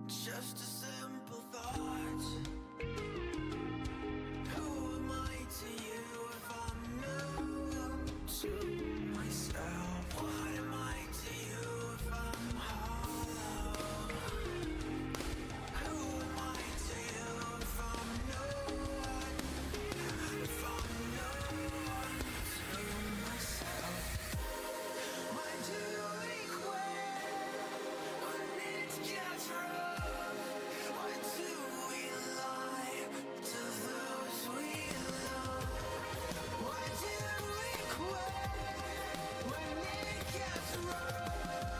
Just a simple thought. Who am I to you if I'm new to myself? What am I to you if I'm hollow? Who am I to you if I'm no one? If I'm no one to myself? Why do we quit when it gets rough? Why do we lie to those we love? Why do we quit when it gets rough?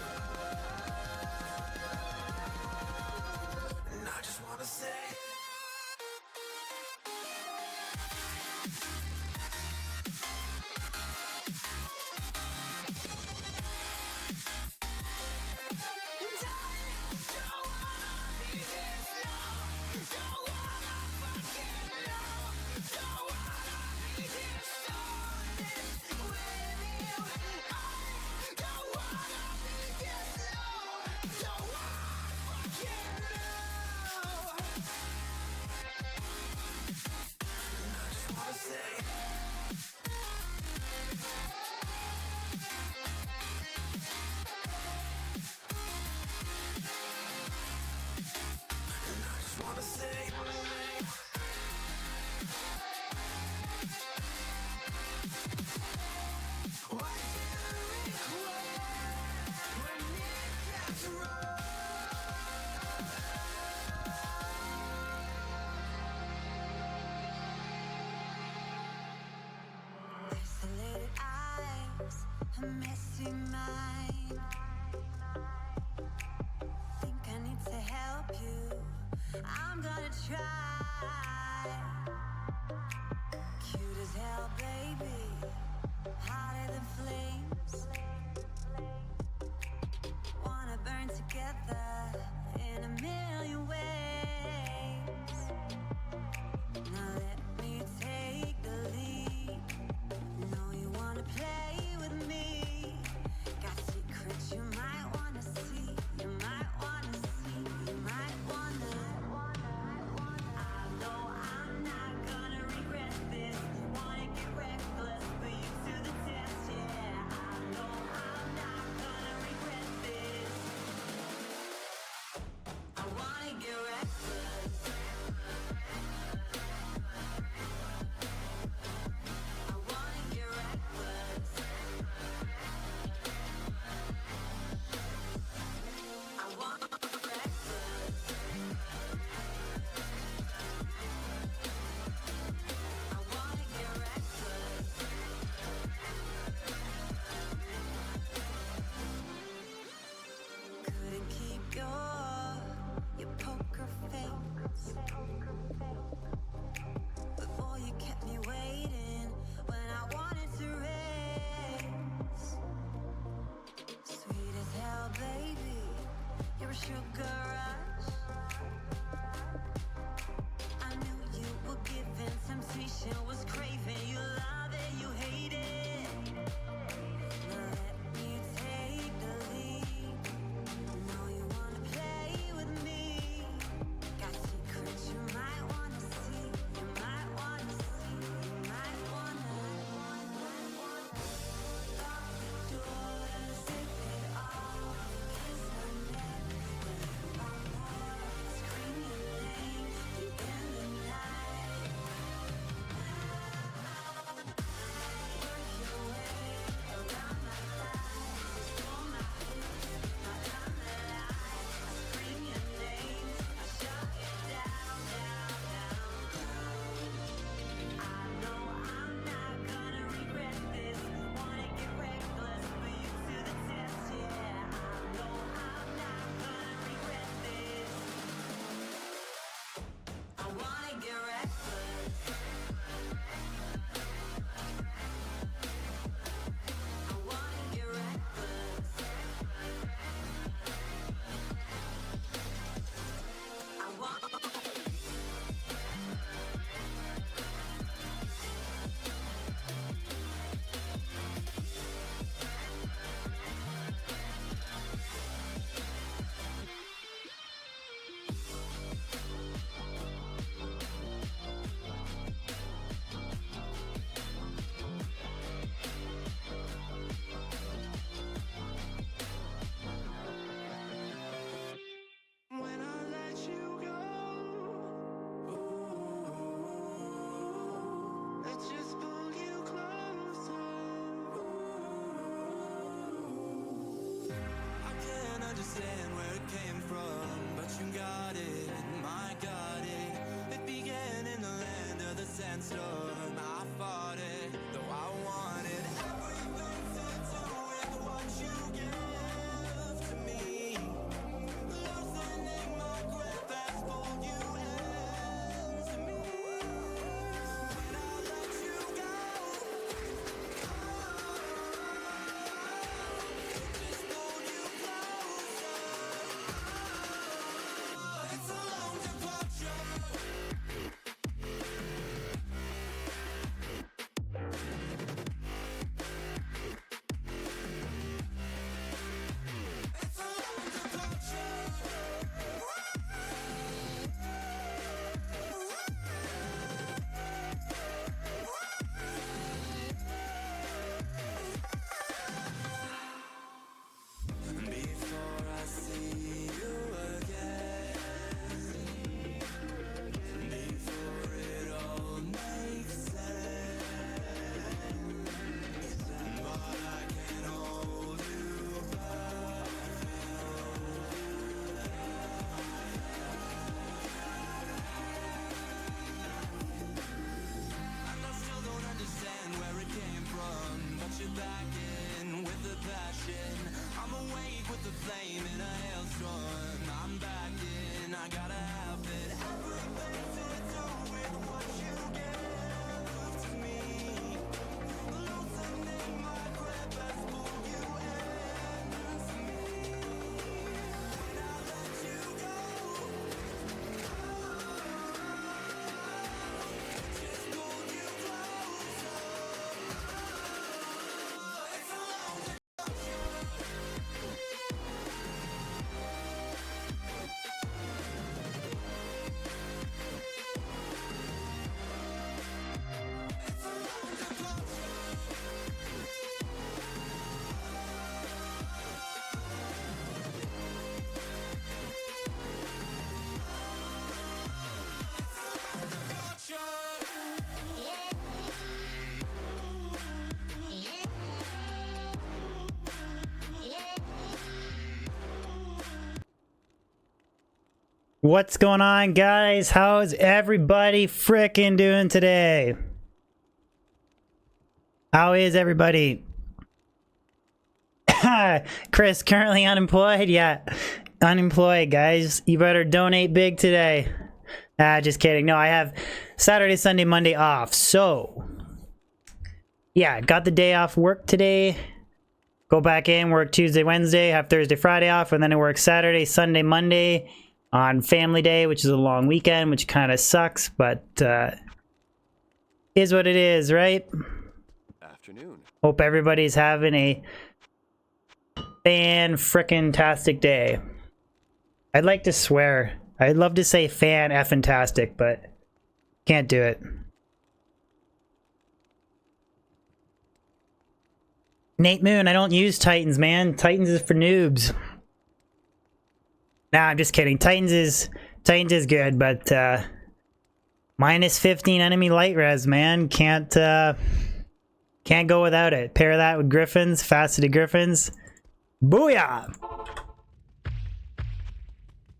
And I just wanna say Isolated eyes, a messy mind. Think I need to help you. I'm gonna try. Cute as hell, baby. Hotter than flames. Wanna burn together in a million ways. Now let me take the lead. Know you wanna play with me. Got secrets you might wanna see. You might wanna see. You might wanna. I know I'm not gonna regret this. Wanna get reckless. understand where it came from, but you got it, my got it. It began in the land of the sandstorm. I fought it, though I wanted everything to do with what you give to me. Loosening my grip has pulled you into me. When I let you go, just pulled you closer. It's a long departure. It's a long departure. Before I see you again, before it all makes sense, but I can't hold you back. And I still don't understand where it came from, but you're back in with the passion. I'm awake with the flame in a hailstorm. I'm back in, I gotta have it. Everything to do with what you give to me. Loosening my grip has pulled you into me. When I let you go, just pulled you closer. It's a long What's going on, guys? How's everybody frickin' doing today? How is everybody? Chris, currently unemployed? Yeah, unemployed, guys. You better donate big today. Just kidding. No, I have Saturday, Sunday, Monday off. So, yeah, got the day off work today. Go back in, work Tuesday, Wednesday, have Thursday, Friday off, and then I work Saturday, Sunday, Monday on Family Day, which is a long weekend, which kind of sucks, but is what it is, right? Afternoon. Hope everybody's having a fan-frickin-tastic day. I'd like to swear. I'd love to say fan-effing-tastic, but can't do it. Nate Moon, I don't use Titans, man. Titans is for noobs. Nah, I'm just kidding. Titans is good, but minus 15 enemy light res, man. Can't go without it. Pair that with Griffins, faceted Griffins. Booyah!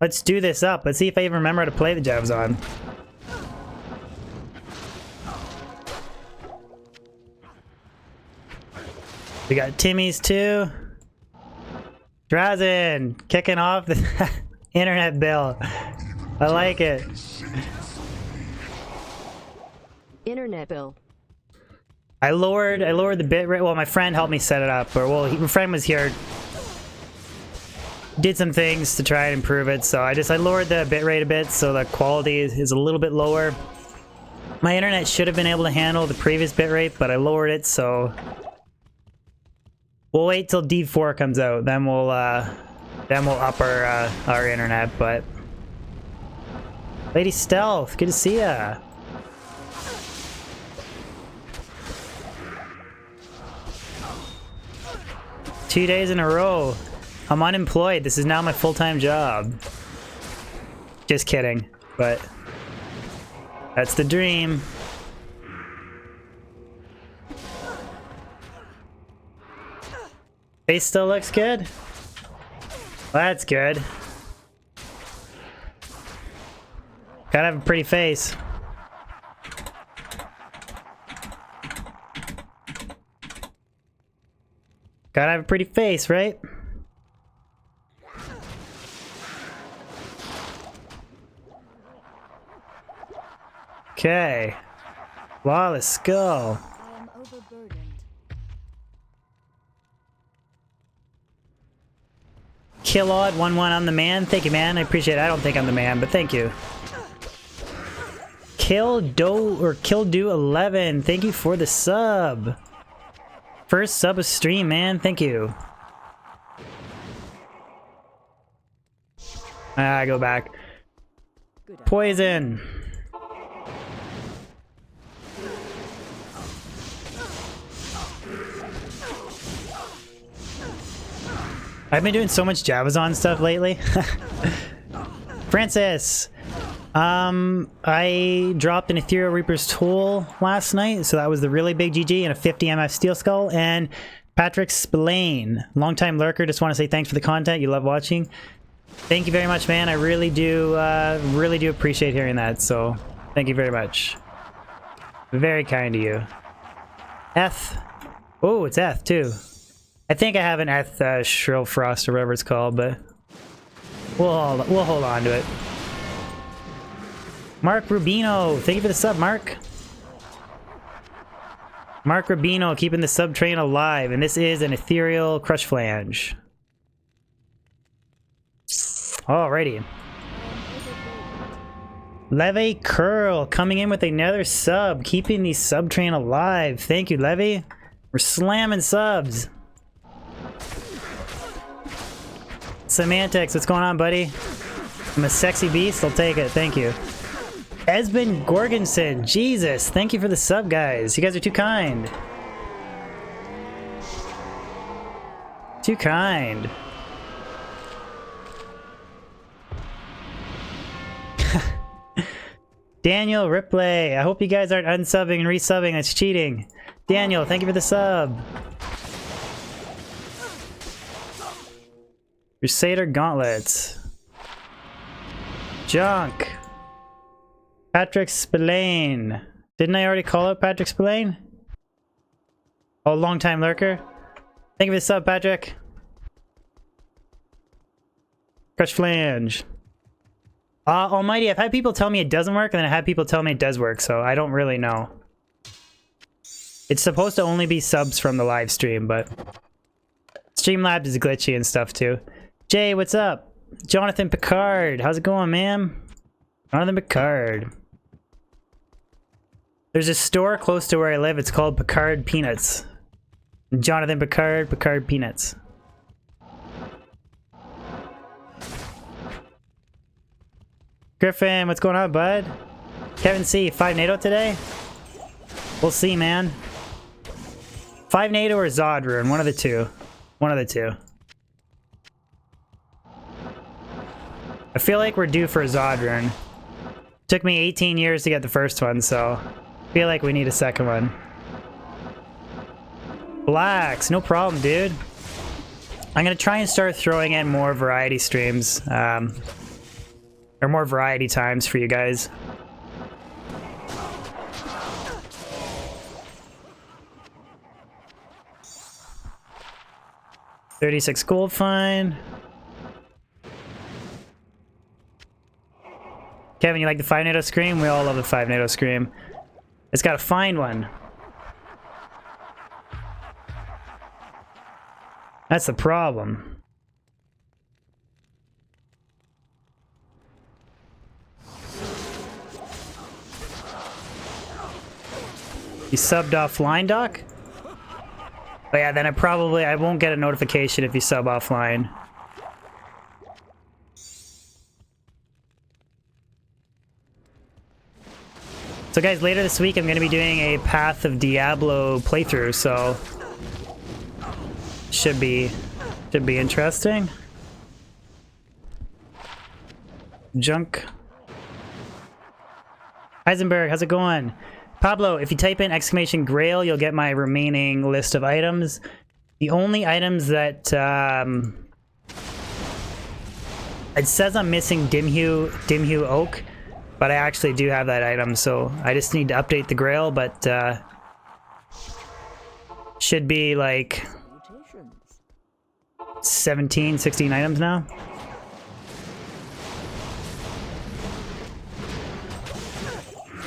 Let's do this up. Let's see if I even remember how to play the Javs on. We got Timmy's too. Drazen, kicking off the internet bill. I like it. Internet bill. I lowered the bit rate. Well, my friend helped me set it up. Or well, my friend was here, did some things to try and improve it. So I lowered the bit rate a bit so the quality is a little bit lower. My internet should have been able to handle the previous bit rate, but I lowered it, so we'll wait till D4 comes out. Then we'll up our internet. But Lady Stealth, good to see ya. Two days in a row. I'm unemployed. This is now my full-time job. Just kidding, but that's the dream. Face still looks good. Well, that's good. Gotta have a pretty face. Gotta have a pretty face, right? Okay. Flawless skull. I am overburdened. Killod 11, I'm the man. Thank you, man. I appreciate it. I don't think I'm the man, but thank you. Killdo 11. Thank you for the sub. First sub of stream, man. Thank you. I go back. Poison. I've been doing so much Javazon stuff lately. Francis. I dropped an Ethereal Reaper's Toll last night, so that was the really big GG, and a 50 MF Steel Skull. And Patrick Spillane, longtime lurker, just want to say thanks for the content. You love watching. Thank you very much, man. I really do appreciate hearing that, so thank you very much. Very kind of you. Eth. Oh, it's Eth, too. I think I have an Eth Shrill Frost or whatever it's called, but we'll hold on to it. Mark Rubino, thank you for the sub, Mark. Mark Rubino keeping the sub train alive, and this is an Ethereal Crush Flange. Alrighty. Levy Curl coming in with another sub, keeping the sub train alive. Thank you, Levy. We're slamming subs. Semantics, what's going on, buddy? I'm a sexy beast, I'll take it, thank you. Esben Gorgonson, Jesus, thank you for the sub, guys. You guys are too kind. Too kind. Daniel Ripley, I hope you guys aren't unsubbing and resubbing, that's cheating. Daniel, thank you for the sub. Crusader Gauntlets. Junk. Patrick Spillane. Didn't I already call out Patrick Spillane? Oh, long time lurker. Thank you for the sub, Patrick. Crush Flange. Almighty, I've had people tell me it doesn't work, and then I had people tell me it does work, so I don't really know. It's supposed to only be subs from the live stream, but Streamlabs is glitchy and stuff too. Jay, what's up? Jonathan Picard, how's it going, man? Jonathan Picard. There's a store close to where I live. It's called Picard Peanuts. Jonathan Picard, Picard Peanuts. Griffin, what's going on, bud? Kevin C, 5 NATO today? We'll see, man. 5 NATO or Zod Rune, one of the two. One of the two. I feel like we're due for a Zod Rune. Took me 18 years to get the first one, so I feel like we need a second one. Blacks, no problem, dude. I'm gonna try and start throwing in more variety streams, or more variety times for you guys. $36 gold fine. Kevin, you like the 5 NATO Scream? We all love the 5 NATO Scream. It's got to find one. That's the problem. You subbed offline, Doc? Oh yeah, then I won't get a notification if you sub offline. So guys, later this week I'm going to be doing a Path of Diablo playthrough, so should be interesting. Junk. Heisenberg, how's it going? Pablo, if you type in exclamation Grail, you'll get my remaining list of items. The only items that It says I'm missing dim hue oak, but I actually do have that item, so I just need to update the grail, but should be like 17, 16 items now.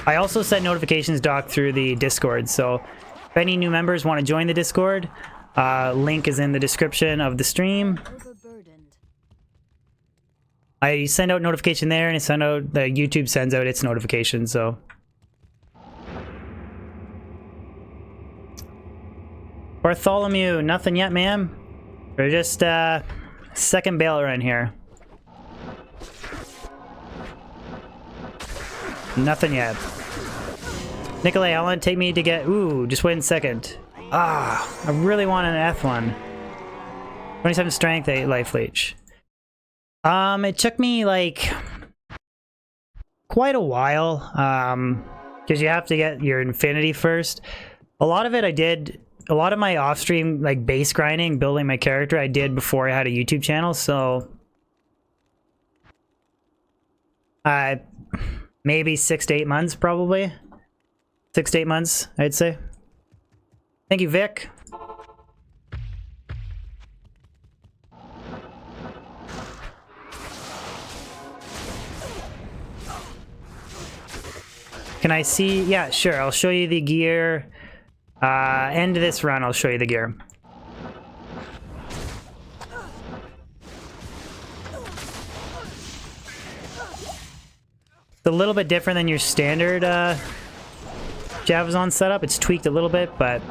I also set notifications doc through the Discord, so if any new members want to join the Discord, link is in the description of the stream. I send out notification there, and the YouTube sends out its notification, so. Bartholomew, nothing yet, ma'am? We're just, second Baal run here. Nothing yet. Nikolay, how long did it take me to get... Ooh, just wait a second. Ah, I really want an F1. 27 strength, 8 life leech. It took me, like, quite a while, because you have to get your infinity first. A lot of it I did... A lot of my off-stream, like, base grinding, building my character, I did before I had a YouTube channel, so... maybe 6 to 8 months, probably. 6 to 8 months, I'd say. Thank you, Vic. Can I see? Yeah, sure. I'll show you the gear. End of this run, I'll show you the gear. It's a little bit different than your standard Javazon setup. It's tweaked a little bit, but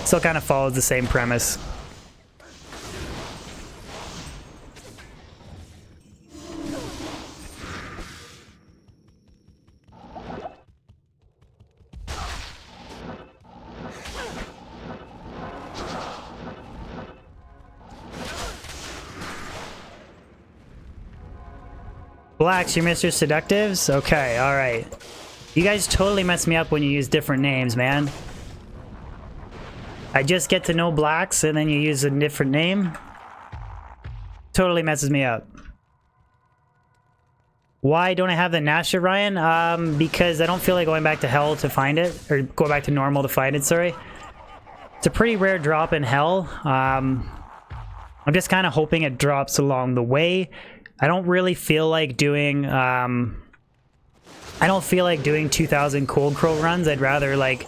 still kind of follows the same premise. Blacks, you're Mr. Seductives? Okay, alright. You guys totally mess me up when you use different names, man. I just get to know Blacks and then you use a different name. Totally messes me up. Why don't I have the Nasha, Ryan? Because I don't feel like going back to Hell to find it. Or go back to normal to find it, sorry. It's a pretty rare drop in Hell. I'm just kind of hoping it drops along the way. I don't really feel like doing, I don't feel like doing 2,000 Cold Crow runs. I'd rather, like,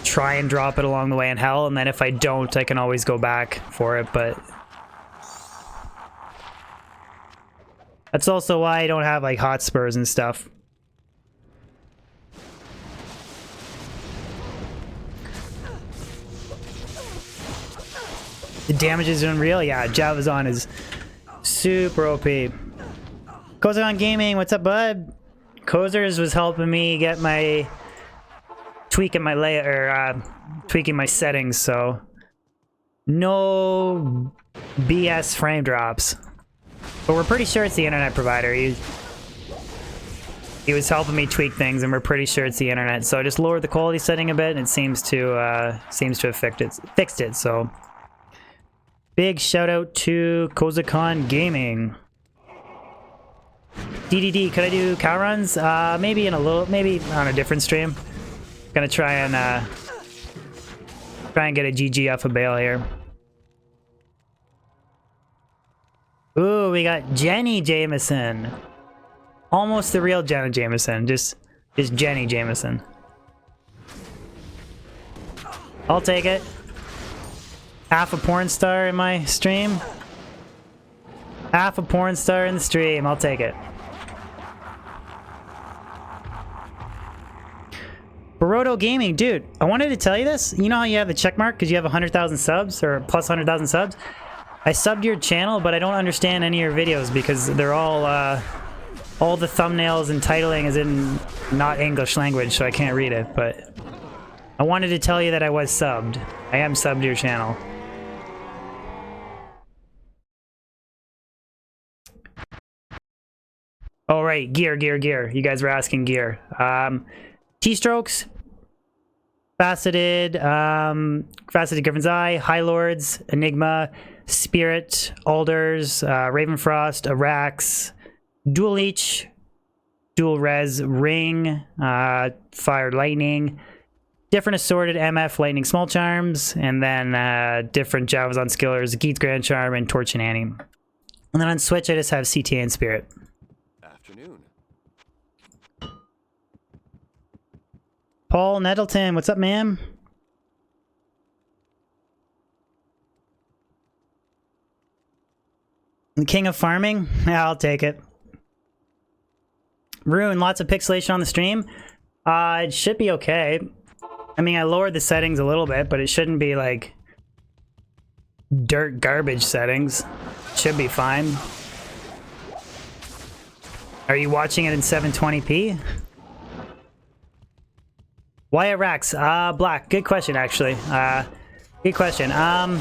try and drop it along the way in Hell, and then if I don't, I can always go back for it, but... That's also why I don't have, like, Hotspurs and stuff. The damage is unreal? Yeah, Javazon is... super OP. Kozergon Gaming, what's up, bud? Kozers was helping me get my tweaking my layer, tweaking my settings, so no BS frame drops. But we're pretty sure it's the internet provider. He was helping me tweak things, and we're pretty sure it's the internet. So I just lowered the quality setting a bit, and it seems to have fixed it. So. Big shout out to Kozergon Gaming. DDD, could I do cow runs? Maybe maybe on a different stream. Gonna try and get a GG off of Baal here. Ooh, we got Jenny Jameson. Almost the real Jenna Jameson, just Jenny Jameson. I'll take it. Half a porn star in my stream. Half a porn star in the stream. I'll take it. Baroto Gaming, dude, I wanted to tell you this. You know how you have the check mark because you have 100,000 subs or plus 100,000 subs? I subbed your channel, but I don't understand any of your videos because they're all the thumbnails and titling is in not English language, so I can't read it, but I wanted to tell you that I was subbed. I am subbed to your channel. Oh, right. Gear. You guys were asking gear. T-strokes, faceted Griffin's Eye, High Lords, Enigma, Spirit, Alders, Ravenfrost, Arax, Dual Leech, Dual Res, Ring, Fire Lightning, different assorted MF Lightning Small Charms, and then different Javas on Skillers, Geet's Grand Charm, and Torch and Annie. And then on Switch, I just have CTA and Spirit. Afternoon. Paul Nettleton, what's up, man? The king of farming? Yeah, I'll take it. Rune, lots of pixelation on the stream. It should be okay. I mean, I lowered the settings a little bit, but it shouldn't be like dirt garbage settings. Should be fine. Are you watching it in 720p? Why Arax? Black. Good question, actually. Good question. I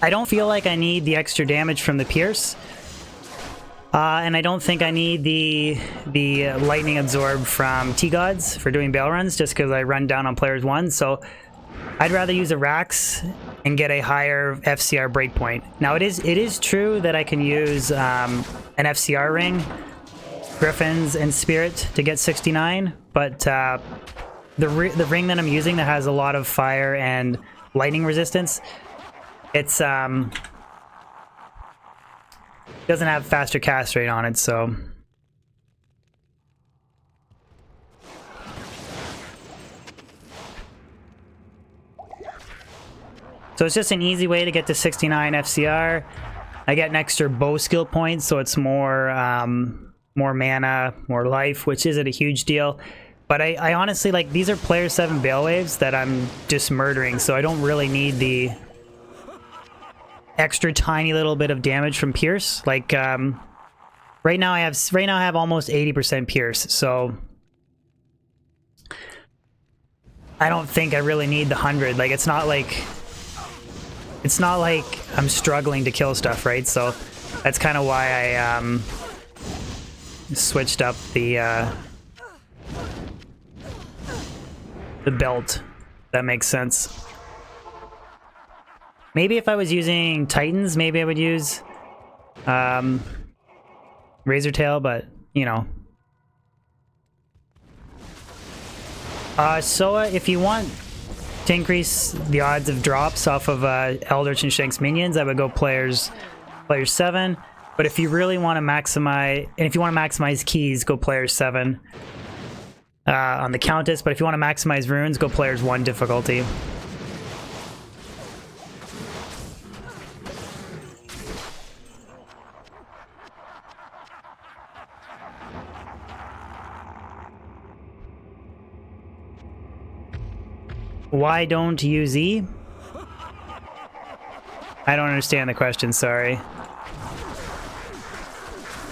don't feel like I need the extra damage from the Pierce. And I don't think I need the Lightning Absorb from T-Gods for doing Baal runs, just because I run down on players 1. So I'd rather use Arax and get a higher FCR breakpoint. Now it is true that I can use an FCR ring, Griffins, and Spirit to get 69, but the ring that I'm using that has a lot of fire and lightning resistance, it's doesn't have faster cast rate on it, so it's just an easy way to get to 69 FCR. I get an extra bow skill point, so it's more more mana, more life, which isn't a huge deal. But I honestly, like, these are player 7 Baal waves that I'm just murdering, so I don't really need the extra tiny little bit of damage from Pierce. Like right now I have almost 80% Pierce, so I don't think I really need the 100. Like it's not like I'm struggling to kill stuff, right? So that's kind of why I switched up the belt. That makes sense. Maybe if I was using Titans, maybe I would use Razor Tail, but you know. So if you want to increase the odds of drops off of Eldritch and Shank's minions, I would go players 7. But if you really want to maximize keys, go players 7 on the Countess. But if you want to maximize runes, go players 1 difficulty. Why don't you Z? I don't understand the question, sorry.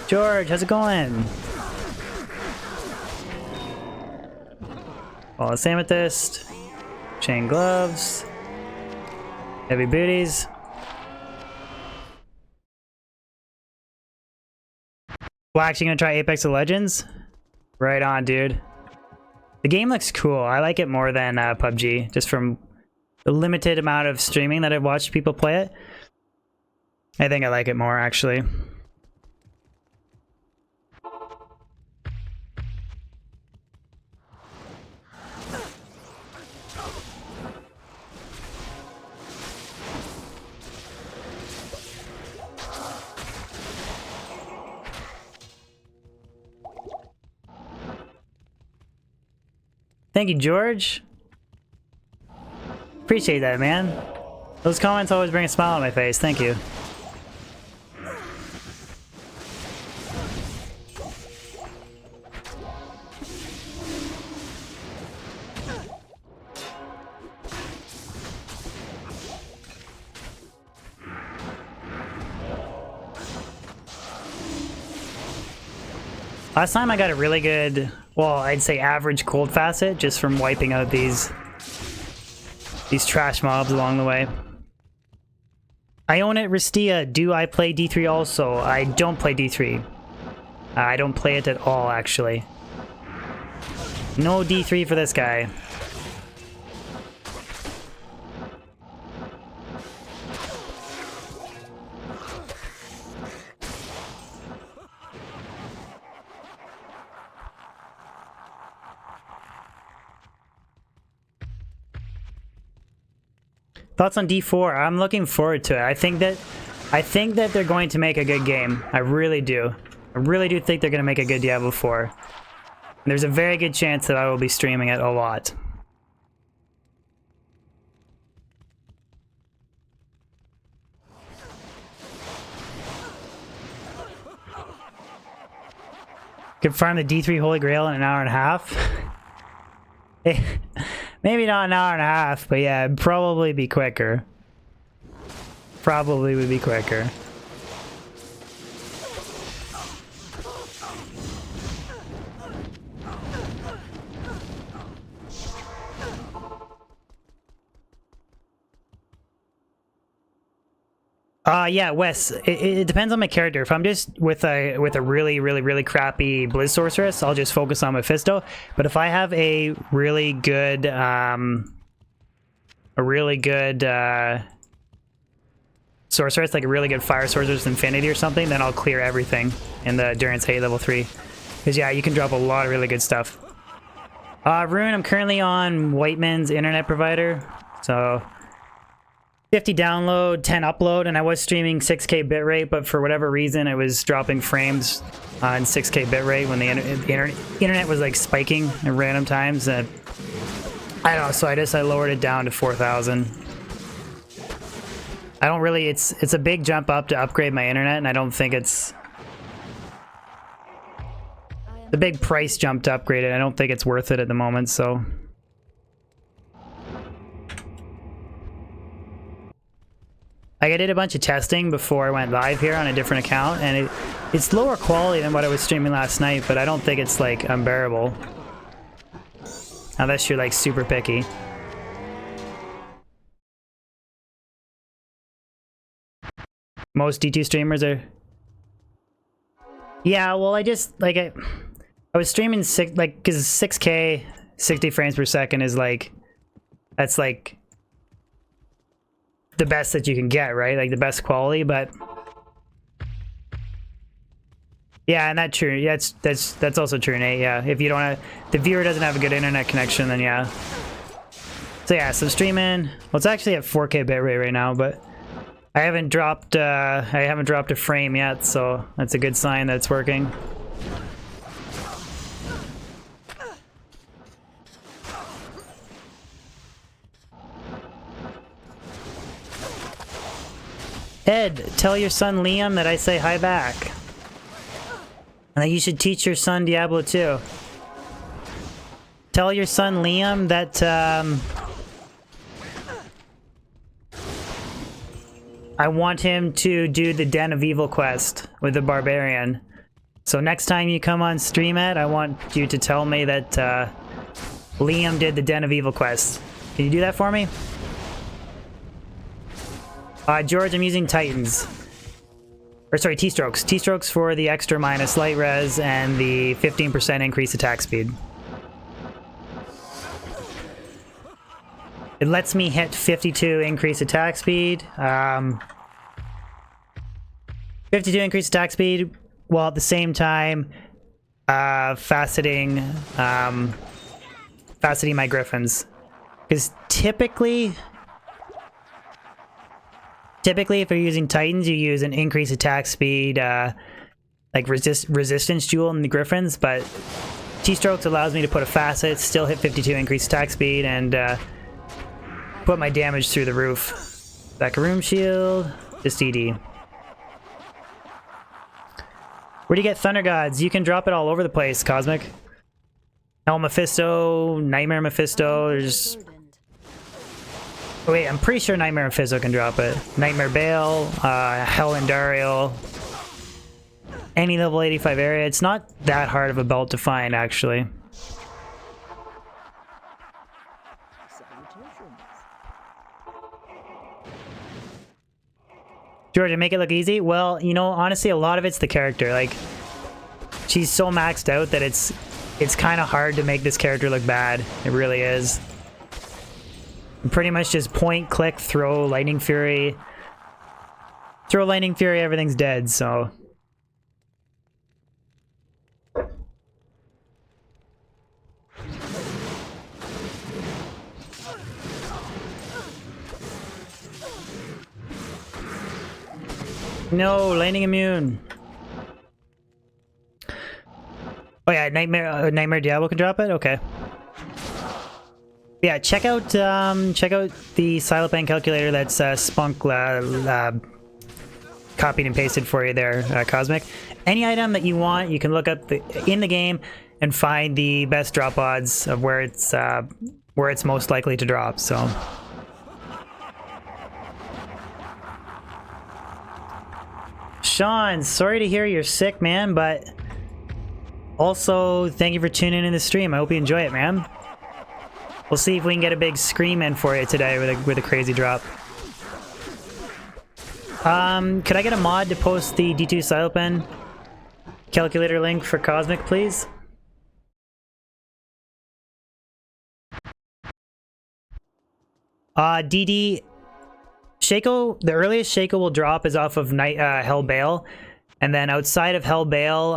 George, how's it going? Flawless Amethyst. Chain gloves. Heavy booties. Well, actually gonna try Apex Legends? Right on, dude. The game looks cool. I like it more than PUBG, just from the limited amount of streaming that I've watched people play it. I think I like it more, actually. Thank you, George. Appreciate that, man. Those comments always bring a smile on my face. Thank you. Last time I got a really good, well, I'd say average cold facet just from wiping out these trash mobs along the way. I own it, Ristia. Do I play D3 also? I don't play D3. I don't play it at all, actually. No D3 for this guy. Thoughts on D4? I'm looking forward to it. I think that they're going to make a good game. I really do. I really do think they're going to make a good Diablo 4. And there's a very good chance that I will be streaming it a lot. Could farm the D3 Holy Grail in an hour and a half. Maybe not an hour and a half, but yeah, it'd probably be quicker. Probably would be quicker. Yeah, Wes, it depends on my character. If I'm just with a really crappy Blizz Sorceress, I'll just focus on Mephisto. But if I have a really good Sorceress, like a really good Fire Sorceress Infinity or something, then I'll clear everything in the Endurance Hay level 3. Because yeah, you can drop a lot of really good stuff. Rune, I'm currently on Whiteman's internet provider, so 50 download, 10 upload, and I was streaming 6K bitrate, but for whatever reason, it was dropping frames in 6K bitrate when the internet was like spiking at random times. I don't know, so I lowered it down to 4,000. I don't really, it's a big jump up to upgrade my internet, and I don't think it's the big price jump to upgrade it. I don't think it's worth it at the moment, so. Like, I did a bunch of testing before I went live here on a different account, and it's lower quality than what I was streaming last night, but I don't think it's, like, unbearable. Unless you're, like, super picky. Most D2 streamers are... Yeah, well, I just, like, I was streaming, because 6K, 60 frames per second is, like... That's, like... the best that you can get, right? Like the best quality, but yeah, and that's true. Yeah, that's also true, Nate. Yeah, if you don't have, the viewer doesn't have a good internet connection, then yeah. So yeah, so streaming. Well, it's actually at 4K bitrate right now, but I haven't dropped a frame yet, so that's a good sign that it's working. Ed, tell your son Liam that I say hi back. And that you should teach your son Diablo 2. Tell your son Liam that, I want him to do the Den of Evil quest with the Barbarian. So next time you come on stream, Ed, I want you to tell me that, Liam did the Den of Evil quest. Can you do that for me? George, I'm using Titans. Or sorry, T-Strokes. T-Strokes for the extra minus light res and the 15% increased attack speed. It lets me hit 52 increased attack speed. 52 increased attack speed, while at the same time faceting my Griffins. Because typically if you're using Titans, you use an increased attack speed, like resistance jewel in the Griffins, but T-Strokes allows me to put a facet, still hit 52 increased attack speed, and put my damage through the roof. Baccaroom shield, just ED. Where do you get Thunder Gods? You can drop it all over the place, Cosmic. Hell Mephisto, Nightmare Mephisto, there's... Oh, wait, I'm pretty sure Nightmare Mephisto can drop it. Nightmare Baal, Hell Endariel, any level 85 area. It's not that hard of a belt to find, actually. Georgia, make it look easy? Well, you know, honestly, a lot of it's the character. Like, she's so maxed out that it's kind of hard to make this character look bad. It really is. Pretty much just point, click, throw, Lightning Fury. Throw Lightning Fury, everything's dead, so... No, landing immune. Oh yeah, Nightmare Diablo can drop it? Okay. Yeah, check out the Silopan calculator that's Spunk copied and pasted for you there, Cosmic. Any item that you want, you can look up in the game and find the best drop odds of where it's most likely to drop. So. Sean, sorry to hear you're sick, man, but also thank you for tuning in the stream. I hope you enjoy it, man. We'll see if we can get a big scream in for you today with a crazy drop. Could I get a mod to post the D2 Silopen calculator link for Cosmic, please? DD Shaco, the earliest Shaco will drop is off of Hell Baal, and then outside of Hell Baal,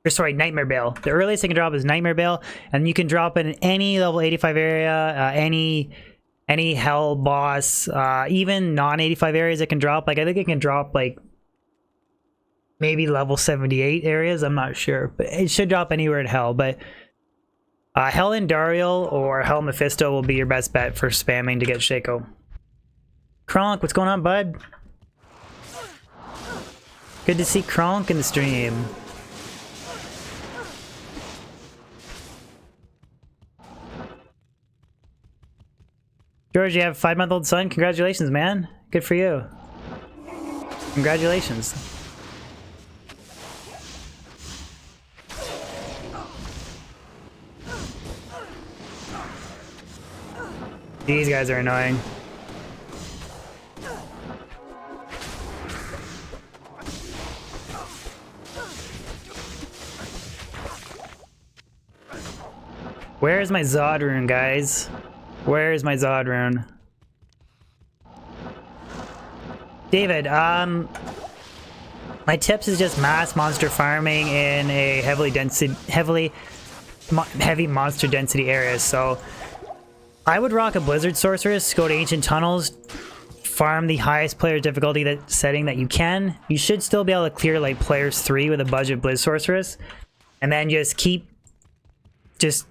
Nightmare Baal. The earliest it can drop is Nightmare Baal, and you can drop it in any level 85 area, any Hell boss, even non-85 areas it can drop. Like, I think it can drop, like, maybe level 78 areas, I'm not sure. But it should drop anywhere in Hell, but Hell Indariel or Hell Mephisto will be your best bet for spamming to get Shaco. Kronk, what's going on, bud? Good to see Kronk in the stream. George, you have a 5-month-old son? Congratulations, man. Good for you. Congratulations. These guys are annoying. Where is my Zod rune, guys? Where is my Zod rune? David, my tips is just mass monster farming in a heavy monster density area. So I would rock a Blizzard Sorceress, go to Ancient Tunnels, farm the highest player difficulty setting that you can. You should still be able to clear like players 3 with a budget Blizz Sorceress, and then just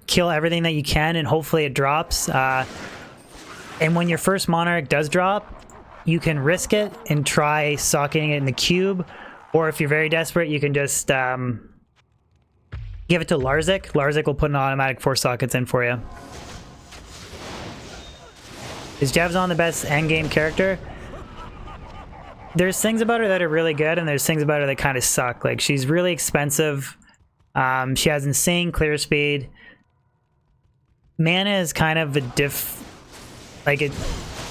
kill everything that you can, and hopefully it drops. And when your first Monarch does drop, you can risk it and try socketing it in the cube, or if you're very desperate, you can just give it to Larzik. Larzik will put an automatic 4 sockets in for you. Is Javzon the best endgame character? There's things about her that are really good, and there's things about her that kind of suck. Like, she's really expensive. She has insane clear speed. Mana is kind of a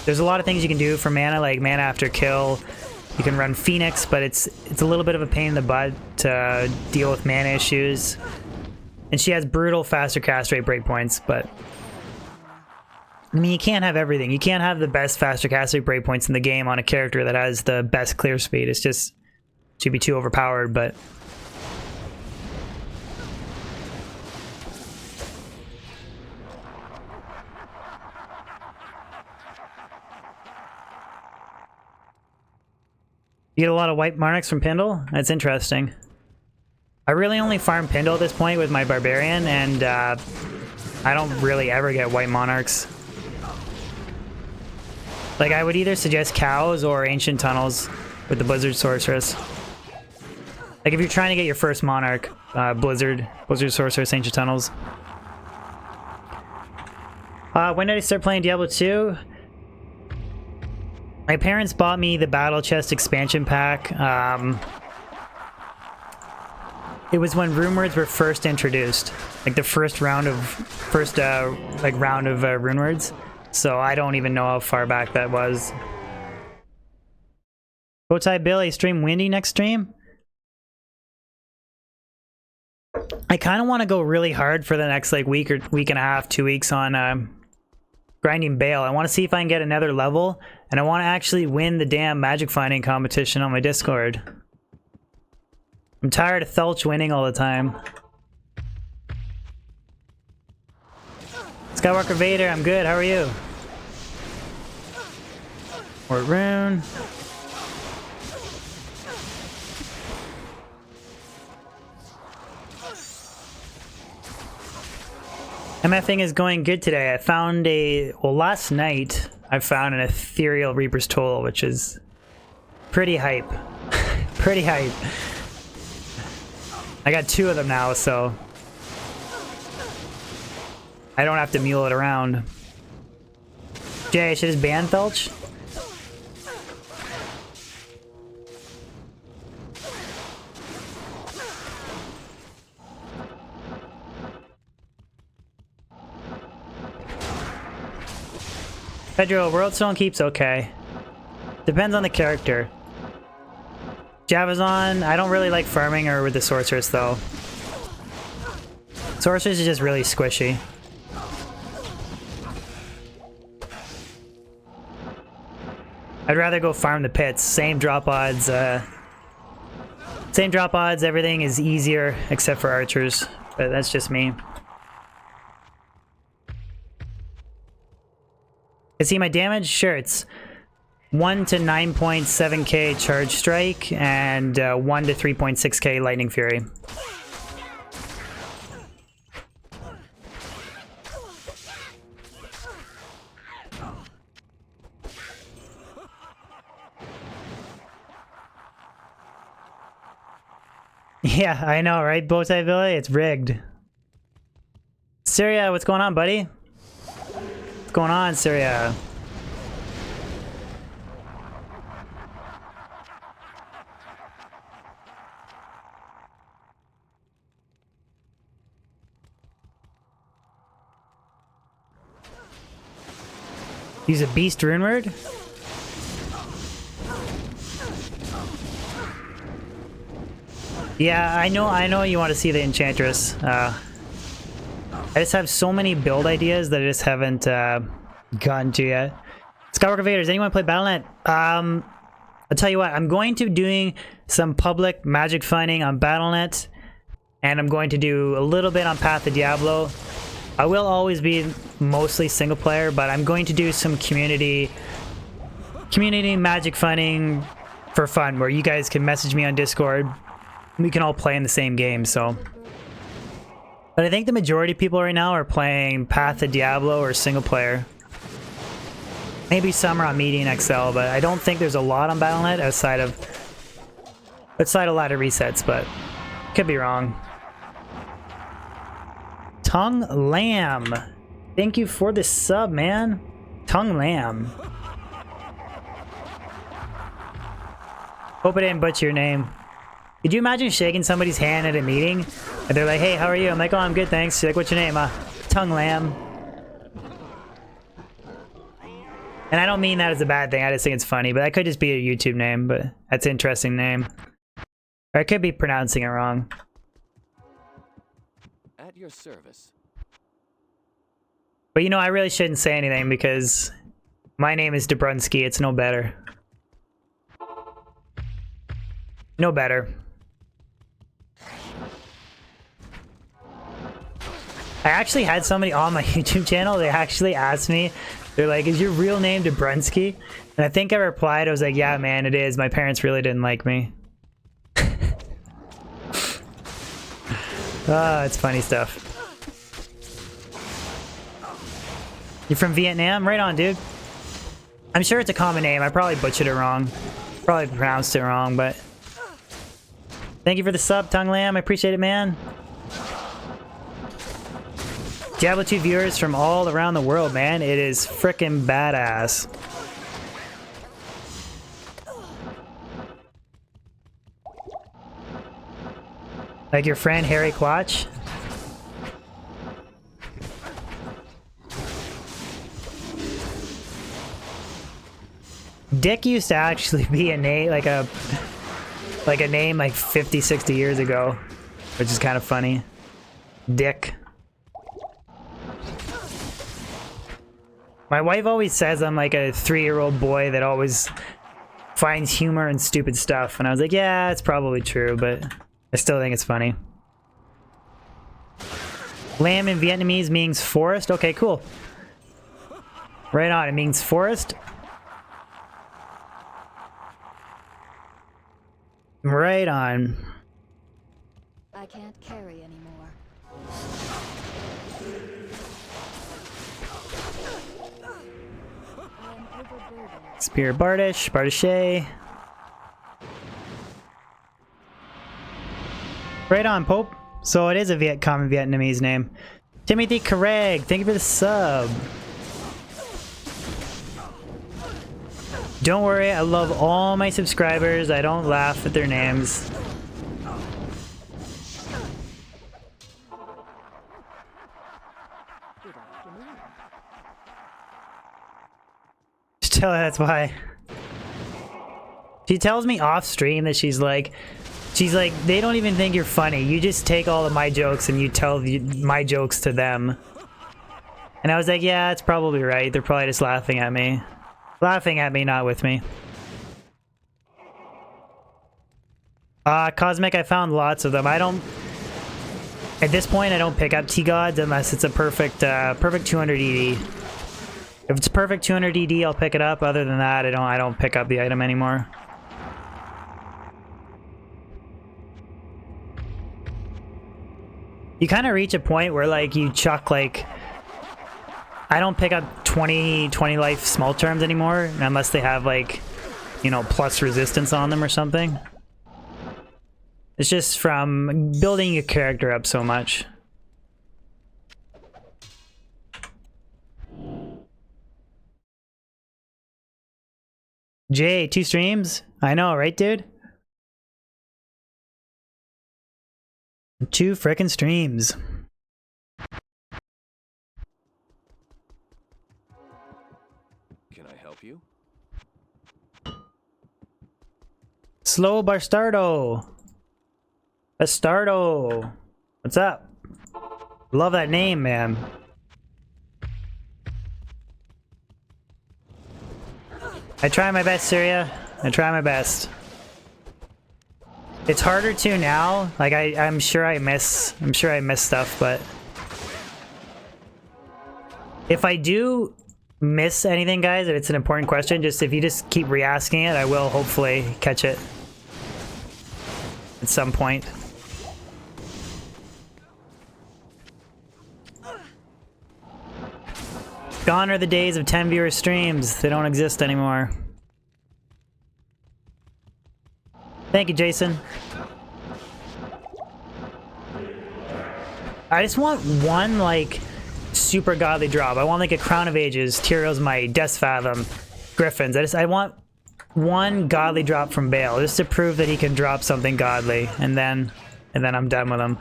there's a lot of things you can do for mana, like mana after kill. You can run Phoenix, but it's a little bit of a pain in the butt to deal with mana issues. And she has brutal faster cast rate breakpoints, but I mean, you can't have everything. You can't have the best faster cast rate breakpoints in the game on a character that has the best clear speed. It's just, she'd be too overpowered, but you get a lot of white Monarchs from Pindle? That's interesting. I really only farm Pindle at this point with my Barbarian, and I don't really ever get white Monarchs. Like, I would either suggest Cows or Ancient Tunnels with the Blizzard Sorceress. Like, if you're trying to get your first Monarch, Blizzard Sorceress, Ancient Tunnels. When did I start playing Diablo 2? My parents bought me the Battle Chest expansion pack. It was when Runewords were first introduced, like the first round of Runewords. So I don't even know how far back that was. Bowtie Billy, stream windy next stream? I kind of want to go really hard for the next like week or week and a half, 2 weeks on grinding Baal. I want to see if I can get another level, and I want to actually win the damn magic finding competition on my Discord. I'm tired of Thelch winning all the time. Skywalker Vader, I'm good. How are you? Or Rune. MFing is going good today. I found last night I found an ethereal Reaper's Toll, which is pretty hype. Pretty hype. I got 2 of them now, so I don't have to mule it around. Jay, should I just ban Felch? Pedro, World Stone keeps okay. Depends on the character. Javazon, I don't really like farming or with the Sorceress though. Sorceress is just really squishy. I'd rather go farm the pits. Same drop odds, everything is easier except for archers, but that's just me. I see my damage? Sure, it's 1 to 9.7k charge strike and 1 to 3.6k lightning fury. Yeah, I know, right? Bowtie Billy? It's rigged. Syria, what's going on, buddy? What's going on, Syria? Use a beast rune word? Yeah, I know you want to see the Enchantress. I just have so many build ideas that I just haven't gotten to yet. Skywalker Vader, does anyone play Battle.net? I'll tell you what, I'm going to be doing some public magic finding on Battle.net, and I'm going to do a little bit on Path of Diablo. I will always be mostly single player, but I'm going to do some community magic finding for fun, where you guys can message me on Discord. We can all play in the same game, so. But I think the majority of people right now are playing Path of Diablo or single player. Maybe some are on Median XL, but I don't think there's a lot on Battle.net outside a lot of resets, but could be wrong. Tongue Lamb. Thank you for the sub, man. Tongue Lamb. Hope I didn't butcher your name. Could you imagine shaking somebody's hand at a meeting? And they're like, hey, how are you? I'm like, oh, I'm good, thanks. You're like, what's your name? Tongue Lamb. And I don't mean that as a bad thing. I just think it's funny. But that could just be a YouTube name. But that's an interesting name. Or I could be pronouncing it wrong. At your service. But you know, I really shouldn't say anything because my name is Dobrunsky. It's no better. No better. I actually had somebody on my YouTube channel, they actually asked me, they're like, is your real name Dobrunsky? And I think I replied, I was like, yeah, man, it is. My parents really didn't like me. Oh, it's funny stuff. You're from Vietnam? Right on, dude. I'm sure it's a common name. I probably butchered it wrong. Probably pronounced it wrong, but... Thank you for the sub, Tongue Lamb. I appreciate it, man. Diablo 2 viewers from all around the world, man. It is frickin' badass. Like your friend Harry Quatch? Dick used to actually be a name, like a name like 50, 60 years ago, which is kind of funny. Dick. My wife always says I'm like a 3-year-old boy that always finds humor in stupid stuff. And I was like, yeah, it's probably true, but I still think it's funny. Lamb in Vietnamese means forest. Okay, cool. Right on, it means forest. Right on. I can't carry anymore. Spear Bardish, Bardishay. Right on, Pope. So it is a common Vietnamese name. Timothy Craig, thank you for the sub. Don't worry, I love all my subscribers. I don't laugh at their names. Just tell her that's why. She tells me off stream that she's like, they don't even think you're funny. You just take all of my jokes and you tell my jokes to them. And I was like, yeah, it's probably right. They're probably just laughing at me. Laughing at me, not with me. Cosmic, I found lots of them. I don't... At this point, I don't pick up T-Gods unless it's a perfect 200 ED. If it's perfect 200 ED, I'll pick it up. Other than that, I don't pick up the item anymore. You kind of reach a point where, like, you chuck, like... I don't pick up 20 life small terms anymore, unless they have, like, you know, plus resistance on them or something. It's just from building your character up so much. Jay, 2 streams? I know, right, dude? 2 frickin' streams. Can I help you? Slow Bastardo. Bastardo. What's up? Love that name, man. I try my best, Syria. I try my best. It's harder to now. Like I'm sure I miss stuff, but if I do miss anything, guys, if it's an important question, if you just keep re-asking it, I will hopefully catch it at some point. Gone are the days of 10 viewer streams. They don't exist anymore. Thank you, Jason. I just want one, like, super godly drop. I want, like, a Crown of Ages, Tyrio's Might, Death's Fathom, Griffins. I want one godly drop from Baal, just to prove that he can drop something godly, and then I'm done with him.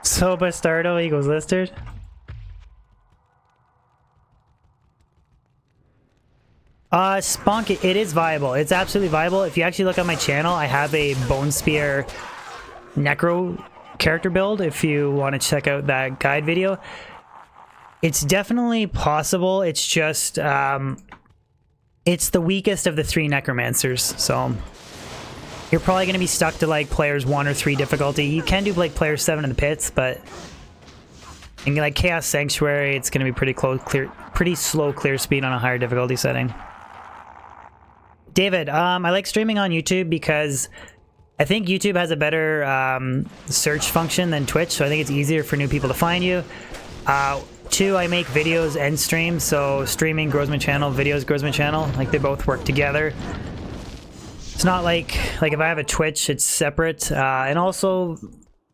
So Bastardo equals Listard. Spunk, it is viable. It's absolutely viable. If you actually look on my channel, I have a Bone Spear Necro character build if you want to check out that guide video. It's definitely possible. It's just, it's the weakest of the 3 Necromancers, so you're probably going to be stuck to like players 1 or 3 difficulty. You can do like player 7 in the pits, but in like Chaos Sanctuary, it's going to be pretty slow clear speed on a higher difficulty setting. David, I like streaming on YouTube because I think YouTube has a better search function than Twitch, so I think it's easier for new people to find you. 2, I make videos and streams, so streaming grows my channel, videos grows my channel. Like they both work together. It's not like if I have a Twitch, it's separate. And also,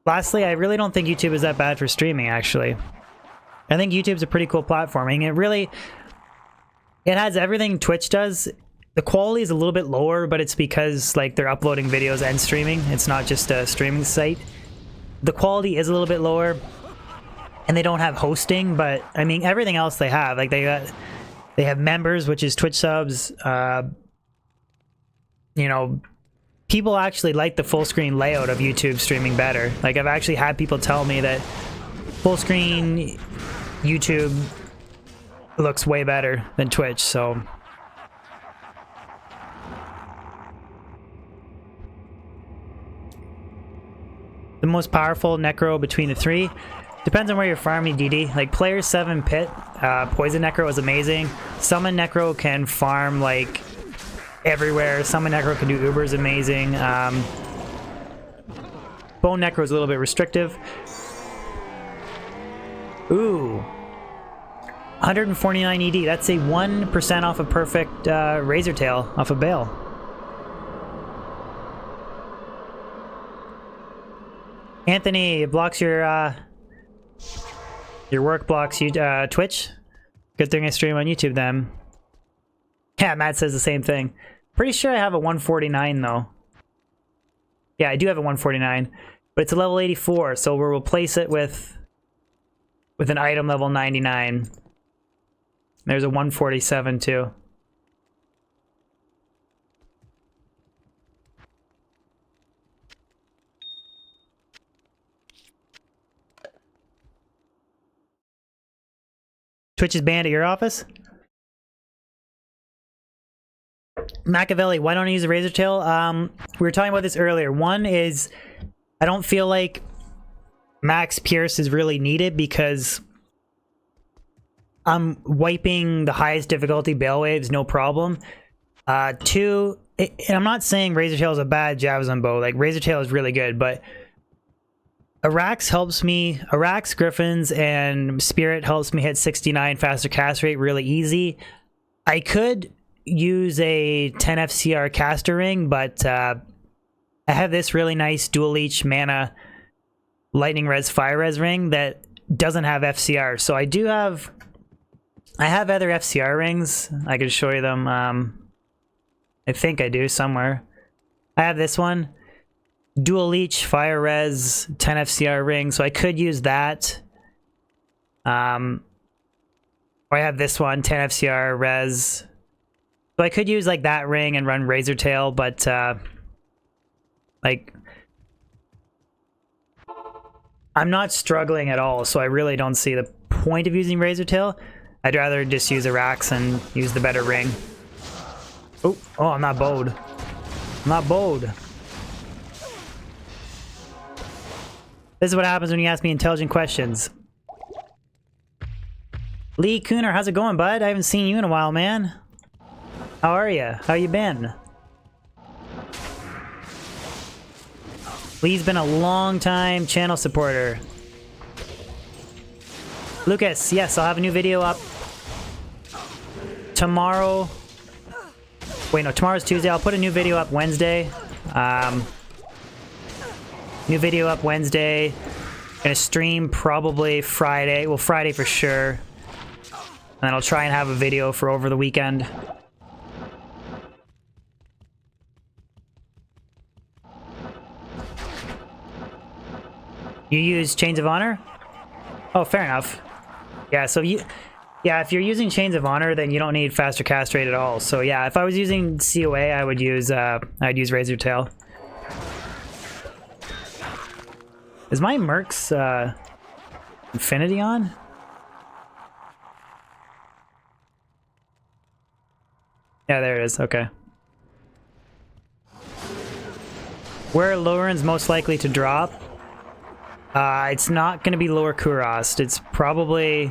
lastly, I really don't think YouTube is that bad for streaming, actually. I think YouTube's a pretty cool platform. And it has everything Twitch does. The quality is a little bit lower, but it's because like they're uploading videos and streaming. It's not just a streaming site. The quality is a little bit lower, and they don't have hosting, but I mean everything else they have. Like they have members, which is Twitch subs. You know, people actually like the full screen layout of YouTube streaming better. Like I've actually had people tell me that full screen YouTube looks way better than Twitch, so. The most powerful Necro between the 3. Depends on where you're farming DD. Like player 7 Pit, Poison Necro is amazing. Summon Necro can farm like everywhere. Summon Necro can do Uber is amazing. Bone Necro is a little bit restrictive. Ooh. 149 ED. That's a 1% off a perfect Razor Tail off of Baal. Anthony, it blocks your work blocks you Twitch. Good thing I stream on YouTube then. Yeah, Matt says the same thing. Pretty sure I have a 149 though. Yeah, I do have a 149, but it's a level 84, so we'll replace it with an item level 99. There's a 147 too. Twitch is banned at your office? Machiavelli, why don't I use a Razor Tail? We were talking about this earlier. One is, I don't feel like Max Pierce is really needed because I'm wiping the highest difficulty Baal waves, no problem. Two, and I'm not saying Razor Tail is a bad Javazon bow. Like, Razor Tail is really good, but Arax helps me. Arax, Griffins, and Spirit helps me hit 69 faster cast rate really easy. I could use a 10 FCR caster ring, but I have this really nice dual leech mana lightning res fire res ring that doesn't have FCR. So I have other FCR rings. I could show you them. I think I do somewhere. I have this one. Dual leech, fire res, 10 FCR ring, so I could use that. Or I have this one, 10 FCR res. So I could use like that ring and run Razor Tail, but like I'm not struggling at all, so I really don't see the point of using Razor Tail. I'd rather just use Arax and use the better ring. Oh, I'm not bowed. I'm not bowed. This is what happens when you ask me intelligent questions. Lee Cooner, how's it going, bud? I haven't seen you in a while, man. How are you? How you been? Lee's been a long time channel supporter. Lucas, yes, I'll have a new video up tomorrow. Wait, no, tomorrow's Tuesday. I'll put a new video up Wednesday. New video up Wednesday. Gonna stream probably Friday. Well, Friday for sure. And then I'll try and have a video for over the weekend. You use Chains of Honor? Oh, fair enough. Yeah, so if you're using Chains of Honor, then you don't need faster cast rate at all. So yeah, if I was using COA, I'd use Razor Tail. Is my Merc's Infinity on? Yeah, there it is. Okay. Where Loren's most likely to drop? It's not going to be Lower Kurast. It's probably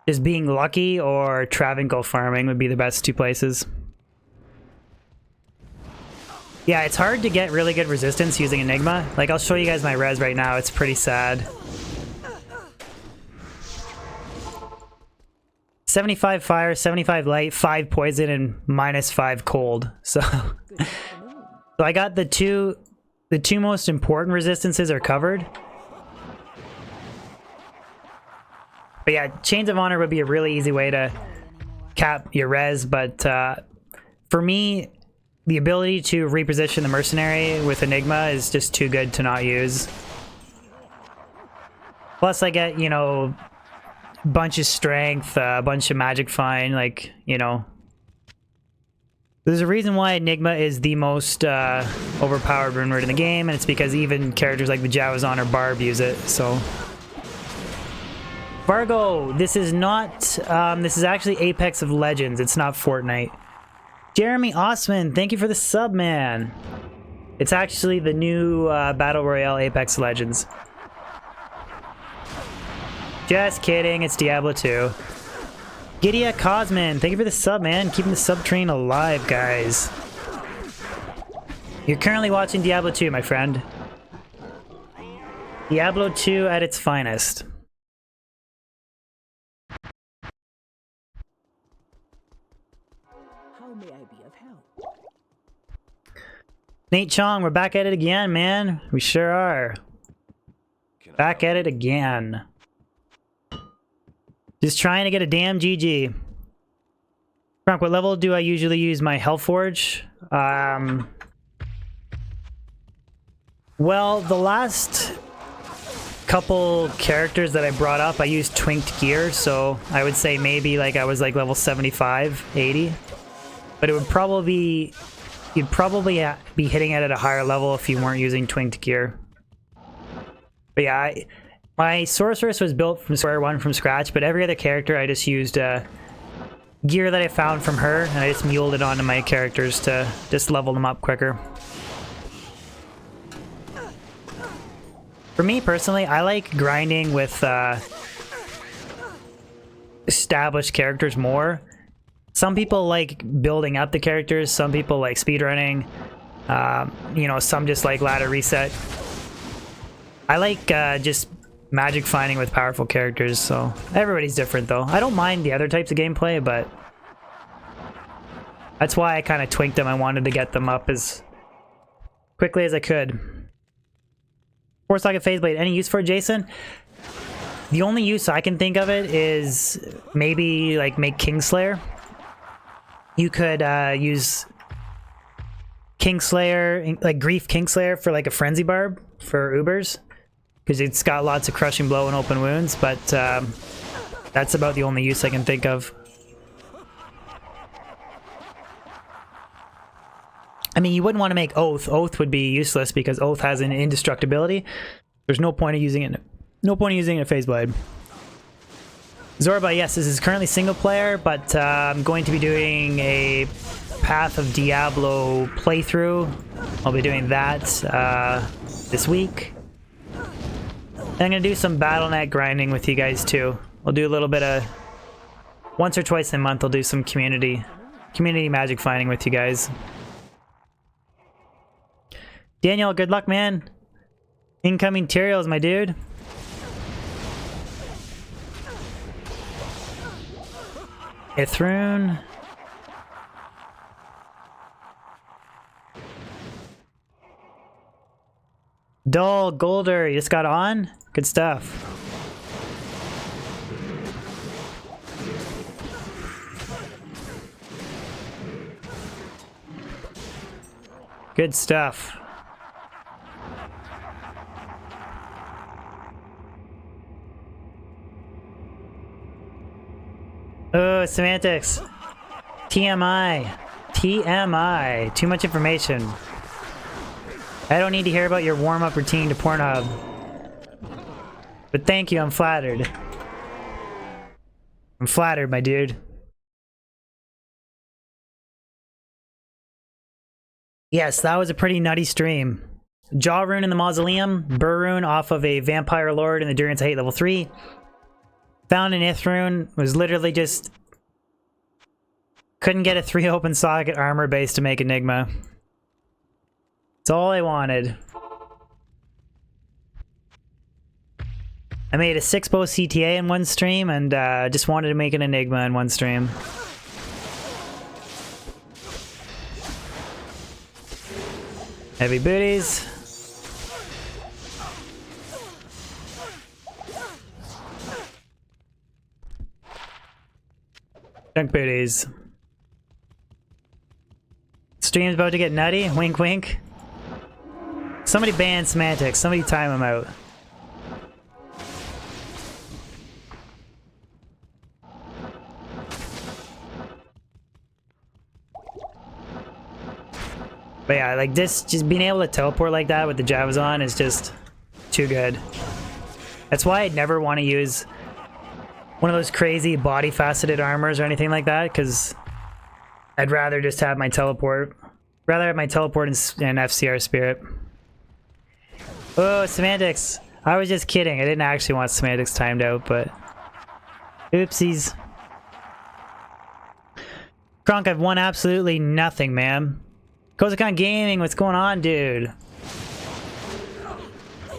just being lucky or Travancore farming would be the best two places. Yeah, it's hard to get really good resistance using Enigma. Like, I'll show you guys my res right now. It's pretty sad. 75 fire, 75 light, 5 poison, and -5 cold. So, so I got the two most important resistances are covered. But yeah, Chains of Honor would be a really easy way to cap your res, but for me, the ability to reposition the Mercenary with Enigma is just too good to not use. Plus I get, you know, a bunch of strength, a bunch of magic fine, like, you know. There's a reason why Enigma is the most overpowered rune word in the game, and it's because even characters like the Javazon or Barb use it, so. Vargo, this is not, this is actually Apex of Legends, it's not Fortnite. Jeremy Osman, thank you for the sub, man. It's actually the new Battle Royale Apex Legends. Just kidding, it's Diablo 2. Gideon Cosman, thank you for the sub, man. Keeping the sub train alive, guys. You're currently watching Diablo 2, my friend. Diablo 2 at its finest. How may I be of help? Nate Chong, we're back at it again, man. We sure are. Can I Back help at it again. Just trying to get a damn GG. Frank, what level do I usually use my Health Forge? Well, the last couple characters that I brought up, I used twinked gear, so I would say maybe like I was like level 75, 80. But it would probably you'd probably be hitting it at a higher level if you weren't using twinked gear. But yeah, my sorceress was built from square one from scratch, but every other character I just used gear that I found from her, and I just muled it onto my characters to just level them up quicker. For me personally, I like grinding with established characters more. Some people like building up the characters, some people like speedrunning, you know, some just like ladder reset. I like just magic finding with powerful characters, so everybody's different though. I don't mind the other types of gameplay, but that's why I kind of twinked them. I wanted to get them up as quickly as I could. Four socket phase blade, any use for it, Jason? The only use I can think of it is maybe like make Kingslayer. You could use Kingslayer, like Grief Kingslayer for like a Frenzy Barb for Ubers, because it's got lots of crushing blow and open wounds, but that's about the only use I can think of. I mean, you wouldn't want to make Oath. Oath would be useless because Oath has an indestructibility. There's no point of using it. No point of using it in Phase Blade. Zorba, yes, this is currently single player, but I'm going to be doing a Path of Diablo playthrough. I'll be doing that this week. And I'm going to do some BattleNet grinding with you guys too. We'll do a little bit of... Once or twice a month, I'll do some community magic finding with you guys. Daniel, good luck, man. Incoming materials, my dude. Ithrune. Dull, Golder, you just got on? Good stuff. Good stuff. Oh, semantics. TMI. TMI. Too much information. I don't need to hear about your warm-up routine to Pornhub. But thank you, I'm flattered. I'm flattered, my dude. Yes, that was a pretty nutty stream. Jaw Rune in the Mausoleum, Burr Rune off of a Vampire Lord in the Durance Hate level 3. Found an Ithrune, was literally just... Couldn't get a 3 open socket armor base to make Enigma. That's all I wanted. I made a 6-bow CTA in one stream and just wanted to make an Enigma in one stream. Heavy booties. Junk booties. Stream's about to get nutty. Wink, wink. Somebody ban semantics. Somebody time him out. But yeah, like this, just being able to teleport like that with the Javas on is just too good. That's why I'd never want to use one of those crazy body faceted armors or anything like that, because I'd rather just have my teleport. Rather have my teleport and FCR Spirit. Oh, semantics. I was just kidding. I didn't actually want semantics timed out, but oopsies. Crunk, I've won absolutely nothing, man. Kozakon Gaming, what's going on, dude?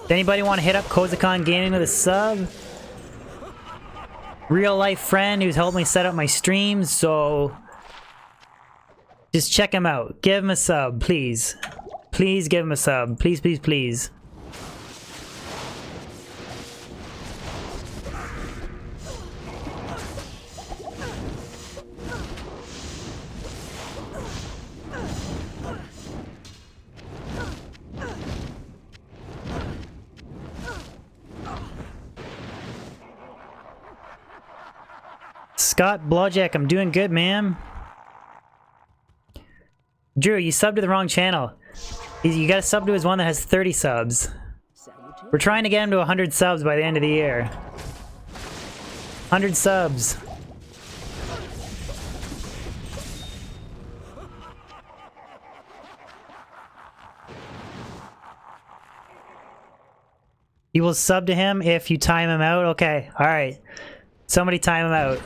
Does anybody want to hit up Kozakon Gaming with a sub? Real life friend who's helped me set up my streams, so just check him out. Give him a sub, please. Please give him a sub. Please, please, please. Scott Blodgek, I'm doing good, man. Drew, you subbed to the wrong channel. You gotta sub to his one that has 30 subs. We're trying to get him to 100 subs by the end of the year. 100 subs. You will sub to him if you time him out? Okay, alright. Somebody time him out.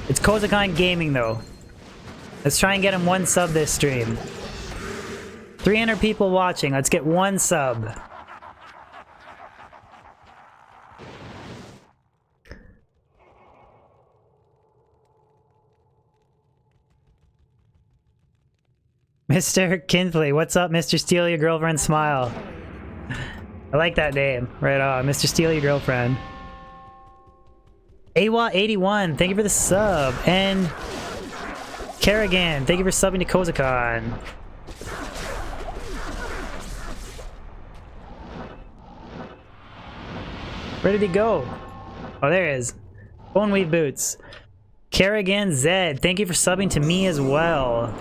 It's Kozakon Gaming, though. Let's try and get him one sub this stream. 300 people watching. Let's get one sub. Mr. Kinsley, what's up, Mr. Steal Your Girlfriend Smile? I like that name. Right on, Mr. Steal Your Girlfriend. AWA81, thank you for the sub. And Kerrigan, thank you for subbing to Kozakon. Where did he go? Oh, there he is. Bone Weave Boots. Kerrigan Zed, thank you for subbing to me as well.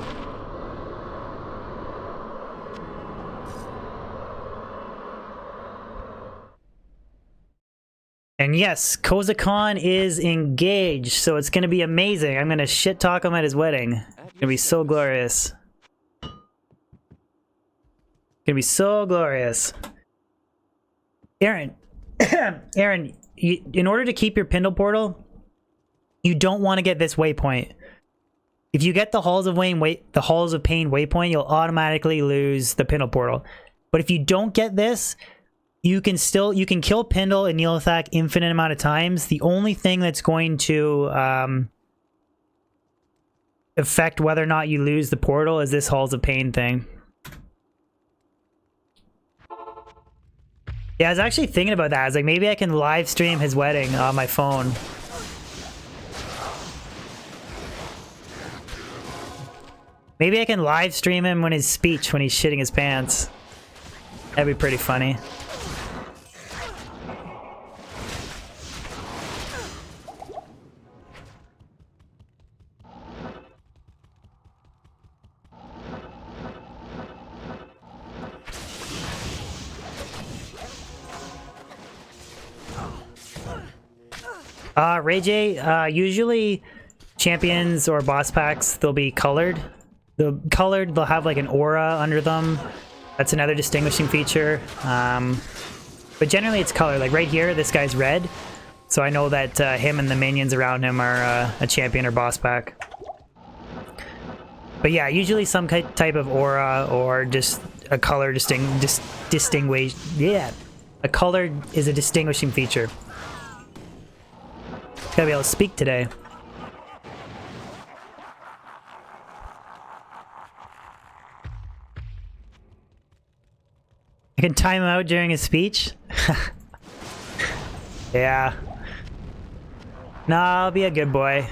And yes, Kozakon is engaged, so it's gonna be amazing. I'm gonna shit talk him at his wedding. It's gonna be so glorious. Gonna be so glorious. Aaron, Aaron, in order to keep your Pindle portal, you don't want to get this waypoint. If you get the Halls of Pain waypoint, you'll automatically lose the Pindle portal. But if you don't get this, you can kill Pindle and Neelathak infinite amount of times. The only thing that's going to affect whether or not you lose the portal is this Halls of Pain thing. Yeah, I was actually thinking about that. I was like, maybe I can live stream his wedding on my phone. Maybe I can live stream him when his speech when he's shitting his pants. That'd be pretty funny. Ray J, usually champions or boss packs, they'll be colored. They'll have like an aura under them. That's another distinguishing feature. But generally it's colored. Like right here, this guy's red. So I know that him and the minions around him are a champion or boss pack. But yeah, usually some type of aura or just a color distinguish. Yeah, a color is a distinguishing feature. Gotta be able to speak today. I can time him out during his speech? Yeah. Nah, I'll be a good boy.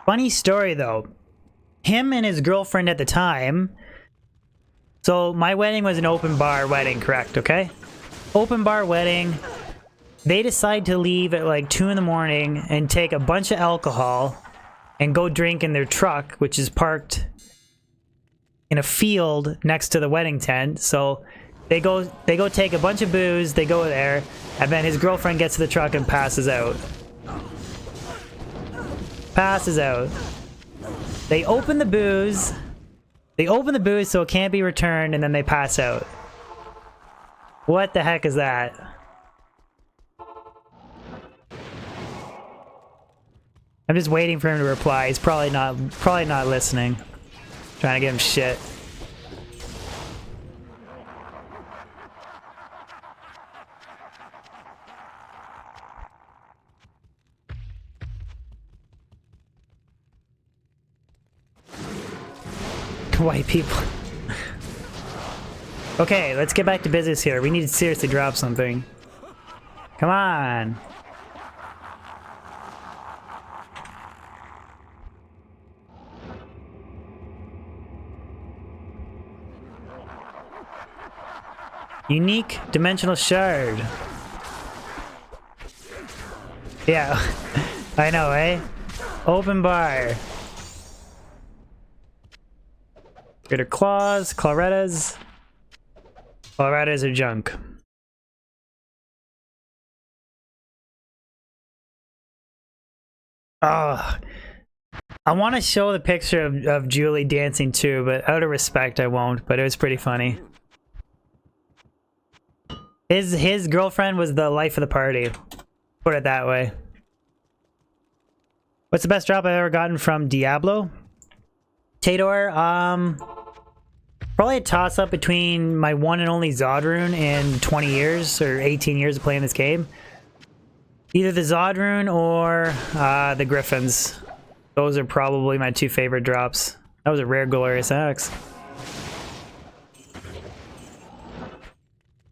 Funny story though. Him and his girlfriend at the time. So my wedding was an open bar wedding, correct? Okay? Open bar wedding. They decide to leave at like 2 in the morning and take a bunch of alcohol and go drink in their truck, which is parked in a field next to the wedding tent. So they go take a bunch of booze, they go there, and then his girlfriend gets to the truck and passes out. Passes out. They open the booze so it can't be returned, and then they pass out. What the heck is that? I'm just waiting for him to reply. He's probably not listening. Trying to give him shit. White people. Okay, let's get back to business here. We need to seriously drop something. Come on. Unique dimensional shard. Yeah, I know, eh? Open bar. Greater claws, clarettas. Clarettas are junk. Oh, I want to show the picture of Julie dancing too, but out of respect, I won't. But it was pretty funny. His girlfriend was the life of the party. Put it that way. What's the best drop I've ever gotten from Diablo? Tador, probably a toss-up between my one and only Zod rune in 20 years or 18 years of playing this game. Either the Zod rune or the Griffins. Those are probably my two favorite drops. That was a rare glorious axe.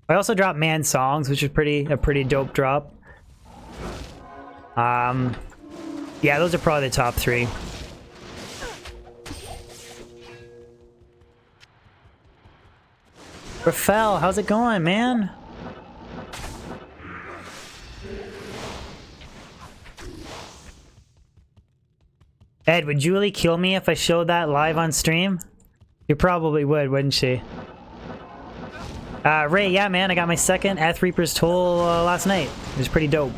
I also dropped Man Songs, which is a pretty dope drop. Yeah, those are probably the top three. Rafael, how's it going, man? Ed, would Julie kill me if I showed that live on stream? You probably would, wouldn't she? Ray, yeah, man, I got my second Eth Reaper's Toll last night. It was pretty dope.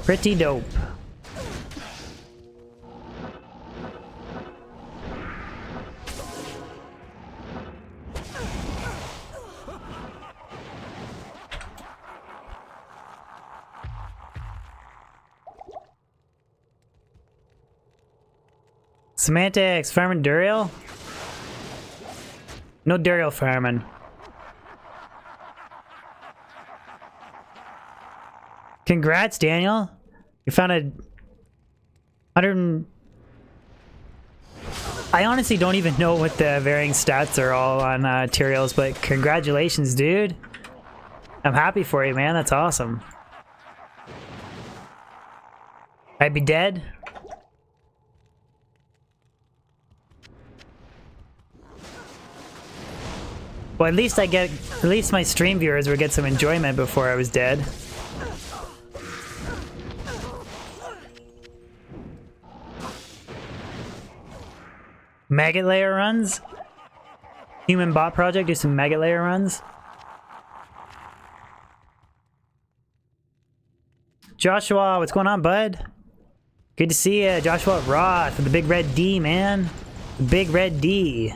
Pretty dope. Semantics, farming Duriel? No Duriel farming. Congrats, Daniel. You found a 100. I honestly don't even know what the varying stats are all on Tyraels, but congratulations, dude. I'm happy for you, man. That's awesome. I'd be dead. Well, at least my stream viewers would get some enjoyment before I was dead. Maggot layer runs? Human bot project, do some maggot layer runs. Joshua, what's going on, bud? Good to see you, Joshua Roth, with the big red D, man. The big red D.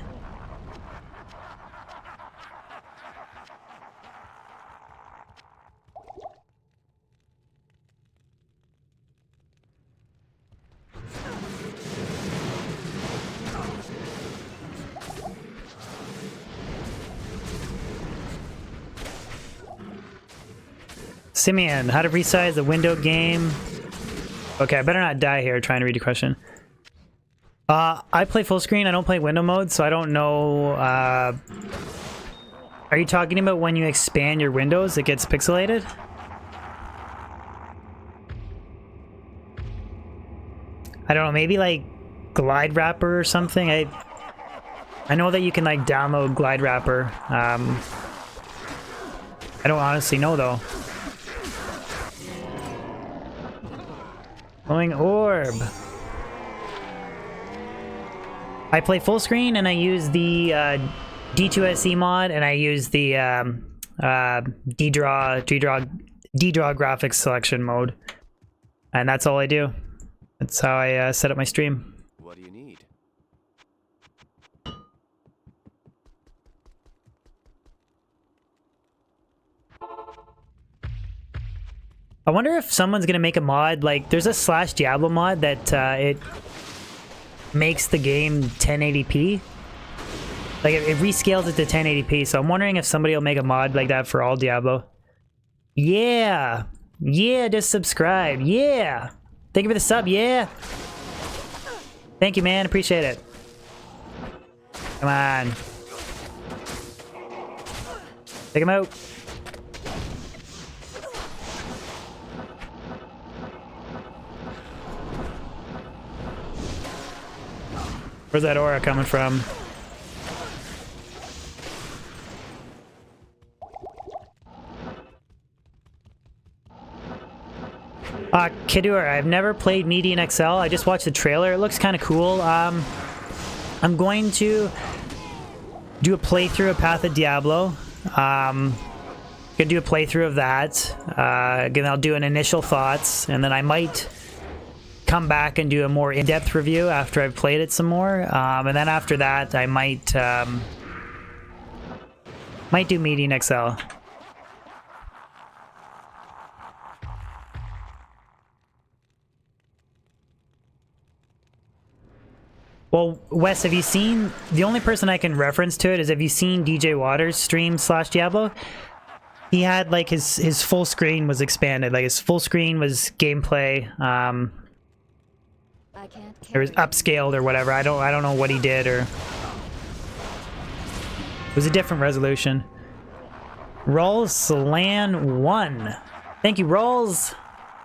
Simeon, how to resize the window game. Okay, I better not die here trying to read your question. I play full screen, I don't play window mode, so I don't know. Are you talking about when you expand your windows, it gets pixelated? I don't know, maybe like Glide Wrapper or something? I know that you can like download Glide Wrapper. I don't honestly know though. Glowing orb. I play full screen and I use the D2SE mod and I use the D-Draw graphics selection mode. And that's all I do. That's how I set up my stream. What do you need? I wonder if someone's gonna make a mod, like, there's a /Diablo mod that it makes the game 1080p. Like, it rescales it to 1080p, so I'm wondering if somebody will make a mod like that for all Diablo. Yeah! Yeah, just subscribe. Yeah! Thank you for the sub, yeah! Thank you, man. Appreciate it. Come on. Take him out. Where's that aura coming from? Kidur, I've never played Median XL. I just watched the trailer. It looks kind of cool. I'm going to do a playthrough of Path of Diablo. Gonna do a playthrough of that. Again, I'll do an initial thoughts, and then I might come back and do a more in-depth review after I've played it some more. And then after that, I might do Median XL. Well, Wes, have you seen... The only person I can reference to it is, have you seen DJ Waters stream /Diablo? He had, like, his full screen was expanded. Like, his full screen was gameplay. It was upscaled or whatever. I don't know what he did, or... It was a different resolution. Rolls Salan 1. Thank you, Rolls.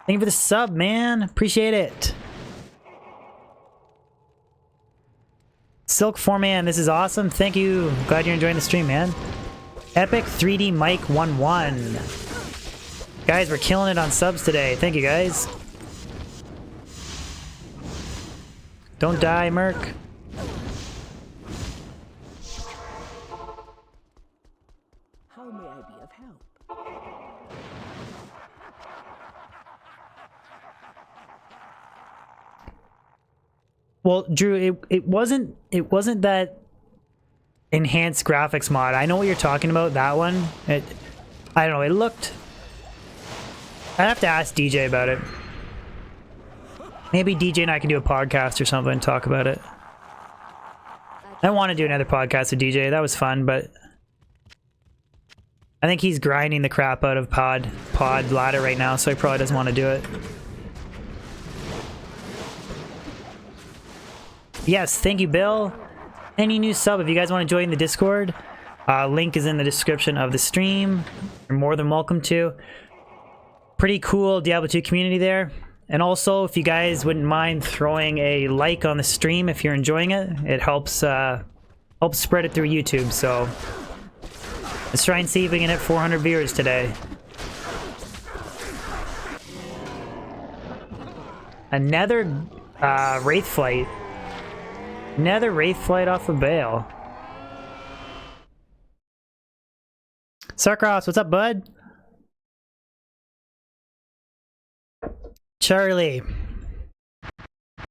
Thank you for the sub, man. Appreciate it. Silk 4Man, this is awesome. Thank you. Glad you're enjoying the stream, man. Epic 3D Mike 11. Guys, we're killing it on subs today. Thank you, guys. Don't die, Merc. How may I be of help? Well, Drew, it wasn't that enhanced graphics mod. I know what you're talking about, that one. I don't know, it looked... I'd have to ask DJ about it. Maybe DJ and I can do a podcast or something and talk about it. I want to do another podcast with DJ. That was fun, but... I think he's grinding the crap out of pod ladder right now, so he probably doesn't want to do it. Yes, thank you, Bill. Any new sub, if you guys want to join the Discord, link is in the description of the stream. You're more than welcome to. Pretty cool Diablo 2 community there. And also, if you guys wouldn't mind throwing a like on the stream if you're enjoying it, it helps spread it through YouTube. So let's try and see if we can hit 400 viewers today. Another Wraith Flight. Another Wraith Flight off of Baal. Sarkros, what's up, bud? Charlie.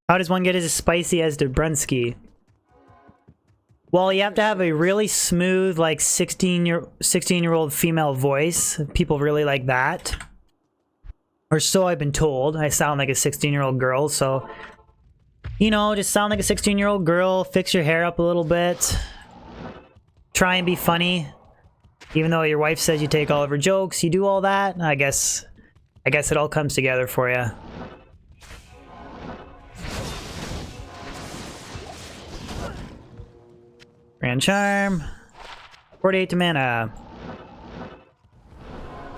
How does one get as spicy as Dobrunsky? Well, you have to have a really smooth, like, 16-year-old female voice. People really like that. Or so I've been told. I sound like a 16-year-old girl, so... You know, just sound like a 16-year-old girl, fix your hair up a little bit, try and be funny. Even though your wife says you take all of her jokes, you do all that, I guess it all comes together for you. Grand Charm. 48 to mana.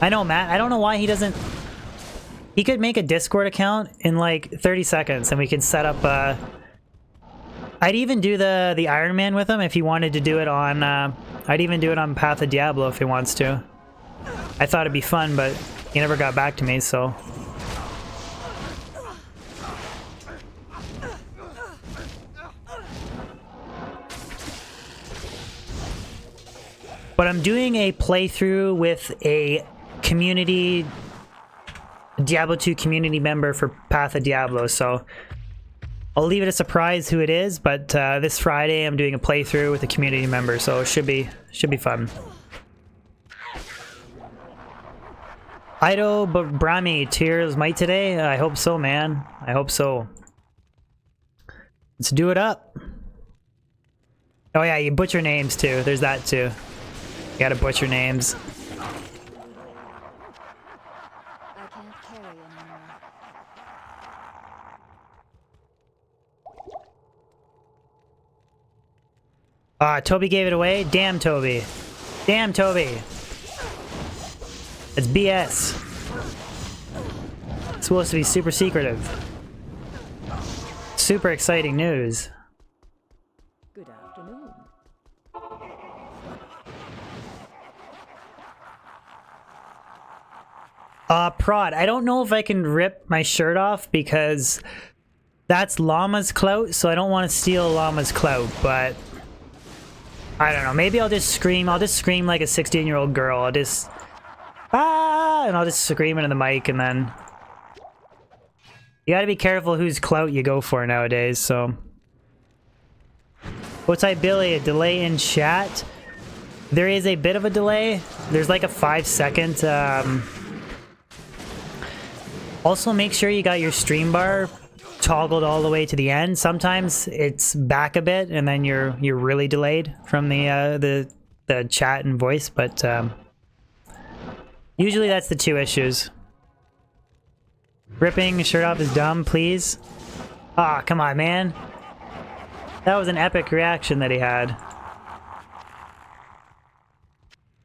I know, Matt, I don't know why he doesn't... He could make a Discord account in like 30 seconds and we could set up I'd even do the Iron Man with him if he wanted to do it on I'd even do it on Path of Diablo if he wants to. I thought it'd be fun, but he never got back to me, so. But I'm doing a playthrough with a community Diablo 2 community member for Path of Diablo, so I'll leave it a surprise who it is, but this Friday I'm doing a playthrough with a community member, so it should be fun. Ido Brami, Tears Might today? I hope so, man. I hope so. Let's do it up. Oh yeah, you butcher names too. There's that too. You gotta butcher names. I can't carry anymore. Toby gave it away? Damn, Toby. Damn, Toby. It's BS. It's supposed to be super secretive. Super exciting news. Good afternoon. Prod, I don't know if I can rip my shirt off because that's Llama's clout, so I don't want to steal Llama's clout, but I don't know. Maybe I'll just scream. I'll just scream like a 16-year-old girl. I'll just and I'll just scream into the mic, and then you gotta be careful whose clout you go for nowadays, so. What's up, Billy? A delay in chat? There is a bit of a delay. There's like a 5-second. Also, make sure you got your stream bar toggled all the way to the end. Sometimes it's back a bit, and then you're really delayed from the chat and voice. But usually that's the two issues. Ripping a shirt off is dumb, please. Ah, come on, man. That was an epic reaction that he had.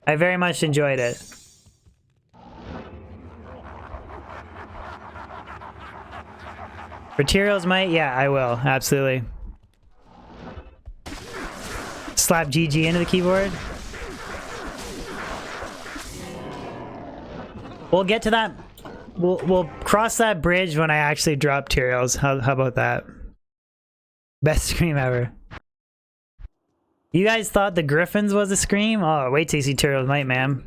I very much enjoyed it. For Tyrios might? Yeah, I will. Absolutely. Slap GG into the keyboard. We'll get to that. We'll cross that bridge when I actually drop Tyrios. How about that? Best scream ever. You guys thought the Griffins was a scream? Oh, wait till you see Tyrios might, man.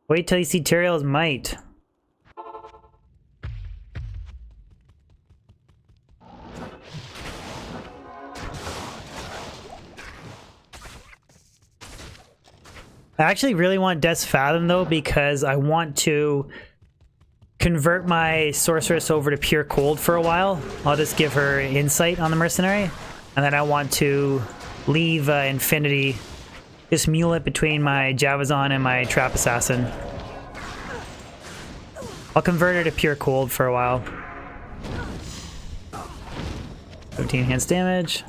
Wait till you see Tyrios might. I actually really want Death's Fathom though, because I want to convert my sorceress over to pure cold for a while. I'll just give her insight on the mercenary, and then I want to leave Infinity, just mule it between my Javazon and my Trap Assassin. I'll convert her to pure cold for a while. 15 enhanced damage.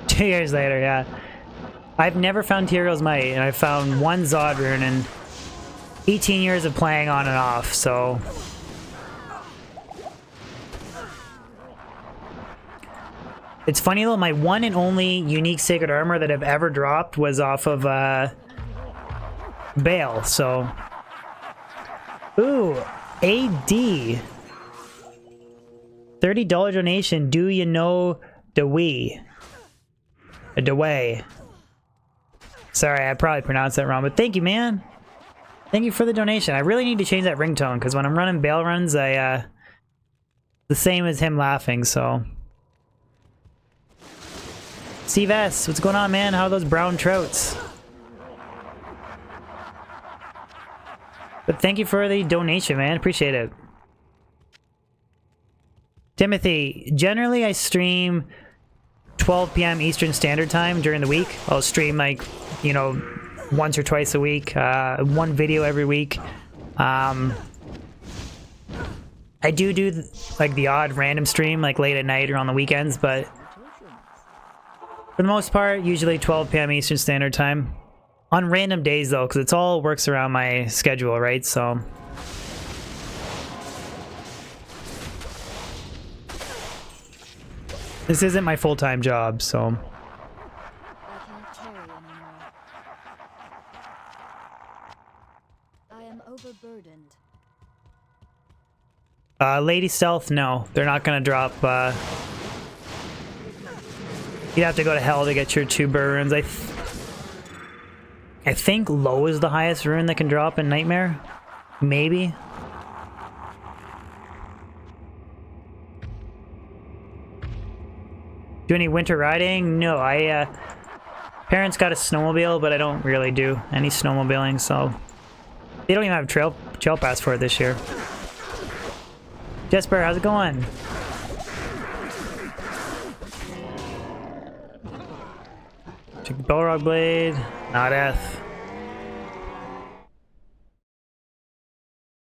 Two years later, yeah. I've never found Tyrios Might, and I found one Zod rune in 18 years of playing on and off, so. It's funny though, my one and only unique Sacred Armor that I've ever dropped was off of Baal, so. Ooh, AD. $30 donation, do you know the we? Dewey. Sorry, I probably pronounced that wrong, but thank you, man. Thank you for the donation. I really need to change that ringtone, because when I'm running Baal runs, the same as him laughing, so. Steve S, what's going on, man? How are those brown trouts? But thank you for the donation, man. Appreciate it. Timothy, generally I stream 12 p.m. Eastern Standard Time during the week. I'll stream like, you know, once or twice a week, one video every week. I do like the odd random stream like late at night or on the weekends, but for the most part, usually 12 p.m. Eastern Standard Time. On random days though, because it's all works around my schedule, right? So. This isn't my full-time job, so. I can't carry anymore. I am overburdened. Lady Stealth, no. They're not gonna drop, you'd have to go to hell to get your 2 burr runes. I think low is the highest rune that can drop in Nightmare. Maybe. Do any winter riding? No, parents got a snowmobile, but I don't really do any snowmobiling, so they don't even have trail pass for it this year. Jesper, how's it going? Check the Balrog Blade. Not F.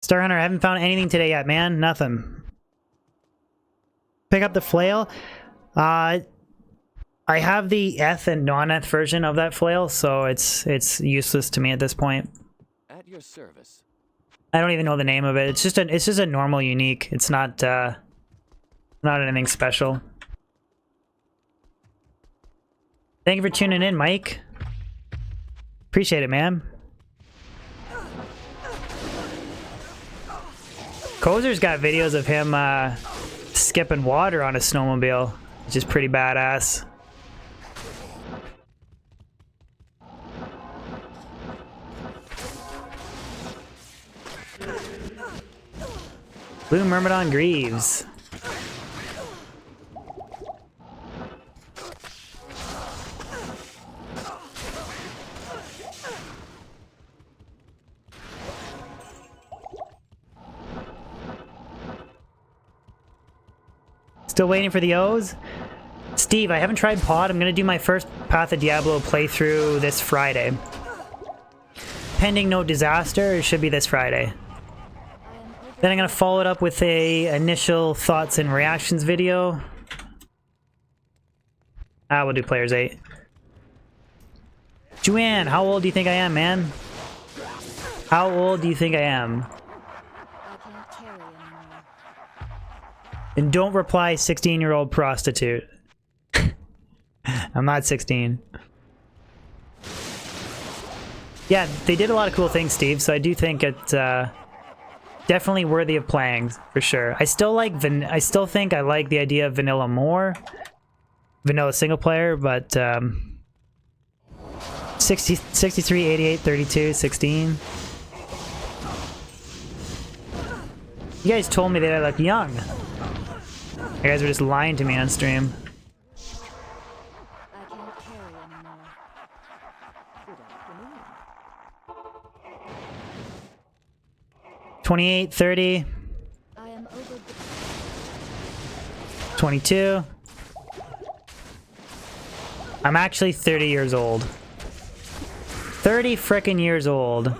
Star Hunter, I haven't found anything today yet, man. Nothing. Pick up the flail. I have the Eth and non-Eth version of that flail, so it's useless to me at this point. At your service. I don't even know the name of it. It's just a normal unique. It's not anything special. Thank you for tuning in, Mike. Appreciate it, man. Kozer's got videos of him skipping water on a snowmobile, which is pretty badass. Blue Myrmidon Greaves. Still waiting for the O's? Steve, I haven't tried pod. I'm gonna do my first Path of Diablo playthrough this Friday. Pending no disaster, it should be this Friday. Then I'm gonna follow it up with a initial thoughts and reactions video. We'll do Players 8. Joanne, how old do you think I am, man? How old do you think I am? I can't carry anymore. And don't reply 16-year-old prostitute. I'm not 16. Yeah, they did a lot of cool things, Steve, so I do think it's definitely worthy of playing, for sure. I still think I like the idea of vanilla more. Vanilla single player, but 60, 63, 88, 32, 16. You guys told me that I look young. You guys were just lying to me on stream. I can't carry anymore. Good afternoon. 28, 30, I am over. 22. I'm actually 30 years old. 30 frickin' years old.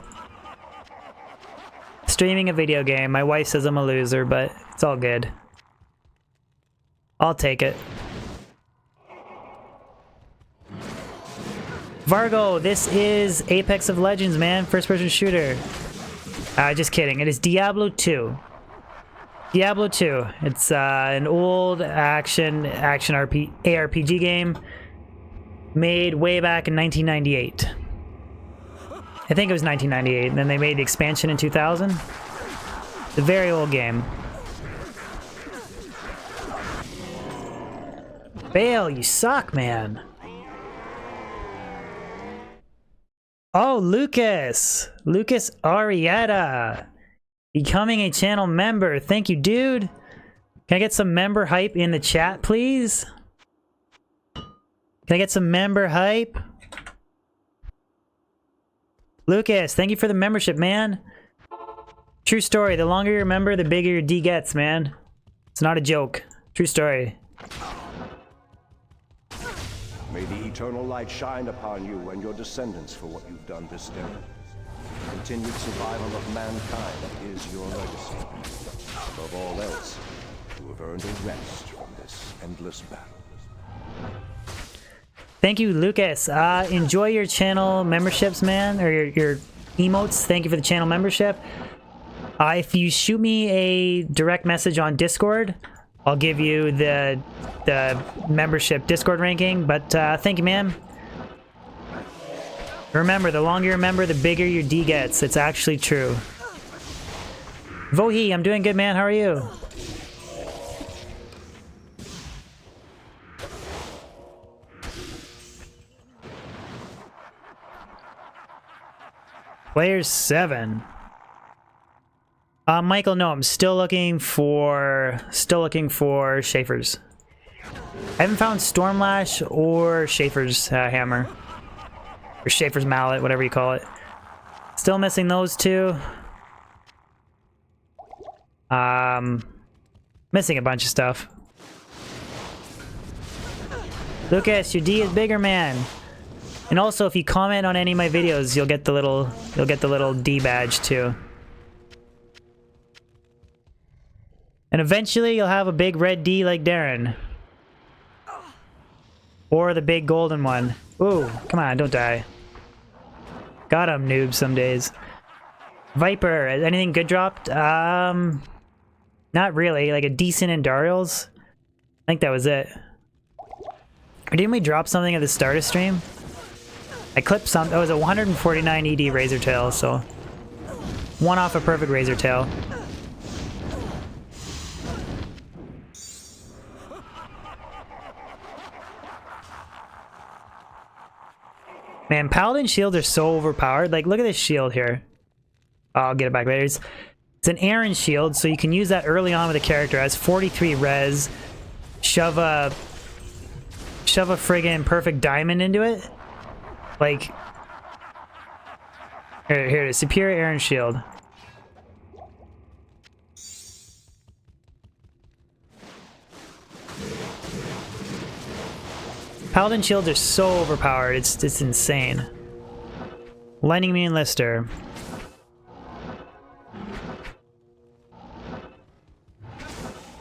Streaming a video game. My wife says I'm a loser, but it's all good. I'll take it. Vargo, this is Apex of Legends, man. First-person shooter. Just kidding. It is Diablo 2. Diablo 2. It's an old action ARPG game made way back in 1998. I think it was 1998, and then they made the expansion in 2000. It's a very old game. Baal, you suck, man. Oh, Lucas. Lucas Arietta. Becoming a channel member. Thank you, dude. Can I get some member hype in the chat, please? Can I get some member hype? Lucas, thank you for the membership, man. True story. The longer you're a member, the bigger your D gets, man. It's not a joke. True story. May the eternal light shine upon you and your descendants for what you've done this day. Continued survival of mankind is your legacy. Above all else, you have earned a rest from this endless battle. Thank you, Lucas. Enjoy your channel memberships, man, or your emotes. Thank you for the channel membership. If you shoot me a direct message on Discord, I'll give you the membership Discord ranking. But thank you, man. Remember, the longer you're a member, the bigger your D gets. It's actually true. Vohi, I'm doing good, man. How are you? Player 7. Michael, no, I'm still looking for Schaefer's. I haven't found Stormlash or Schaefer's hammer. Or Schaefer's mallet, whatever you call it. Still missing those two. Missing a bunch of stuff. Lucas, your D is bigger, man. And also, if you comment on any of my videos, you'll get the little D badge too. And eventually, you'll have a big red D like Darren. Or the big golden one. Ooh, come on, don't die. Got him, noob, some days. Viper, anything good dropped? Not really. Like a decent Indarials. I think that was it. Or didn't we drop something at the start of stream? I clipped some. That was a 149 ED Razor Tail, so one off a perfect Razor Tail. Man, Paladin shields are so overpowered. Like, look at this shield here. I'll get it back later. It's an Aaron shield, so you can use that early on with a character. It has 43 res. Shove a friggin' perfect diamond into it. Like, here it is. Superior Aaron shield. Paladin shields are so overpowered. It's insane. Lightning Immune Lister.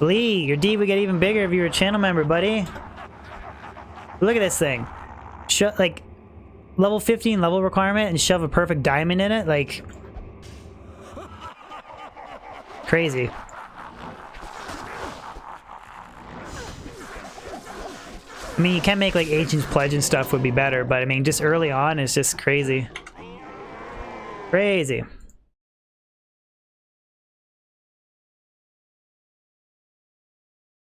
Lee, your D would get even bigger if you were a channel member, buddy. Look at this thing. Like, level 15 level requirement and shove a perfect diamond in it? Like, crazy. I mean, you can make like Agent's Pledge and stuff would be better, but I mean, just early on is just crazy. Crazy.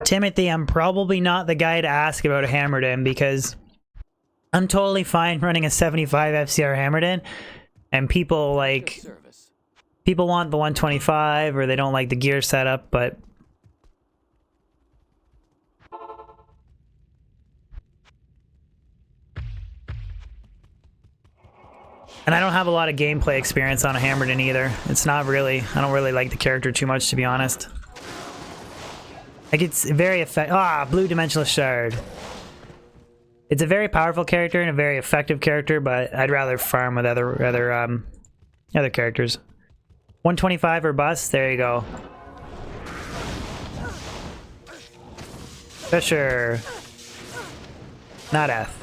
Timothy, I'm probably not the guy to ask about a Hammerden because I'm totally fine running a 75 FCR Hammerden, and people like people want the 125 or they don't like the gear setup, but and I don't have a lot of gameplay experience on a Hammerden either. It's not really, I don't really like the character too much, to be honest. Like, it's very effective. Blue Dimensional Shard. It's a very powerful character and a very effective character, but I'd rather farm with other characters. 125 or bust, there you go. Fisher. Not F.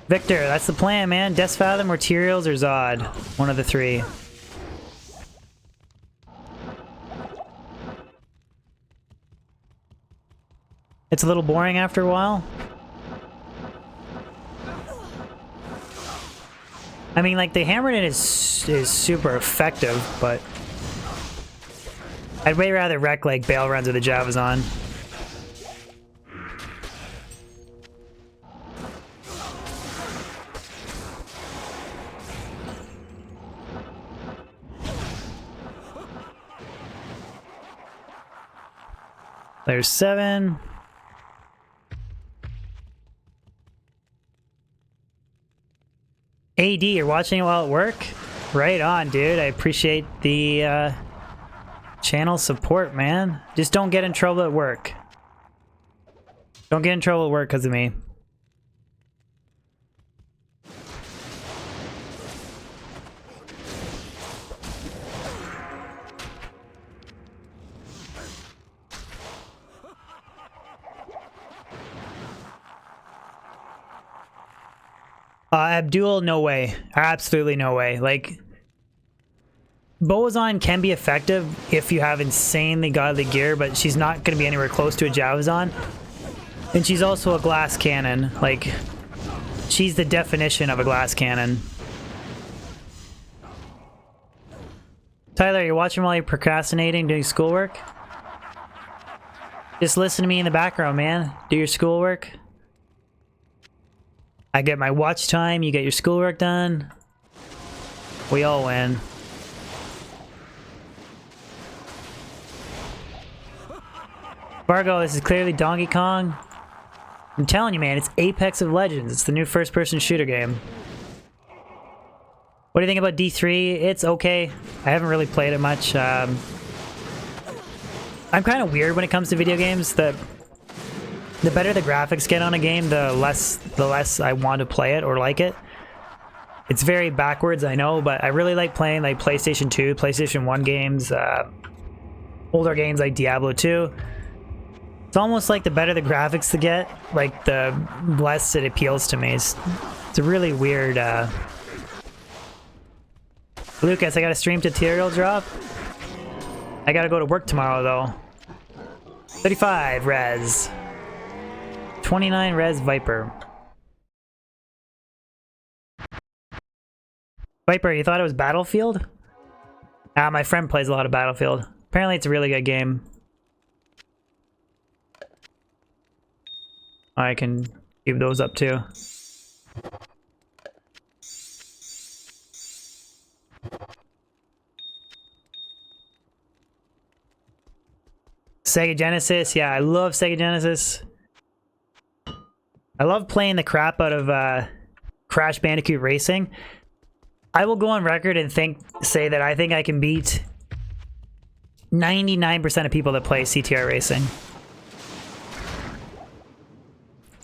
Victor, that's the plan, man. Death Fathom, Materials, or Zod. One of the three. It's a little boring after a while. I mean, like, the Hammerden is super effective, but I'd way rather wreck, like, Baal runs with the Javazon. There's 7. AD, you're watching it while at work? Right on, dude. I appreciate the channel support, man. Just don't get in trouble at work. Don't get in trouble at work because of me. Abdul, no way. Absolutely no way. Like, Boazon can be effective if you have insanely godly gear, but she's not going to be anywhere close to a Javazon. And she's also a glass cannon. Like, she's the definition of a glass cannon. Tyler, you're watching while you're procrastinating, doing schoolwork? Just listen to me in the background, man. Do your schoolwork. I get my watch time, you get your schoolwork done. We all win. Fargo, this is clearly Donkey Kong. I'm telling you, man, it's Apex of Legends. It's the new first-person shooter game. What do you think about D3? It's okay. I haven't really played it much. I'm kind of weird when it comes to video games. The better the graphics get on a game, the less I want to play it or like it. It's very backwards, I know, but I really like playing like PlayStation 2, PlayStation 1 games, older games like Diablo 2. It's almost like the better the graphics to get, like the less it appeals to me. It's a really weird... Lucas, I got a stream tutorial drop. I gotta go to work tomorrow though. 35 res. 29 res Viper. Viper, you thought it was Battlefield? Ah, my friend plays a lot of Battlefield. Apparently it's a really good game. I can keep those up too. Sega Genesis, yeah, I love Sega Genesis. I love playing the crap out of Crash Bandicoot Racing. I will go on record and say that I think I can beat 99% of people that play CTR Racing.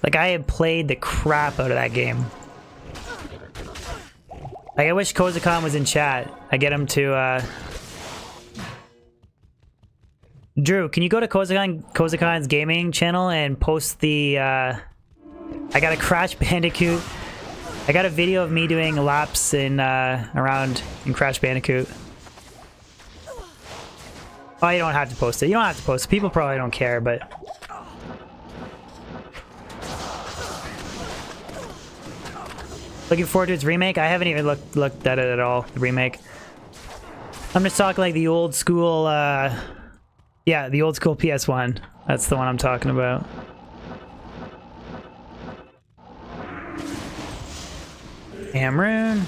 Like, I have played the crap out of that game. Like, I wish Kozakan was in chat. I get him to, Drew, can you go to Kozakan's gaming channel and post the, I got a Crash Bandicoot. I got a video of me doing laps in, around in Crash Bandicoot. Oh, you don't have to post it. You don't have to post it. People probably don't care, but... Looking forward to its remake? I haven't even looked at it at all, the remake. I'm just talking like the old school, yeah, the old school PS1. That's the one I'm talking about. Amrune.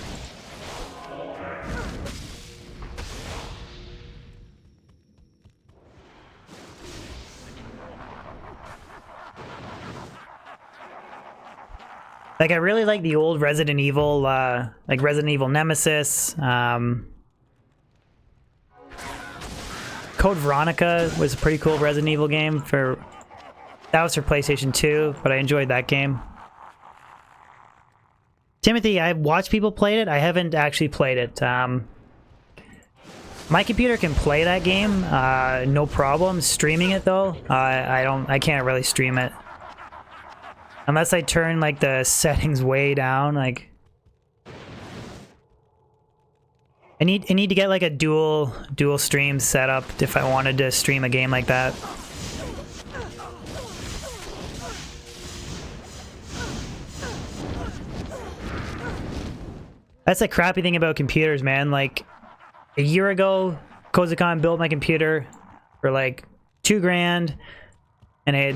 Like, I really like the old Resident Evil, like Resident Evil Nemesis. Code Veronica was a pretty cool Resident Evil game for... That was for PlayStation 2, but I enjoyed that game. Timothy, I've watched people play it. I haven't actually played it. My computer can play that game, no problem. Streaming it though, I can't really stream it. Unless I turn like the settings way down, like... I need to get like a dual stream set up if I wanted to stream a game like that. That's the crappy thing about computers, man. Like, a year ago, Kozakan built my computer for like $2 grand, and I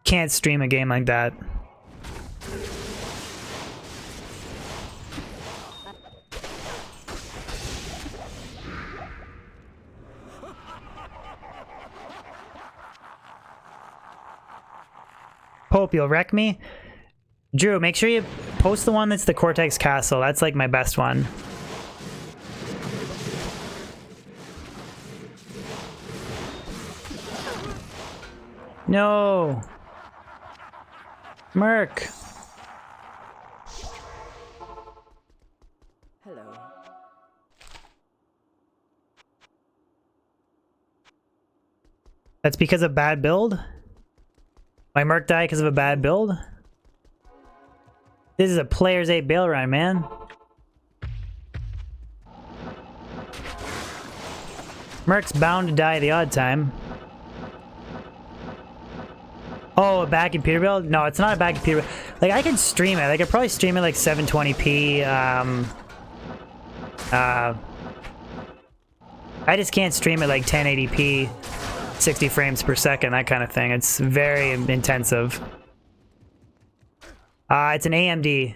can't stream a game like that. Pope, you'll wreck me? Drew, make sure you post the one that's the Cortex Castle. That's like my best one. No. Merc. Hello. That's because of bad build? My Merc died because of a bad build? This is a player's 8 bail run, man. Merc's bound to die the odd time. Oh, a bad computer build? No, it's not a bad computer build. Like, I can stream it. I could probably stream it like 720p. I just can't stream it like 1080p. 60 frames per second, that kind of thing. It's very intensive. It's an AMD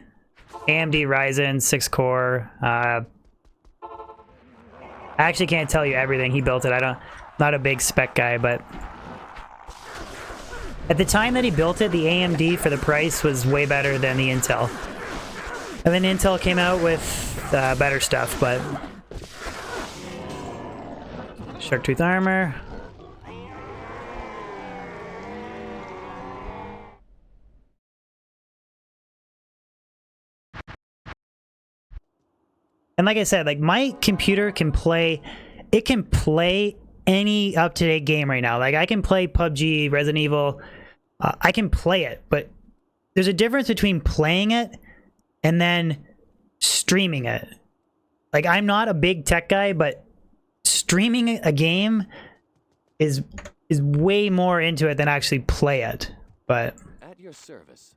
Ryzen 6 core. I actually can't tell you everything. He built it. Not a big spec guy, but at the time that he built it, the AMD for the price was way better than the Intel. And then Intel came out with better stuff, but Sharktooth armor. And like I said, like my computer can play, it can play any up-to-date game right now. Like I can play PUBG, Resident Evil, I can play it, but there's a difference between playing it and then streaming it. Like I'm not a big tech guy, but streaming a game is way more into it than actually play it. But At your service.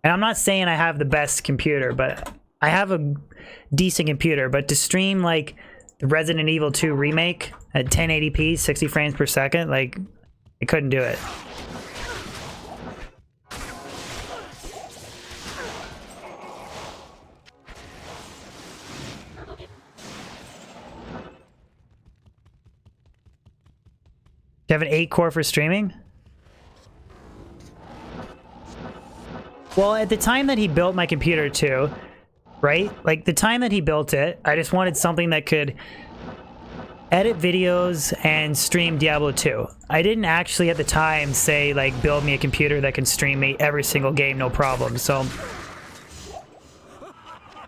and I'm not saying I have the best computer, but I have a decent computer. But to stream like the Resident Evil 2 remake at 1080p, 60 frames per second, like I couldn't do it. Do you have an 8 core for streaming? Well, at the time that he built my computer too, right? Like the time that he built it, I just wanted something that could edit videos and stream Diablo 2. I didn't actually at the time say like build me a computer that can stream me every single game, no problem. So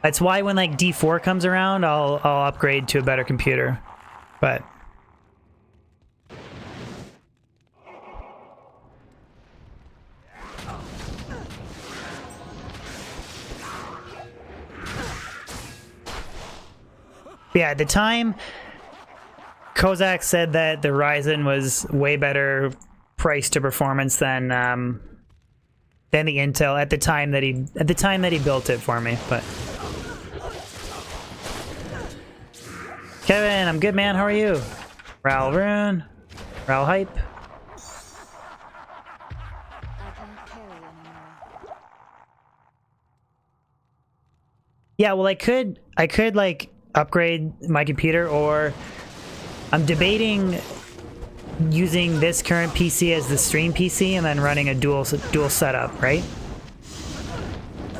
that's why when like D4 comes around, I'll upgrade to a better computer. But yeah, at the time, Kozak said that the Ryzen was way better price to performance than the Intel at the time that he built it for me. But Kevin, I'm good, man. How are you? Ral Rune, Ral Hype. I can't carry anymore. Yeah, well, I could like upgrade my computer, or I'm debating using this current PC as the stream PC and then running a dual setup, right?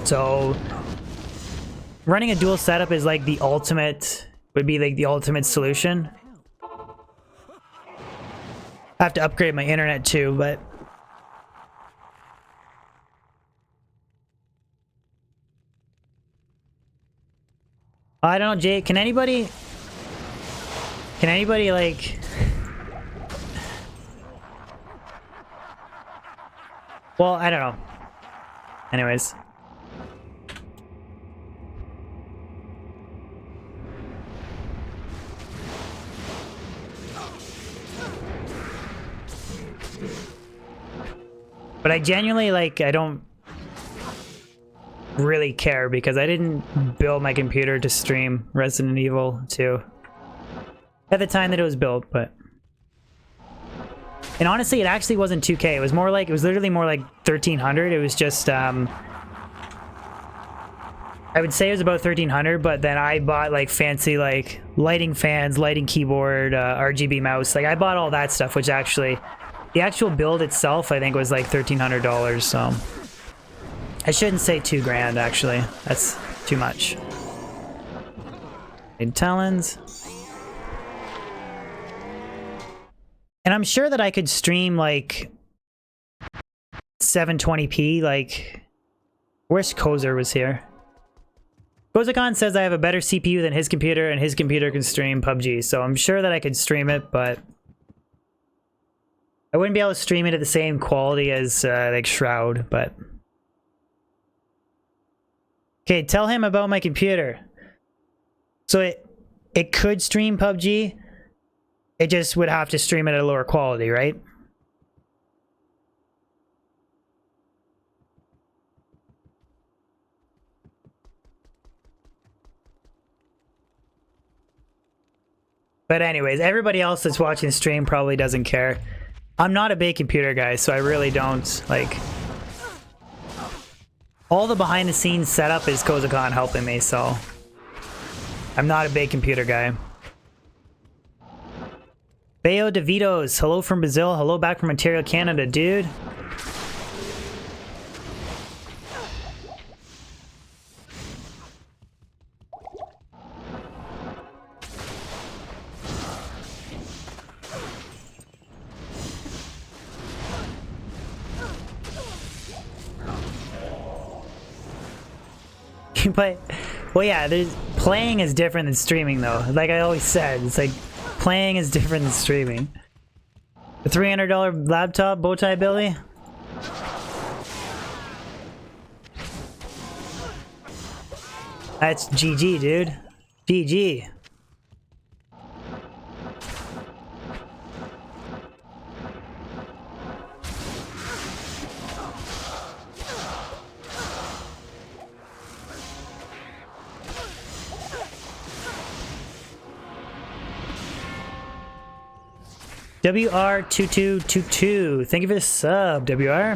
So running a dual setup is like the ultimate, would be like the ultimate solution. I have to upgrade my internet too, but I don't know, Jay, can anybody like well, I don't know. Anyways. But I genuinely, like, I don't really care because I didn't build my computer to stream Resident Evil 2 at the time that it was built, but... And honestly, it actually wasn't 2K. It was more like, it was literally more like 1300. It was just, I would say it was about 1300, but then I bought like fancy like lighting fans, lighting keyboard, RGB mouse. Like I bought all that stuff, which actually, the actual build itself, I think was like $1,300. So I shouldn't say $2,000 actually. That's too much. And talons. And I'm sure that I could stream like 720p. Like, wish Kozer was here. Kozakon says I have a better CPU than his computer, and his computer can stream PUBG. So I'm sure that I could stream it, but I wouldn't be able to stream it at the same quality as like Shroud. But okay, tell him about my computer. So it could stream PUBG. It just would have to stream it at a lower quality, right? But anyways, everybody else that's watching the stream probably doesn't care. I'm not a big computer guy, so I really don't, like... All the behind the scenes setup is Kozakon helping me, so... I'm not a big computer guy. Bayo DeVitos, hello from Brazil, hello back from Ontario, Canada, dude. But, well, yeah, playing is different than streaming, though. Like I always said, it's like playing is different than streaming. The $300 laptop, Bowtie Billy. That's GG, dude. GG. WR2222, thank you for the sub, WR.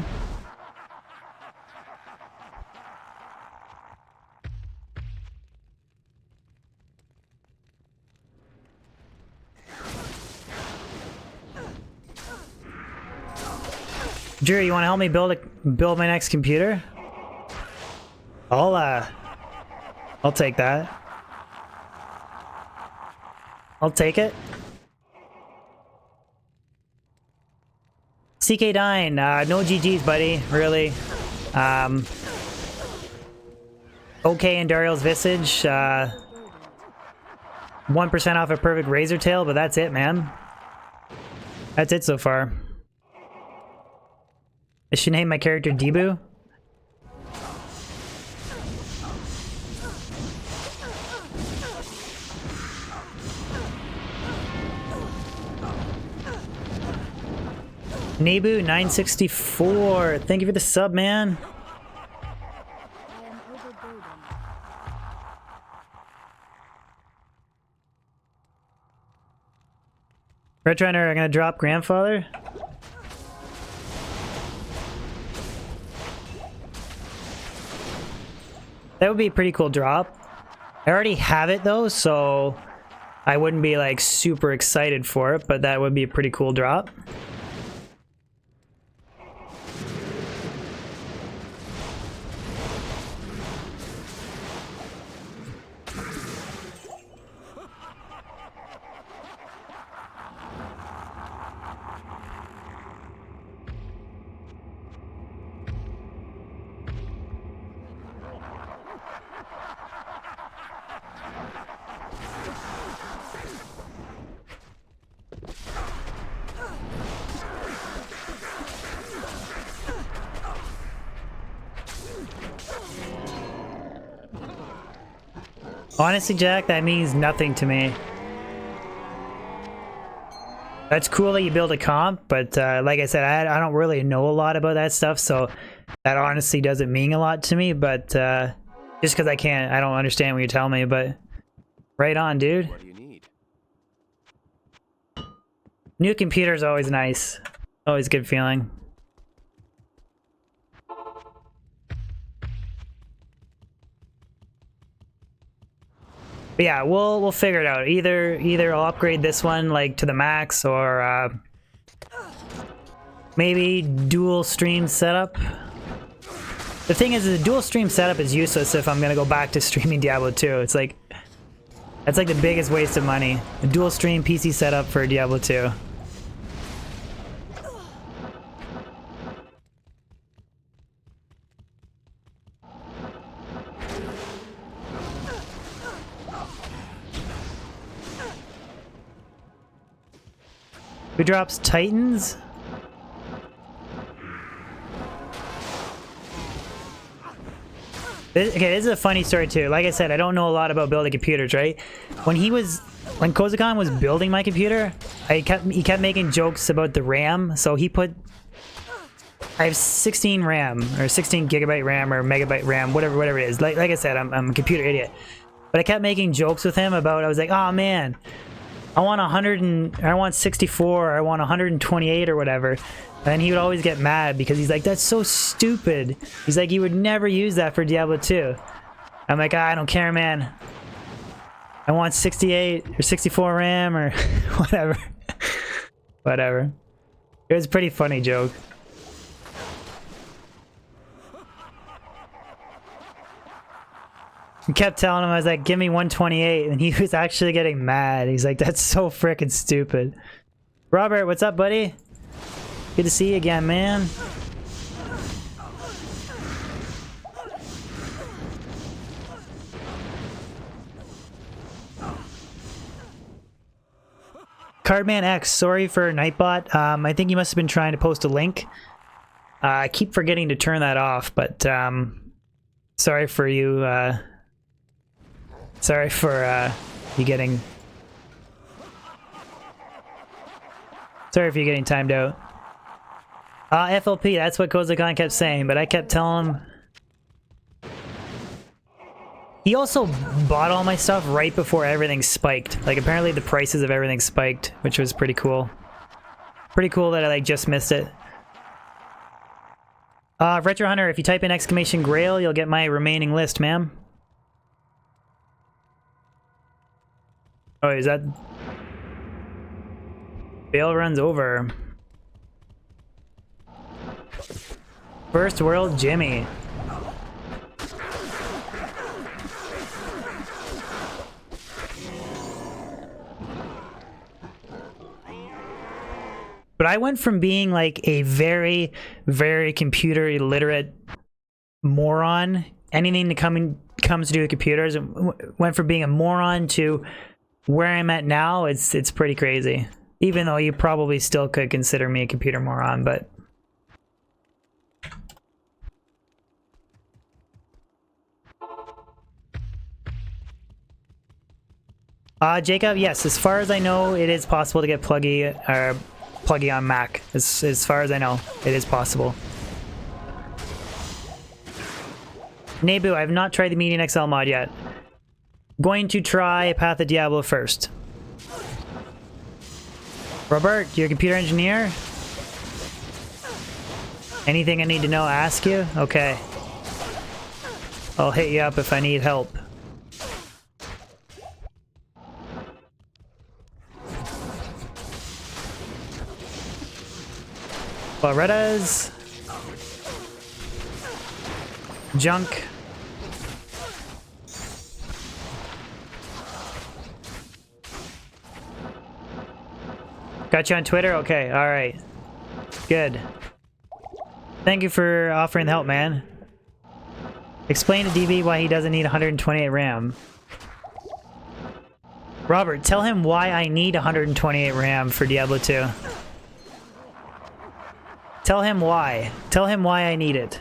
Drew, you want to help me build my next computer? I'll take that. I'll take it. CK9, no GG's, buddy, really. Okay in Dariel's Visage, 1% off a perfect razor tail, but that's it, man. That's it so far. I should name my character Debu. Nebu 964, thank you for the sub, man. I am overburdened. Retrunner, I'm gonna drop Grandfather. That would be a pretty cool drop. I already have it though, so I wouldn't be like super excited for it, but that would be a pretty cool drop. Honestly, Jack, that means nothing to me. That's cool that you build a comp, but like I said, I don't really know a lot about that stuff, so that honestly doesn't mean a lot to me, but just because I don't understand what you're telling me, but right on, dude. What do you need? New computer's always nice. Always a good feeling. But yeah, we'll figure it out. Either I'll upgrade this one like to the max, or maybe dual stream setup. The thing is, the dual stream setup is useless if I'm gonna go back to streaming Diablo 2. It's like that's like the biggest waste of money. A dual stream PC setup for Diablo 2. Who drops Titans? Okay, this is a funny story too. Like I said, I don't know a lot about building computers, right? When Kozakon was building my computer, he kept making jokes about the RAM. So he put, I have 16 RAM or 16 gigabyte RAM or megabyte RAM, whatever it is. Like I said, I'm a computer idiot. But I kept making jokes with him about, I was like, oh man, I want 100 and I want 64, or I want 128 or whatever. And he would always get mad because he's like, that's so stupid. He's like, you would never use that for Diablo 2. I'm like, I don't care, man. I want 68 or 64 RAM or whatever. Whatever. It was a pretty funny joke. I kept telling him, I was like, give me 128, and he was actually getting mad. He's like, that's so freaking stupid. Robert, what's up, buddy? Good to see you again, man. Cardman X, sorry for Nightbot. I think you must have been trying to post a link. I keep forgetting to turn that off, but sorry for you. Sorry for you getting. Sorry if you're getting timed out. FLP, that's what Kozakon kept saying, but I kept telling him. He also bought all my stuff right before everything spiked. Like, apparently the prices of everything spiked, which was pretty cool. Pretty cool that I, like, just missed it. Retro Hunter, if you type in exclamation Grail, you'll get my remaining list, ma'am. Oh, is that... Baal runs over. First World Jimmy. But I went from being like a very, very computer illiterate moron, anything that comes to do with computers, went from being a moron to where I'm at now. It's pretty crazy. Even though you probably still could consider me a computer moron, but... Jacob, yes, as far as I know, it is possible to get Pluggy on Mac. As far as I know, it is possible. Nebu, I have not tried the Median XL mod yet. Going to try Path of Diablo first. Robert, you're a computer engineer? Anything I need to know, ask you? Okay. I'll hit you up if I need help. Loretta's junk. Got you on Twitter? Okay, alright. Good. Thank you for offering the help, man. Explain to DB why he doesn't need 128 RAM. Robert, tell him why I need 128 RAM for Diablo 2. Tell him why. Tell him why I need it.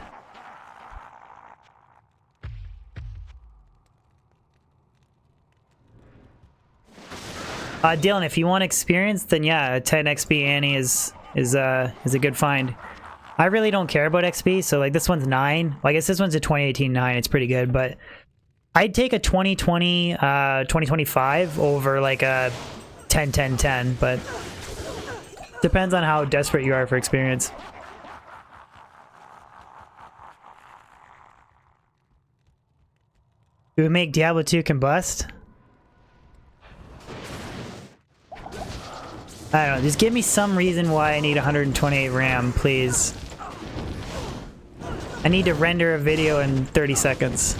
Dylan, if you want experience, then yeah, 10 XP Annie is a good find. I really don't care about XP, so like this one's 9. Well, I guess this one's a 2018 9. It's pretty good, but I'd take a 2020, 2025 over like a 10, 10, 10, but depends on how desperate you are for experience. Do we make Diablo 2 combust? I don't know, just give me some reason why I need 128 RAM, please. I need to render a video in 30 seconds.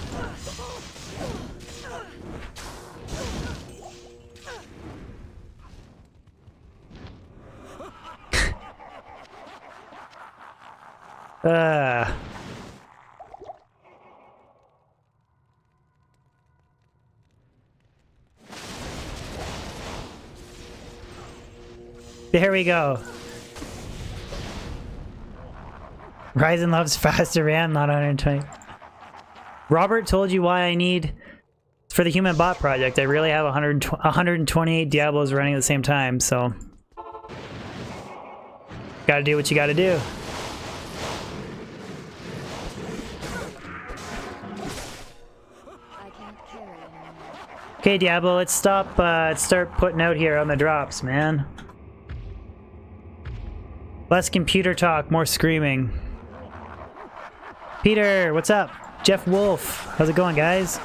There we go. Ryzen loves faster RAM, not 120. Robert told you why I need for the Human Bot project. I really have 128 Diablos running at the same time, so gotta do what you gotta do. I can't carry anymore. Okay, Diablo, let's stop, start putting out here on the drops, man. Less computer talk, more screaming. Peter, what's up? Jeff Wolf, how's it going, guys?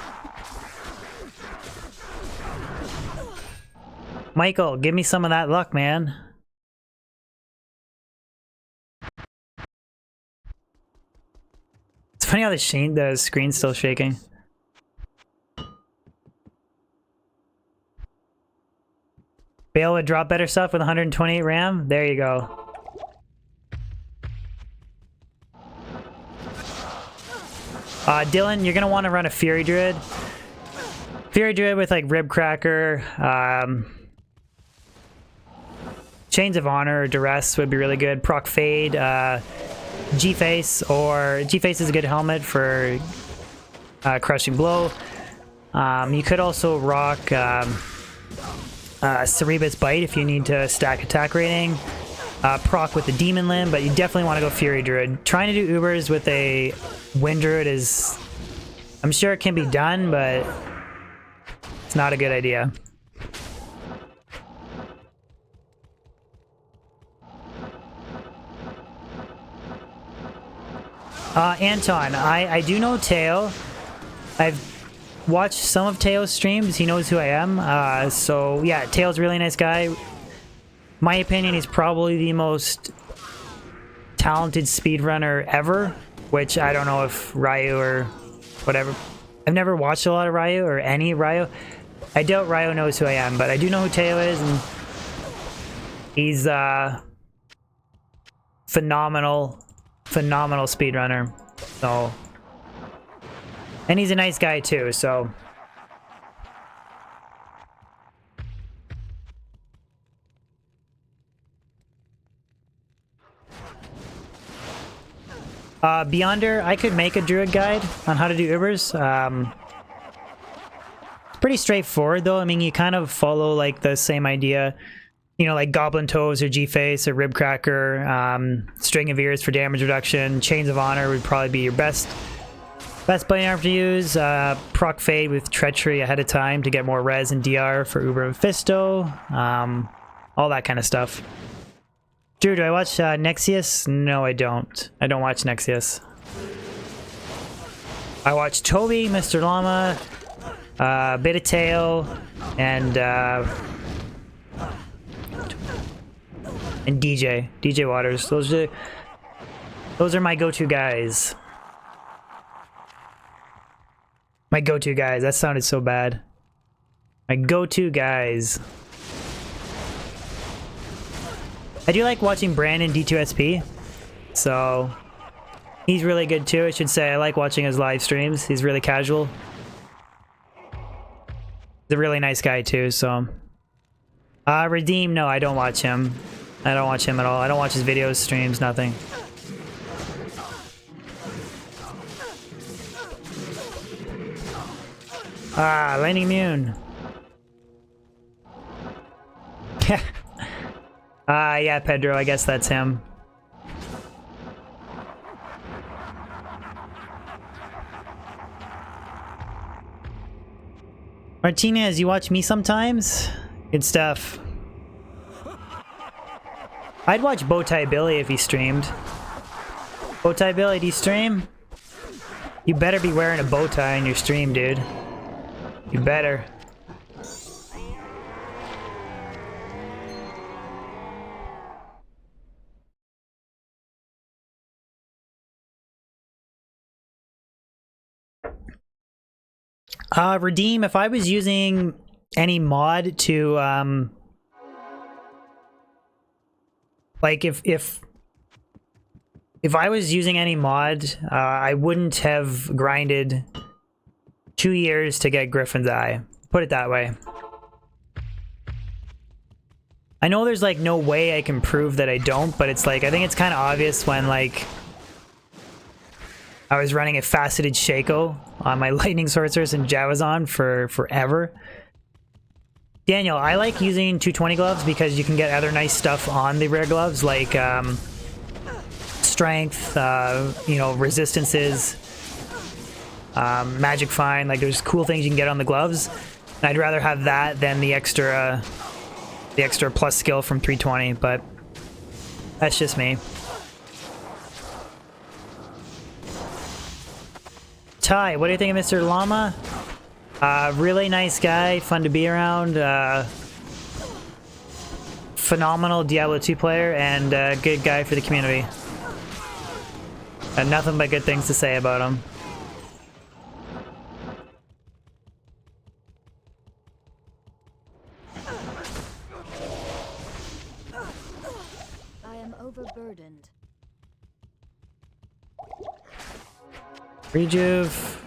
Michael, give me some of that luck, man. It's funny how the screen's still shaking. Baal would drop better stuff with 128 RAM. There you go. Dylan, you're gonna want to run a Fury Druid. Fury Druid with like Rib Cracker, Chains of Honor or Duress would be really good. Proc Fade, G-Face, or G-Face is a good helmet for Crushing Blow. You could also rock Cerebus Bite if you need to stack attack rating. Proc with the Demon Limb, but you definitely want to go Fury Druid. Trying to do Ubers with a Wind Druid is... I'm sure it can be done, but it's not a good idea. Anton, I do know Teo. I've watched some of Teo's streams. He knows who I am. So yeah, Teo's a really nice guy. My opinion, he's probably the most talented speedrunner ever, which I don't know if Ryu or whatever. I've never watched a lot of Ryu or any Ryu. I doubt Ryu knows who I am, but I do know who Teo is, and he's phenomenal speedrunner. So, and he's a nice guy too, so. Beyonder, I could make a druid guide on how to do Ubers. It's pretty straightforward though. I mean, you kind of follow like the same idea, you know, like Goblin Toes or G-Face or Rib Cracker, String of Ears for damage reduction. Chains of Honor would probably be your best button arm to use. Proc Fade with Treachery ahead of time to get more res and DR for Uber and Fisto. All that kind of stuff. Drew, do I watch Nexius? No, I don't. I don't watch Nexius. I watch Toby, Mr. Llama, bit of Tail, and DJ Waters. Those are my go-to guys. My go-to guys. That sounded so bad. My go-to guys. I do like watching Brandon D2SP, so he's really good too. I should say I like watching his live streams. He's really casual. He's a really nice guy too, so. Redeem, no, I don't watch him. I don't watch him at all. I don't watch his videos, streams, nothing. Lightning Immune. Yeah, Pedro, I guess that's him. Martinez, you watch me sometimes? Good stuff. I'd watch Bowtie Billy if he streamed. Bowtie Billy, do you stream? You better be wearing a bow tie in your stream, dude. You better. Redeem, if I was using any mod to, like if I was using any mod, I wouldn't have grinded 2 years to get Griffin's Eye. Put it that way. I know there's like no way I can prove that I don't, but it's like, I think it's kind of obvious when like I was running a faceted Shaco on my Lightning Sorceress and Javazon for forever. Daniel, I like using 220 gloves because you can get other nice stuff on the rare gloves, like strength, you know, resistances, magic fine. Like there's cool things you can get on the gloves. I'd rather have that than the extra plus skill from 320, but that's just me. Ty, what do you think of Mr. Llama? Really nice guy, fun to be around. Phenomenal Diablo 2 player, and good guy for the community. Nothing but good things to say about him. I am overburdened. Rejuve.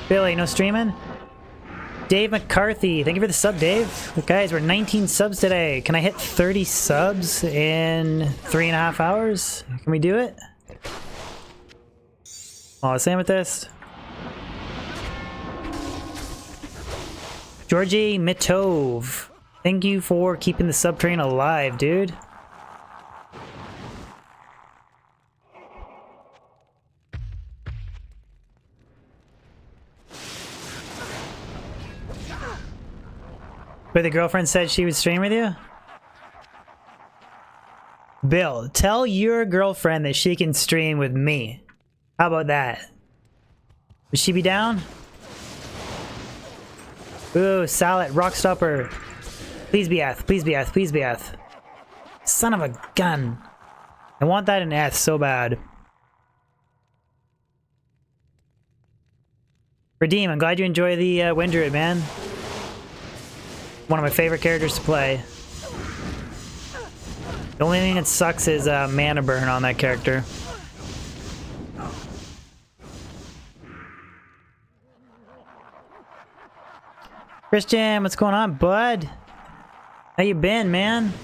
Billy, no streaming? Dave McCarthy, thank you for the sub, Dave. Guys, we're 19 subs today. Can I hit 30 subs in 3.5 hours? Can we do it? Oh, same with this. Georgie Mitov, thank you for keeping the sub train alive, dude. But the girlfriend said she would stream with you? Bill, tell your girlfriend that she can stream with me. How about that? Would she be down? Ooh, Salad, Rockstopper. Please be Eth, please be Eth, please be Eth. Son of a gun. I want that in Eth so bad. Redeem, I'm glad you enjoy the Wind Druid, man. One of my favorite characters to play. The only thing that sucks is mana burn on that character. Christian, what's going on, bud? How you been, man?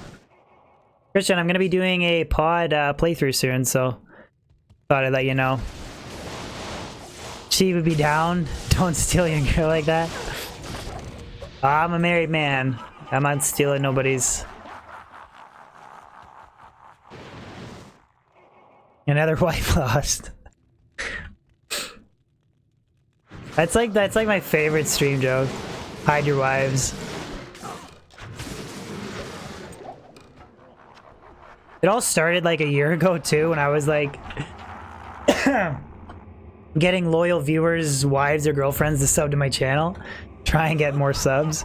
Christian, I'm gonna be doing a pod playthrough soon, so thought I'd let you know. She would be down. Don't steal your girl like that. I'm a married man. I'm not stealing nobody's. Another wife lost. That's like my favorite stream joke. Hide your wives. It all started like a year ago too, when I was like getting loyal viewers, wives or girlfriends to sub to my channel. Try and get more subs.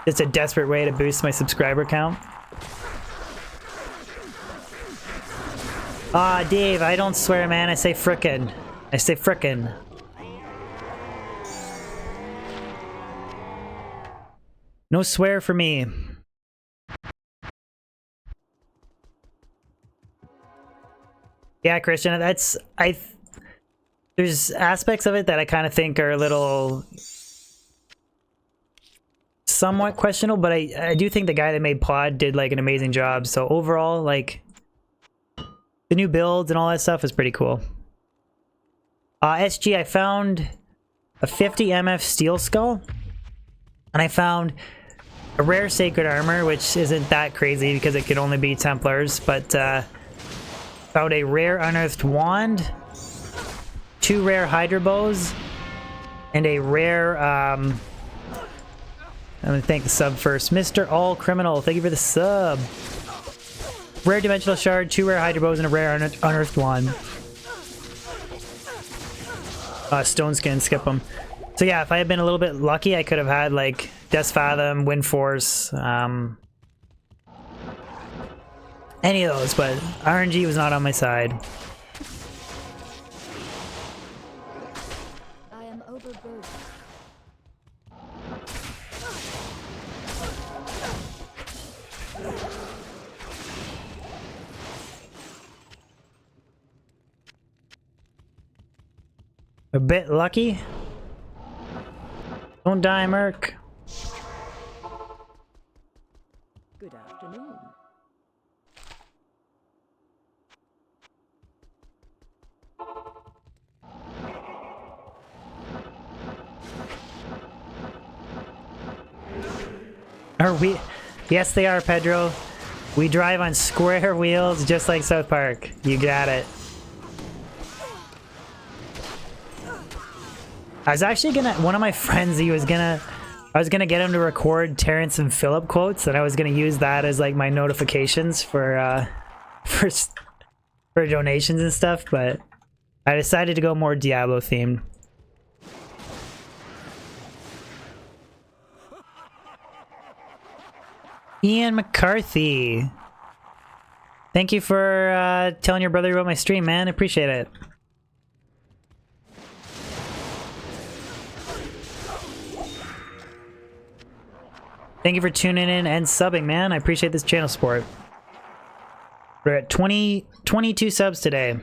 It's a desperate way to boost my subscriber count. Ah, Dave, I don't swear, man. I say frickin'. I say frickin'. No swear for me. Yeah, Christian, that's... There's aspects of it that I kind of think are a little... somewhat questionable, but I do think the guy that made Pod did, like, an amazing job. So overall, like... the new builds and all that stuff is pretty cool. SG, I found a 50 MF steel skull. And I found a rare sacred armor, which isn't that crazy because it could only be Templars, but found a rare unearthed wand, 2 rare Hydra bows, and a rare, I'm gonna thank the sub first. Mr. All Criminal, thank you for the sub. Rare dimensional shard, 2 rare Hydra bows, and a rare unearthed wand. Stone skin, skip them. So yeah, if I had been a little bit lucky, I could have had like Death Fathom, Wind Force, any of those, but RNG was not on my side. I am overburdened. A bit lucky. Don't die, Merc. Good afternoon. Are we? Yes, they are, Pedro. We drive on square wheels just like South Park. You got it. I was actually gonna, one of my friends, I was gonna get him to record Terrence and Phillip quotes, and I was gonna use that as like my notifications for donations and stuff, but I decided to go more Diablo themed. Ian McCarthy. Thank you for telling your brother about my stream, man. I appreciate it. Thank you for tuning in and subbing, man. I appreciate this channel support. We're at 22 subs today.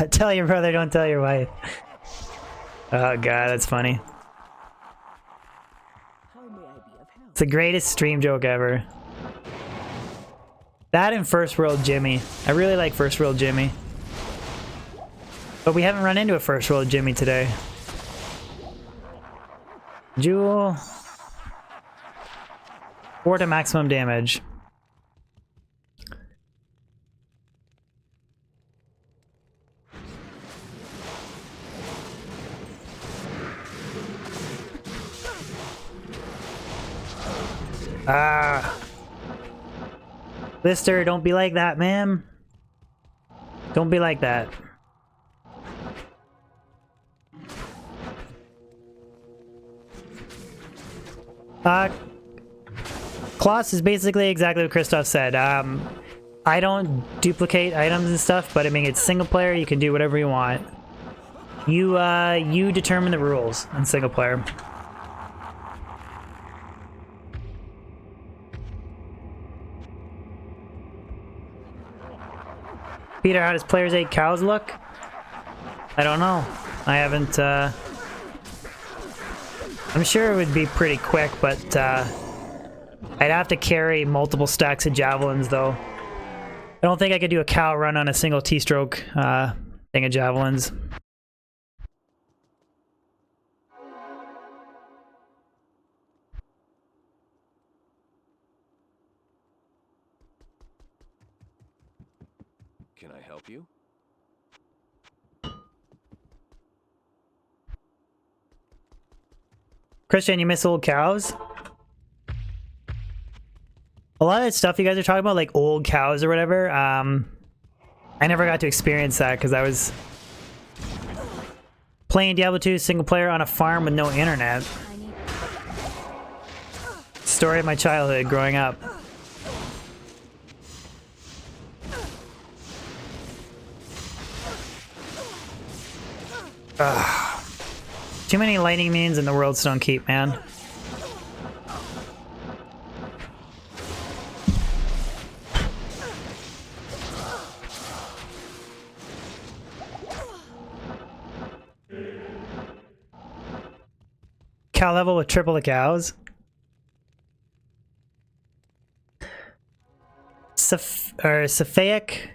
Tell your brother, don't tell your wife. Oh god, that's funny. How may I be of help? It's the greatest stream joke ever. That and First World Jimmy. I really like First World Jimmy. But we haven't run into a First World Jimmy today. Jewel. 4 to maximum damage. Ah. Lister, don't be like that, man. Don't be like that. Kloss is basically exactly what Christoph said. I don't duplicate items and stuff, but I mean, it's single player, you can do whatever you want. You determine the rules in single player. Peter, how does Players 8 Cows look? I don't know. I haven't, I'm sure it would be pretty quick, but, I'd have to carry multiple stacks of javelins, though. I don't think I could do a cow run on a single T-stroke, thing of javelins. Can I help you? Christian, you miss old cows? A lot of that stuff you guys are talking about, like old cows or whatever, I never got to experience that because I was playing Diablo 2 single player on a farm with no internet. Story of my childhood growing up. Ugh. Too many lightning minions in the world Stone Keep, man. Cow level with triple the cows. Saphaic.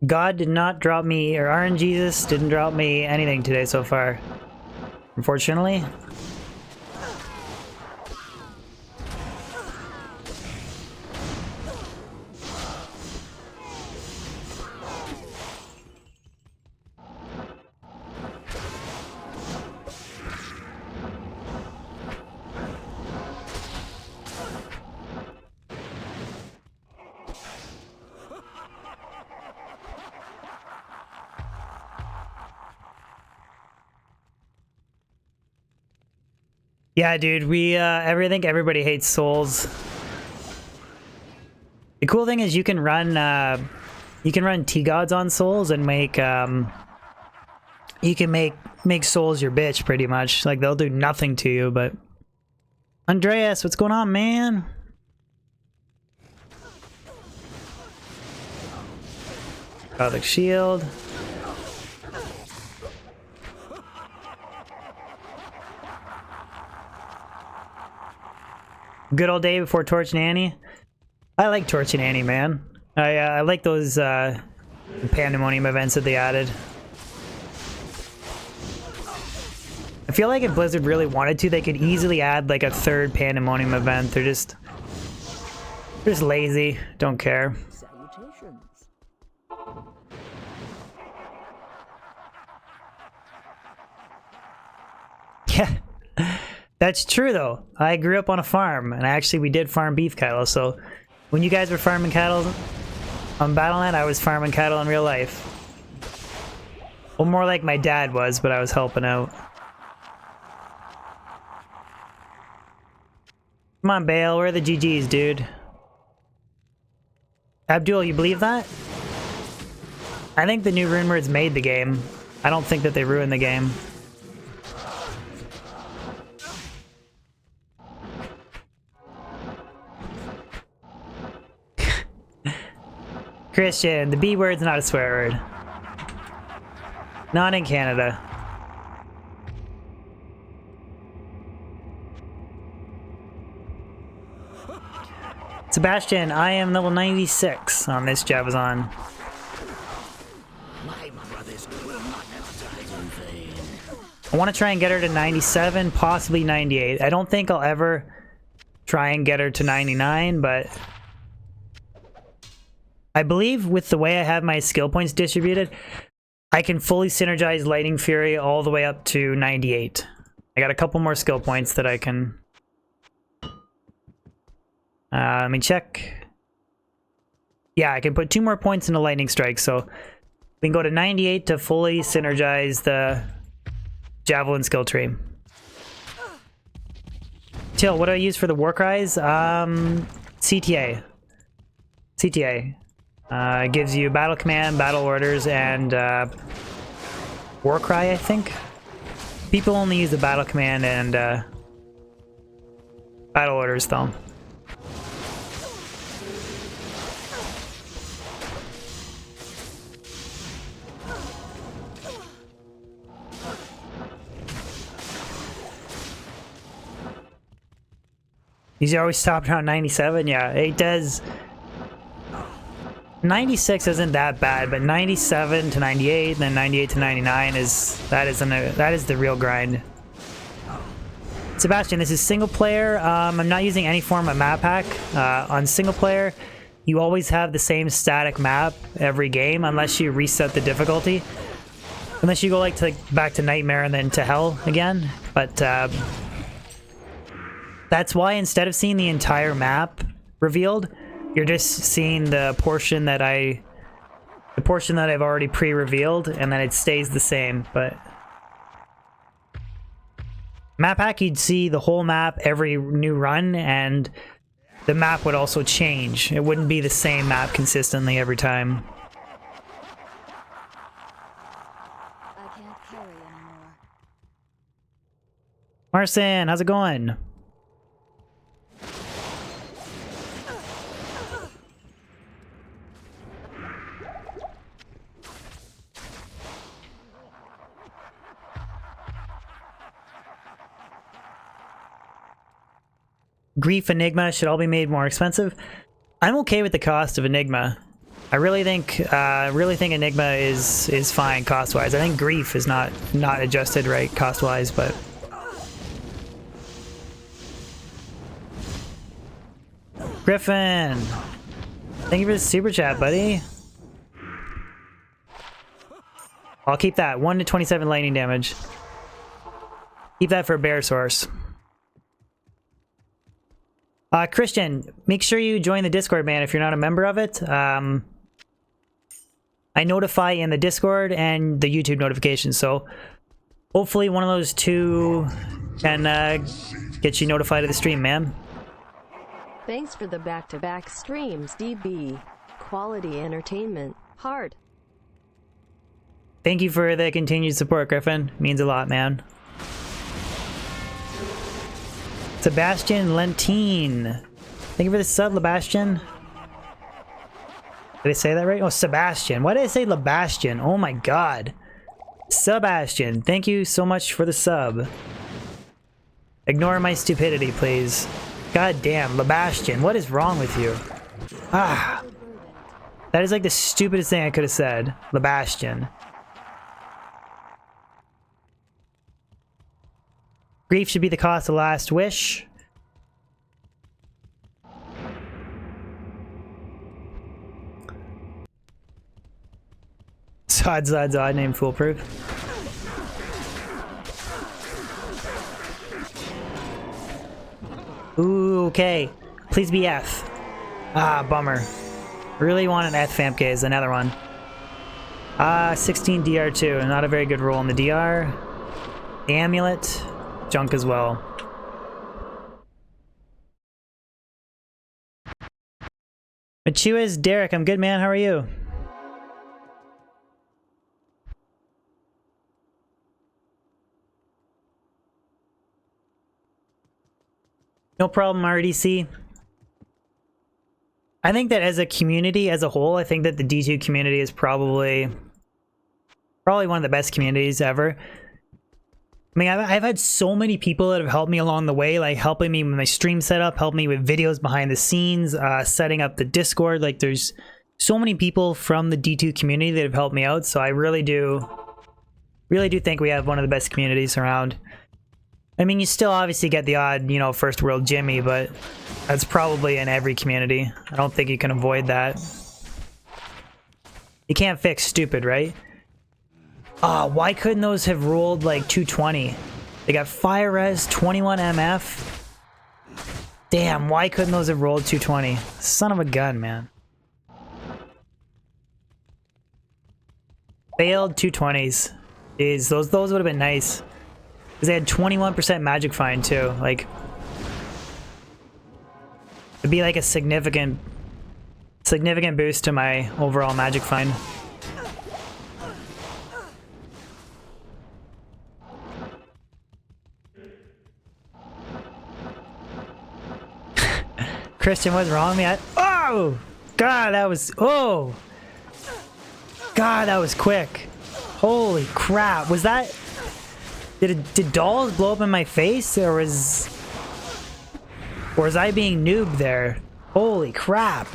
God did not drop me, or RNGesus didn't drop me anything today so far. Unfortunately. Yeah, dude, I think everybody hates souls. The cool thing is you can run T-gods on souls and make, you can make souls your bitch pretty much. Like, they'll do nothing to you, but... Andreas, what's going on, man? Gothic shield. Good old day before Torch and Annie. I like Torch and Annie, man. I like those Pandemonium events that they added. I feel like if Blizzard really wanted to, they could easily add like a third Pandemonium event. They're just lazy. Don't care. Salutations. Yeah, that's true though. I grew up on a farm, and actually we did farm beef cattle. So when you guys were farming cattle on Battlenet, I was farming cattle in real life. Well, more like my dad was, but I was helping out. Come on, Baal, where are the GGs, dude? Abdul, you believe that? I think the new rune words made the game. I don't think that they ruined the game. Christian, the B word's not a swear word. Not in Canada. Sebastian, I am level 96 on this Javazon. My brothers will not die in vain. I want to try and get her to 97, possibly 98. I don't think I'll ever try and get her to 99, but I believe with the way I have my skill points distributed, I can fully synergize Lightning Fury all the way up to 98. I got a couple more skill points that I can... let me check. Yeah, I can put 2 more points into Lightning Strike, so we can go to 98 to fully synergize the Javelin skill tree. Till, what do I use for the war cries? CTA. CTA. It gives you battle command, battle orders, and war cry, I think. People only use the battle command and battle orders, though. These are always stopped around 97. Yeah, it does. 96 isn't that bad, but 97 to 98, then 98 to 99 that is the real grind. Sebastian, this is single player. I'm not using any form of map hack. On single player, you always have the same static map every game unless you reset the difficulty. Unless you go back to Nightmare and then to Hell again. But that's why instead of seeing the entire map revealed, you're just seeing the portion that I've already pre-revealed, and then it stays the same. But map hack, you'd see the whole map every new run, and the map would also change. It wouldn't be the same map consistently every time. I can't carry anymore. Marcin, how's it going? Grief Enigma should all be made more expensive. I'm okay with the cost of Enigma. I really think Enigma is fine cost-wise. I think Grief is not adjusted right cost-wise, but Griffin, thank you for the super chat, buddy. I'll keep that 1 to 27 lightning damage. Keep that for Bear Source. Christian, make sure you join the Discord, man, if you're not a member of it. I notify in the Discord and the YouTube notifications, so hopefully one of those two can get you notified of the stream, man. Thanks for the back-to-back streams, DB. Quality entertainment. Hard. Thank you for the continued support, Griffin. Means a lot, man. Sebastian Lentine. Thank you for the sub, Sebastian. Did I say that right? Oh, Sebastian. Why did I say Sebastian? Oh my god. Sebastian, thank you so much for the sub. Ignore my stupidity, please. God damn, Sebastian, what is wrong with you? Ah. That is like the stupidest thing I could have said. Sebastian. Grief should be the cost of last wish. Odds, odd name foolproof. Ooh, okay. Please be F. Ah, bummer. Really want an F Famke is another one. 16 DR2. Not a very good roll in the DR. The amulet. Junk as well. Machua's Derek. I'm good, man. How are you? No problem, RDC. I think that as a community, as a whole, I think that the D2 community is probably one of the best communities ever. I mean, I've had so many people that have helped me along the way, like helping me with my stream setup, helping me with videos behind the scenes, setting up the Discord. Like, there's so many people from the D2 community that have helped me out. So I really do think we have one of the best communities around. I mean, you still obviously get the odd, you know, first world Jimmy, but that's probably in every community. I don't think you can avoid that. You can't fix stupid, right? Ah, why couldn't those have rolled like 220? They got fire res, 21 MF. Damn, why couldn't those have rolled 220? Son of a gun, man. Failed 220s. Jeez, those would have been nice. Because they had 21% magic find too. Like, it'd be like a significant boost to my overall magic find. Christian, what's wrong with me? Oh! God, that was... Oh! God, that was quick. Holy crap. Was that... Did dolls blow up in my face? Or was I being noobed there? Holy crap.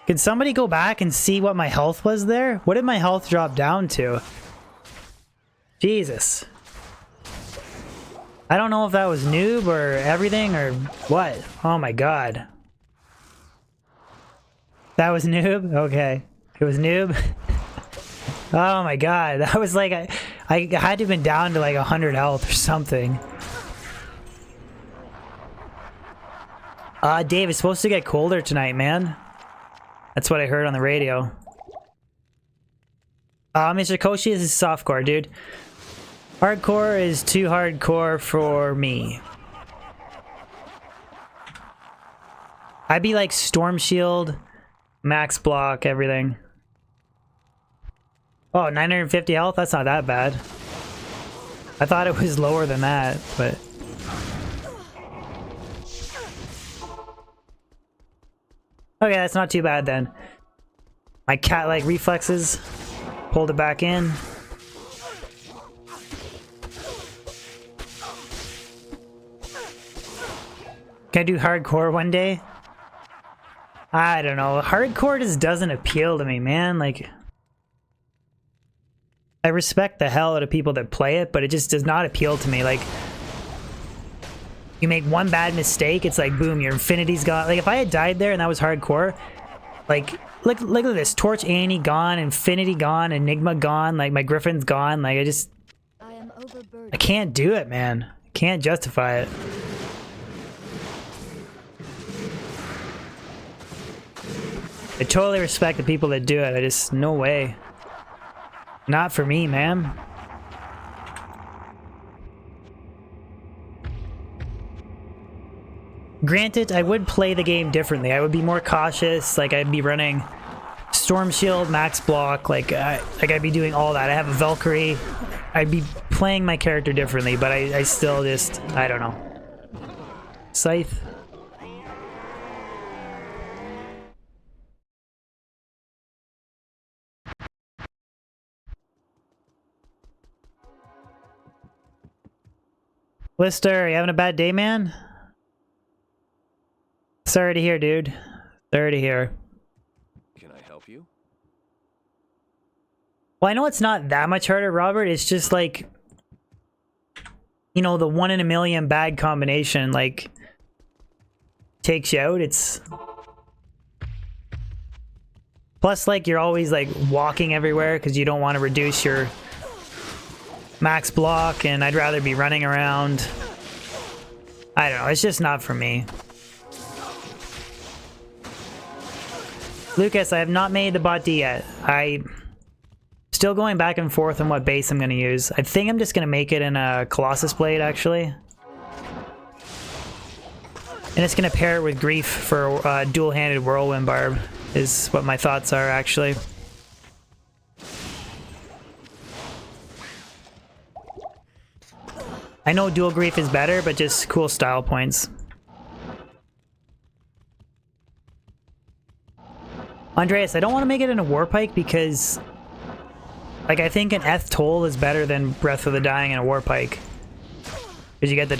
Can somebody go back and see what my health was there? What did my health drop down to? Jesus. I don't know if that was noob or everything or what. Oh my god. That was noob? Okay. It was noob? Oh my god. That was like... I had to have been down to like 100 health or something. Dave, it's supposed to get colder tonight, man. That's what I heard on the radio. Mr. Koshi is softcore, dude. Hardcore is too hardcore for me. I'd be like Storm Shield, max block, everything. Oh, 950 health? That's not that bad. I thought it was lower than that, but... Okay, that's not too bad then. My cat-like reflexes. Pulled it back in. Can I do hardcore one day? I don't know. Hardcore just doesn't appeal to me, man. Like, I respect the hell out of people that play it, but it just does not appeal to me. Like, you make one bad mistake, it's like, boom, your infinity's gone. Like, if I had died there and that was hardcore, like, look at this. Torch Annie gone, Infinity gone, Enigma gone, like, my Griffin's gone. Like, I can't do it, man. I can't justify it. I totally respect the people that do it. I just, no way. Not for me, man. Granted, I would play the game differently. I would be more cautious. Like, I'd be running Storm Shield, max block. Like I'd be doing all that. I have a Valkyrie. I'd be playing my character differently, but I still just, I don't know. Scythe. Lister, you having a bad day, man? Sorry to hear, dude. Sorry to hear. Can I help you? Well, I know it's not that much harder, Robert. It's just like, you know, the 1 in a million bad combination, like, takes you out. It's... Plus, like, you're always, like, walking everywhere because you don't want to reduce your max block, and I'd rather be running around. I don't know. It's just not for me. Lucas, I have not made the bot D yet. Still going back and forth on what base I'm going to use. I think I'm just going to make it in a Colossus Blade, actually. And it's going to pair it with Grief for dual-handed Whirlwind Barb, is what my thoughts are, actually. I know dual Grief is better, but just cool style points. Andreas, I don't want to make it in a Warpike because... Like, I think an Eth Toll is better than Breath of the Dying and a Warpike. Because you get the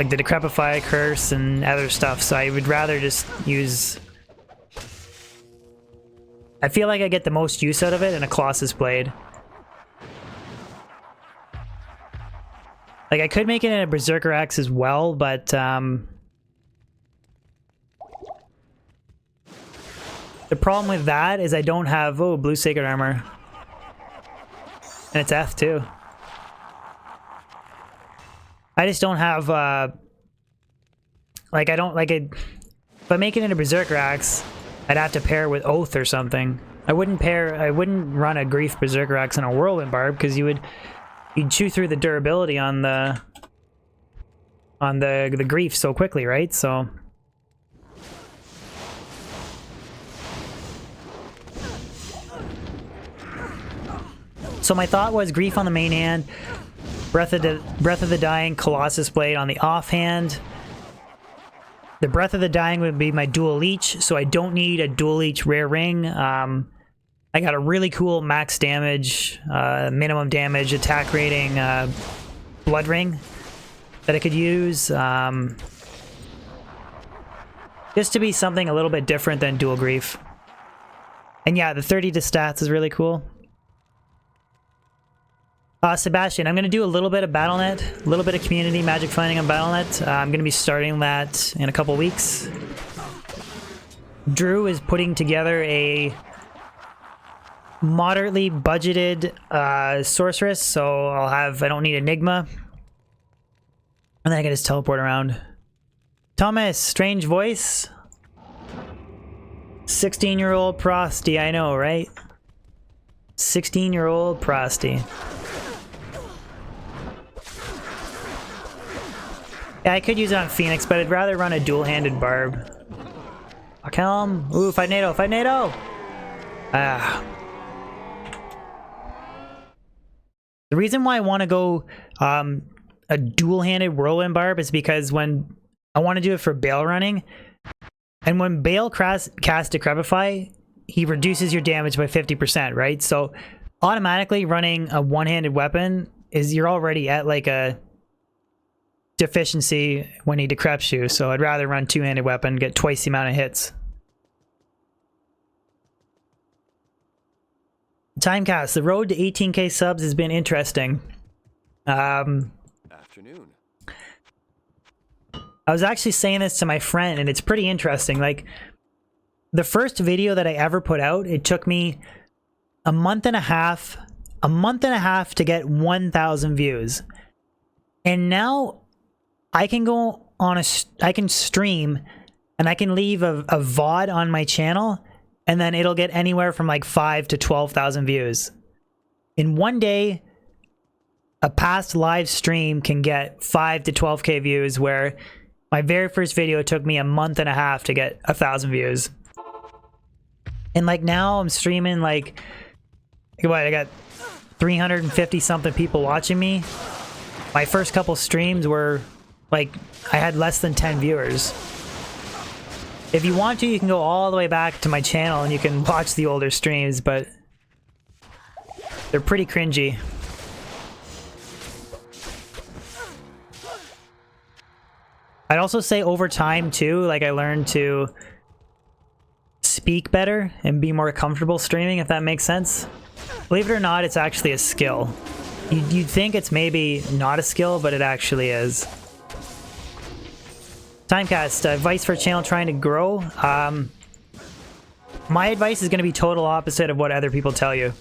Decrepify Curse and other stuff, so I would rather just use... I feel like I get the most use out of it in a Colossus Blade. Like, I could make it in a Berserker Axe as well, but, the problem with that is I don't have... Oh, Blue Sacred Armor. And it's F too. I just don't have, like, I don't, like, if I make it into Berserker Axe, I'd have to pair with Oath or something. I wouldn't run a Grief Berserker Axe and a Whirlwind Barb, because you'd chew through the durability on the Grief so quickly, right? So... So my thought was Grief on the main hand, Breath of the Dying, Colossus Blade on the offhand. The Breath of the Dying would be my dual leech, so I don't need a dual leech rare ring. I got a really cool max damage, minimum damage, attack rating blood ring that I could use. Just to be something a little bit different than dual Grief. And yeah, the 30 to stats is really cool. Sebastian, I'm going to do a little bit of BattleNet, a little bit of community magic finding on BattleNet. I'm going to be starting that in a couple weeks. Drew is putting together a moderately budgeted sorceress, so I don't need Enigma. And then I can just teleport around. Thomas, strange voice. 16-year-old Prosty, I know, right? 16-year-old Prosty. Yeah, I could use it on Phoenix, but I'd rather run a dual-handed Barb. Helm. Ooh, fight NATO, fight NATO! Ah. The reason why I want to go a dual-handed Whirlwind Barb is because when I want to do it for Baal running, and when Baal casts Decrepify, he reduces your damage by 50%, right? So automatically running a one-handed weapon is you're already at like a deficiency when he decreps you, so I'd rather run two-handed weapon, get twice the amount of hits. Timecast, the road to 18k subs has been interesting. Afternoon. I was actually saying this to my friend, and it's pretty interesting. Like, the first video that I ever put out, it took me a month and a half to get 1,000 views. And now I can go on I can stream and I can leave a VOD on my channel, and then it'll get anywhere from like 5 to 12,000 views. In one day, a past live stream can get 5 to 12k views, where my very first video took me a month and a half to get 1,000 views. And like now I'm streaming like, what, I got 350 something people watching me. My first couple streams were like, I had less than 10 viewers. If you want to, you can go all the way back to my channel and you can watch the older streams, but they're pretty cringy. I'd also say over time too, like I learned to speak better and be more comfortable streaming, if that makes sense. Believe it or not, it's actually a skill. You'd think it's maybe not a skill, but it actually is. Timecast, advice for a channel trying to grow. My advice is going to be total opposite of what other people tell you.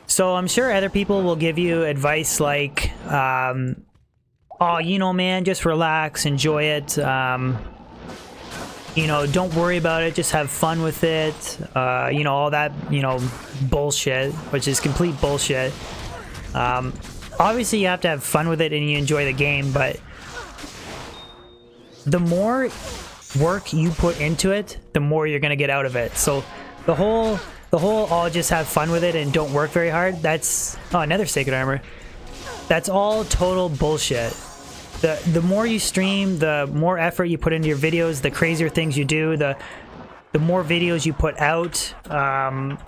So I'm sure other people will give you advice like, oh, you know, man, just relax, enjoy it. You know, don't worry about it, just have fun with it. You know, all that, you know, bullshit, which is complete bullshit. Obviously, you have to have fun with it and you enjoy the game, but the more work you put into it, the more you're going to get out of it. So the whole I'll just have fun with it and don't work very hard, that's... Oh, another Sacred Armor. That's all total bullshit. The more you stream, the more effort you put into your videos, the crazier things you do, the more videos you put out, the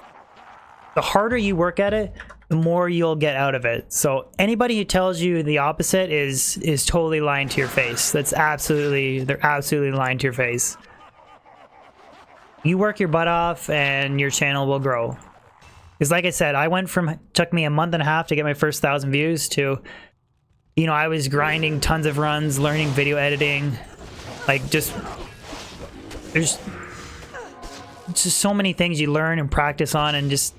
harder you work at it, the more you'll get out of it. So anybody who tells you the opposite is totally lying to your face. They're absolutely lying to your face. You work your butt off and your channel will grow. Because like I said, I went from, took me a month and a half to get my first 1,000 views to, you know, I was grinding tons of runs, learning video editing, like just, there's just so many things you learn and practice on, and just,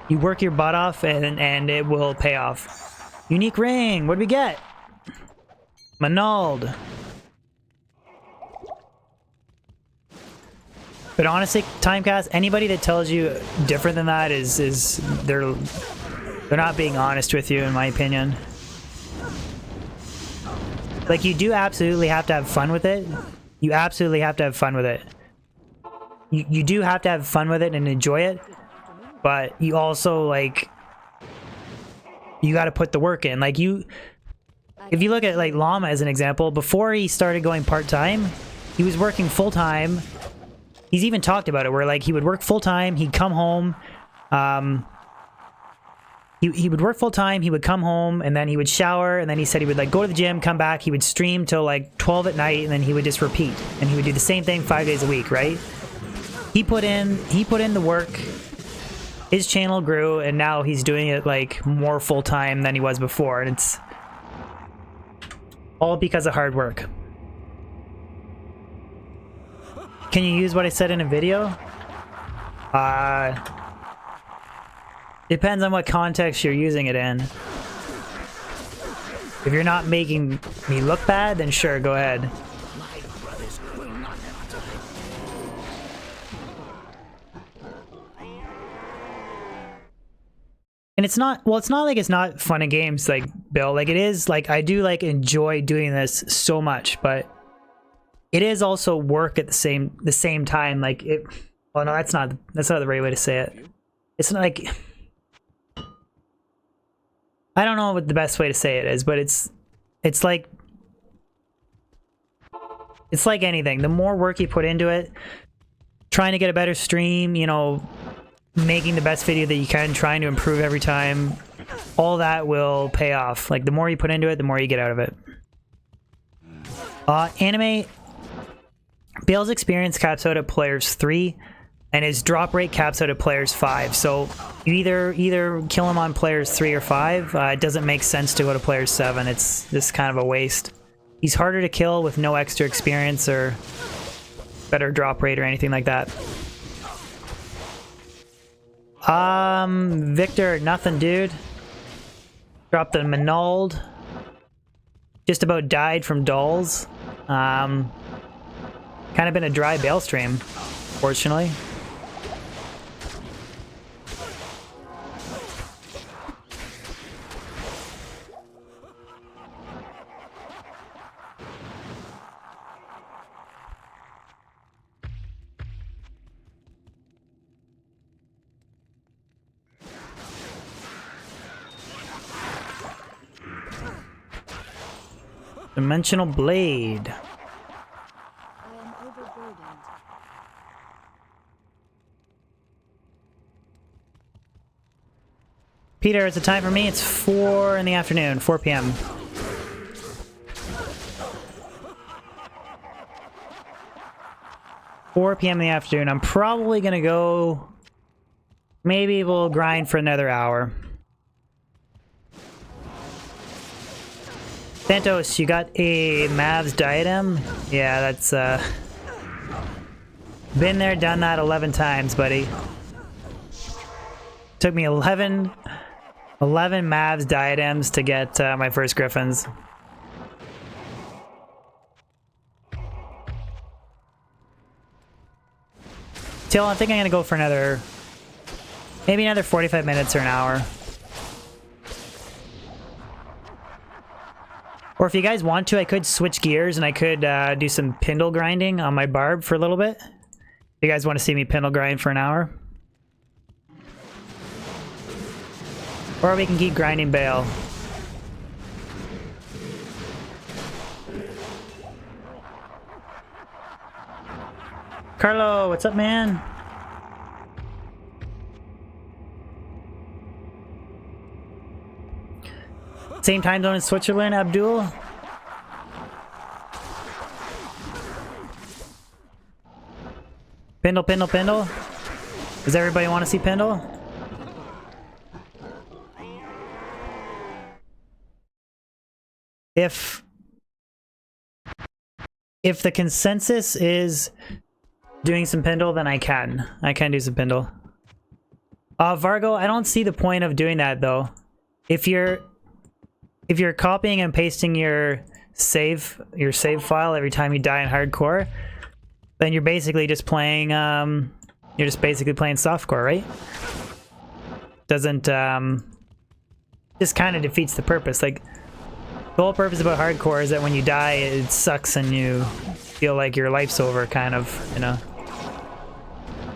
you work your butt off and it will pay off. Unique ring, what do we get? Manald. But honestly, Timecast, anybody that tells you different than that is they're not being honest with you, in my opinion. Like, you do absolutely have to have fun with it. You absolutely have to have fun with it. You do have to have fun with it and enjoy it, but you also, like, you got to put the work in. Like, if you look at, like, Llama as an example, before he started going part-time, he was working full-time. He's even talked about it, where, like, he would work full-time, he'd come home, he would work full-time, he would come home, and then he would shower, and then he said he would, like, go to the gym, come back, he would stream till, like, 12 at night, and then he would just repeat. And he would do the same thing 5 days a week, right? He put in the work, his channel grew, and now he's doing it, like, more full-time than he was before, and it's all because of hard work. Can you use what I said in a video? Depends on what context you're using it in. If you're not making me look bad, then sure, go ahead. And it's not, well, it's not like it's not fun and games, like, Bill. Like, it is, like, I do, like, enjoy doing this so much, but it is also work at the same time. Like, it, well, no, that's not the right way to say it. It's not like, I don't know what the best way to say it is, but it's like anything. The more work you put into it, trying to get a better stream, you know, making the best video that you can, trying to improve every time, all that will pay off. Like, the more you put into it, the more you get out of it. Anime, Bale's experience caps out at players 3, and his drop rate caps out at players 5. So you either kill him on players 3 or 5. It doesn't make sense to go to players 7. It's just kind of a waste. He's harder to kill with no extra experience or better drop rate or anything like that. Victor, nothing, dude. Dropped the Manald. Just about died from dolls. Kind of been a dry Bale stream, fortunately. Dimensional Blade. I am overburdened. Peter, it's a time for me. It's 4 in the afternoon, 4 p.m. $4 p.m. in the afternoon. I'm probably gonna go Maybe we'll grind for another hour. Santos, you got a Mavs diadem? Yeah, that's been there, done that 11 times, buddy. Took me 11 Mavs diadems to get my first Griffins. Till I think I'm gonna go for maybe another 45 minutes or an hour. Or if you guys want to, I could switch gears and I could do some Pindle grinding on my barb for a little bit. If you guys want to see me Pindle grind for an hour. Or we can keep grinding Baal. Carlo, what's up, man? Same time zone in Switzerland, Abdul? Pindle, Pindle, Pindle? Does everybody want to see Pindle? If the consensus is doing some Pindle, then I can do some Pindle. Vargo, I don't see the point of doing that though. If you're copying and pasting your save file every time you die in hardcore, then you're basically just playing softcore, right? Doesn't just kind of defeats the purpose. Like the whole purpose about hardcore is that when you die, it sucks and you feel like your life's over, kind of, you know,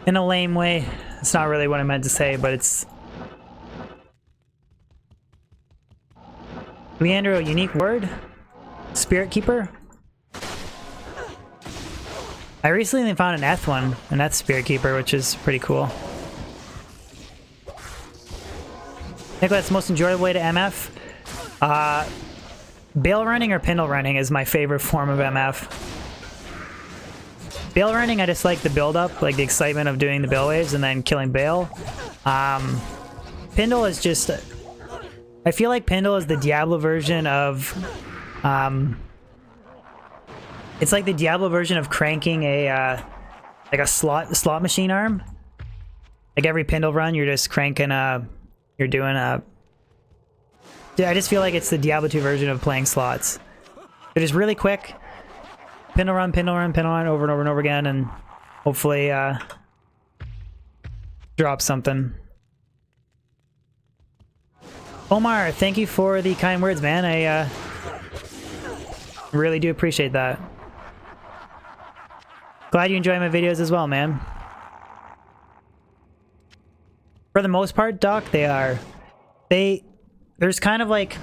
in a lame way. It's not really what I meant to say, but it's Leandro, unique word? Spirit Keeper? I recently found an Eth one, and that's Spirit Keeper, which is pretty cool. Nicholas, most enjoyable way to MF? Baal running or Pindle running is my favorite form of MF. Baal running, I just like the build-up, like the excitement of doing the Baal waves and then killing Baal. Pindle is just... I feel like Pindle is the Diablo version of... it's like the Diablo version of cranking a like a slot machine arm. Like every Pindle run, you're just cranking you're doing a... I just feel like it's the Diablo 2 version of playing slots. They're just really quick. Pindle run, Pindle run, Pindle run, over and over and over again, and hopefully drop something. Omar, thank you for the kind words, man. I really do appreciate that. Glad you enjoy my videos as well, man. For the most part, Doc, they are. There's kind of like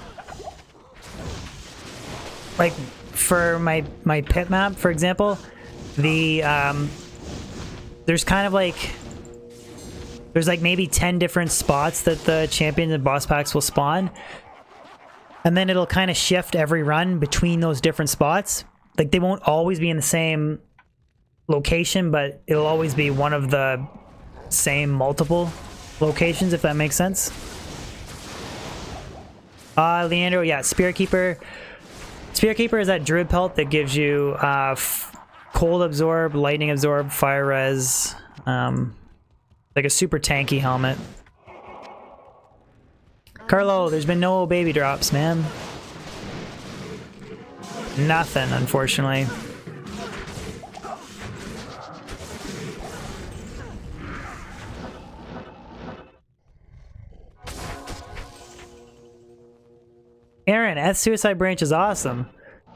for my pit map, for example, there's kind of like there's like maybe 10 different spots that the champions and boss packs will spawn, and then it'll kind of shift every run between those different spots. Like they won't always be in the same location, but it'll always be one of the same multiple locations, if that makes sense. Leandro, yeah, Spirit Keeper. Spirit Keeper is that druid pelt that gives you cold absorb, lightning absorb, fire res, like a super tanky helmet. Carlo, there's been no baby drops, man. Nothing, unfortunately. Aaron, Eth Suicide Branch is awesome.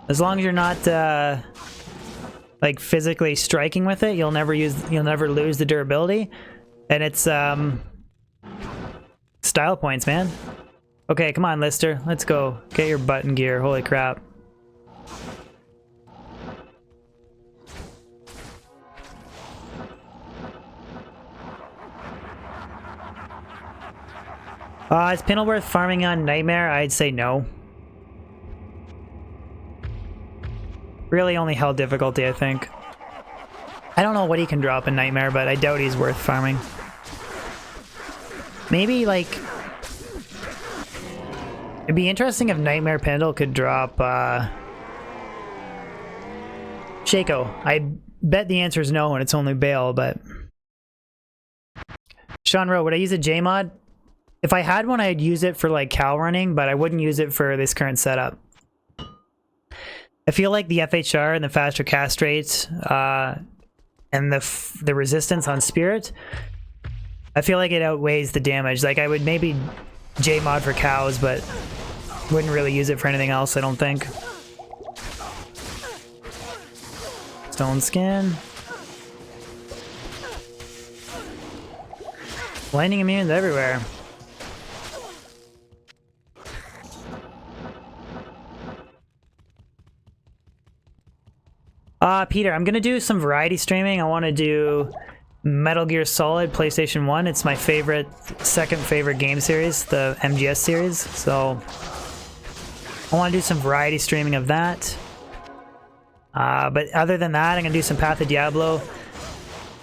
As long as you're not like physically striking with it, you'll never lose the durability. And it's style points, man. Okay, come on, Lister. Let's go. Get your button gear. Holy crap. Is Pindleworth farming on Nightmare? I'd say no. Really only hell difficulty, I think. I don't know what he can drop in Nightmare, but I doubt he's worth farming. maybe like it'd be interesting if Nightmare Pendle could drop Shaco. I bet the answer is no and it's only Baal, but Sean Rowe, would I use a J mod? If I had one, I'd use it for like cow running, but I wouldn't use it for this current setup. I feel like the FHR and the faster cast rates and the resistance on Spirit, I feel like it outweighs the damage. Like I would maybe J mod for cows, but wouldn't really use it for anything else, I don't think. Stone skin. Lightning immunes everywhere. Peter, I'm gonna do some variety streaming. I want to do Metal Gear Solid PlayStation 1. It's my favorite, second favorite game series, the MGS series. So I want to do some variety streaming of that. But other than that, I'm gonna do some Path of Diablo.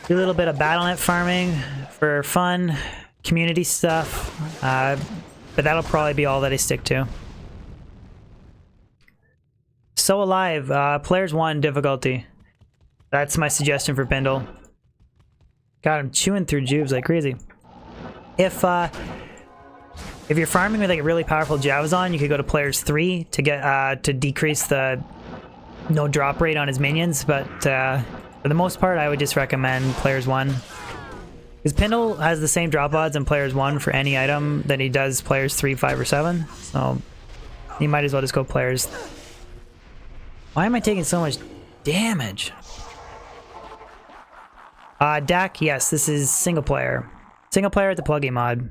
Do a little bit of Battle.net farming for fun, community stuff. But that'll probably be all that I stick to. So Alive, Players 1 difficulty. That's my suggestion for Pendle. God, I'm chewing through jubes like crazy. If you're farming with like a really powerful Javazon, you could go to Players 3 to get to decrease the no drop rate on his minions, but for the most part, I would just recommend Players 1. Because Pendle has the same drop odds in Players 1 for any item that he does Players 3, 5, or 7. So you might as well just go Players. Why am I taking so much damage? DAC, yes, this is single player. Single player at the plugin mod.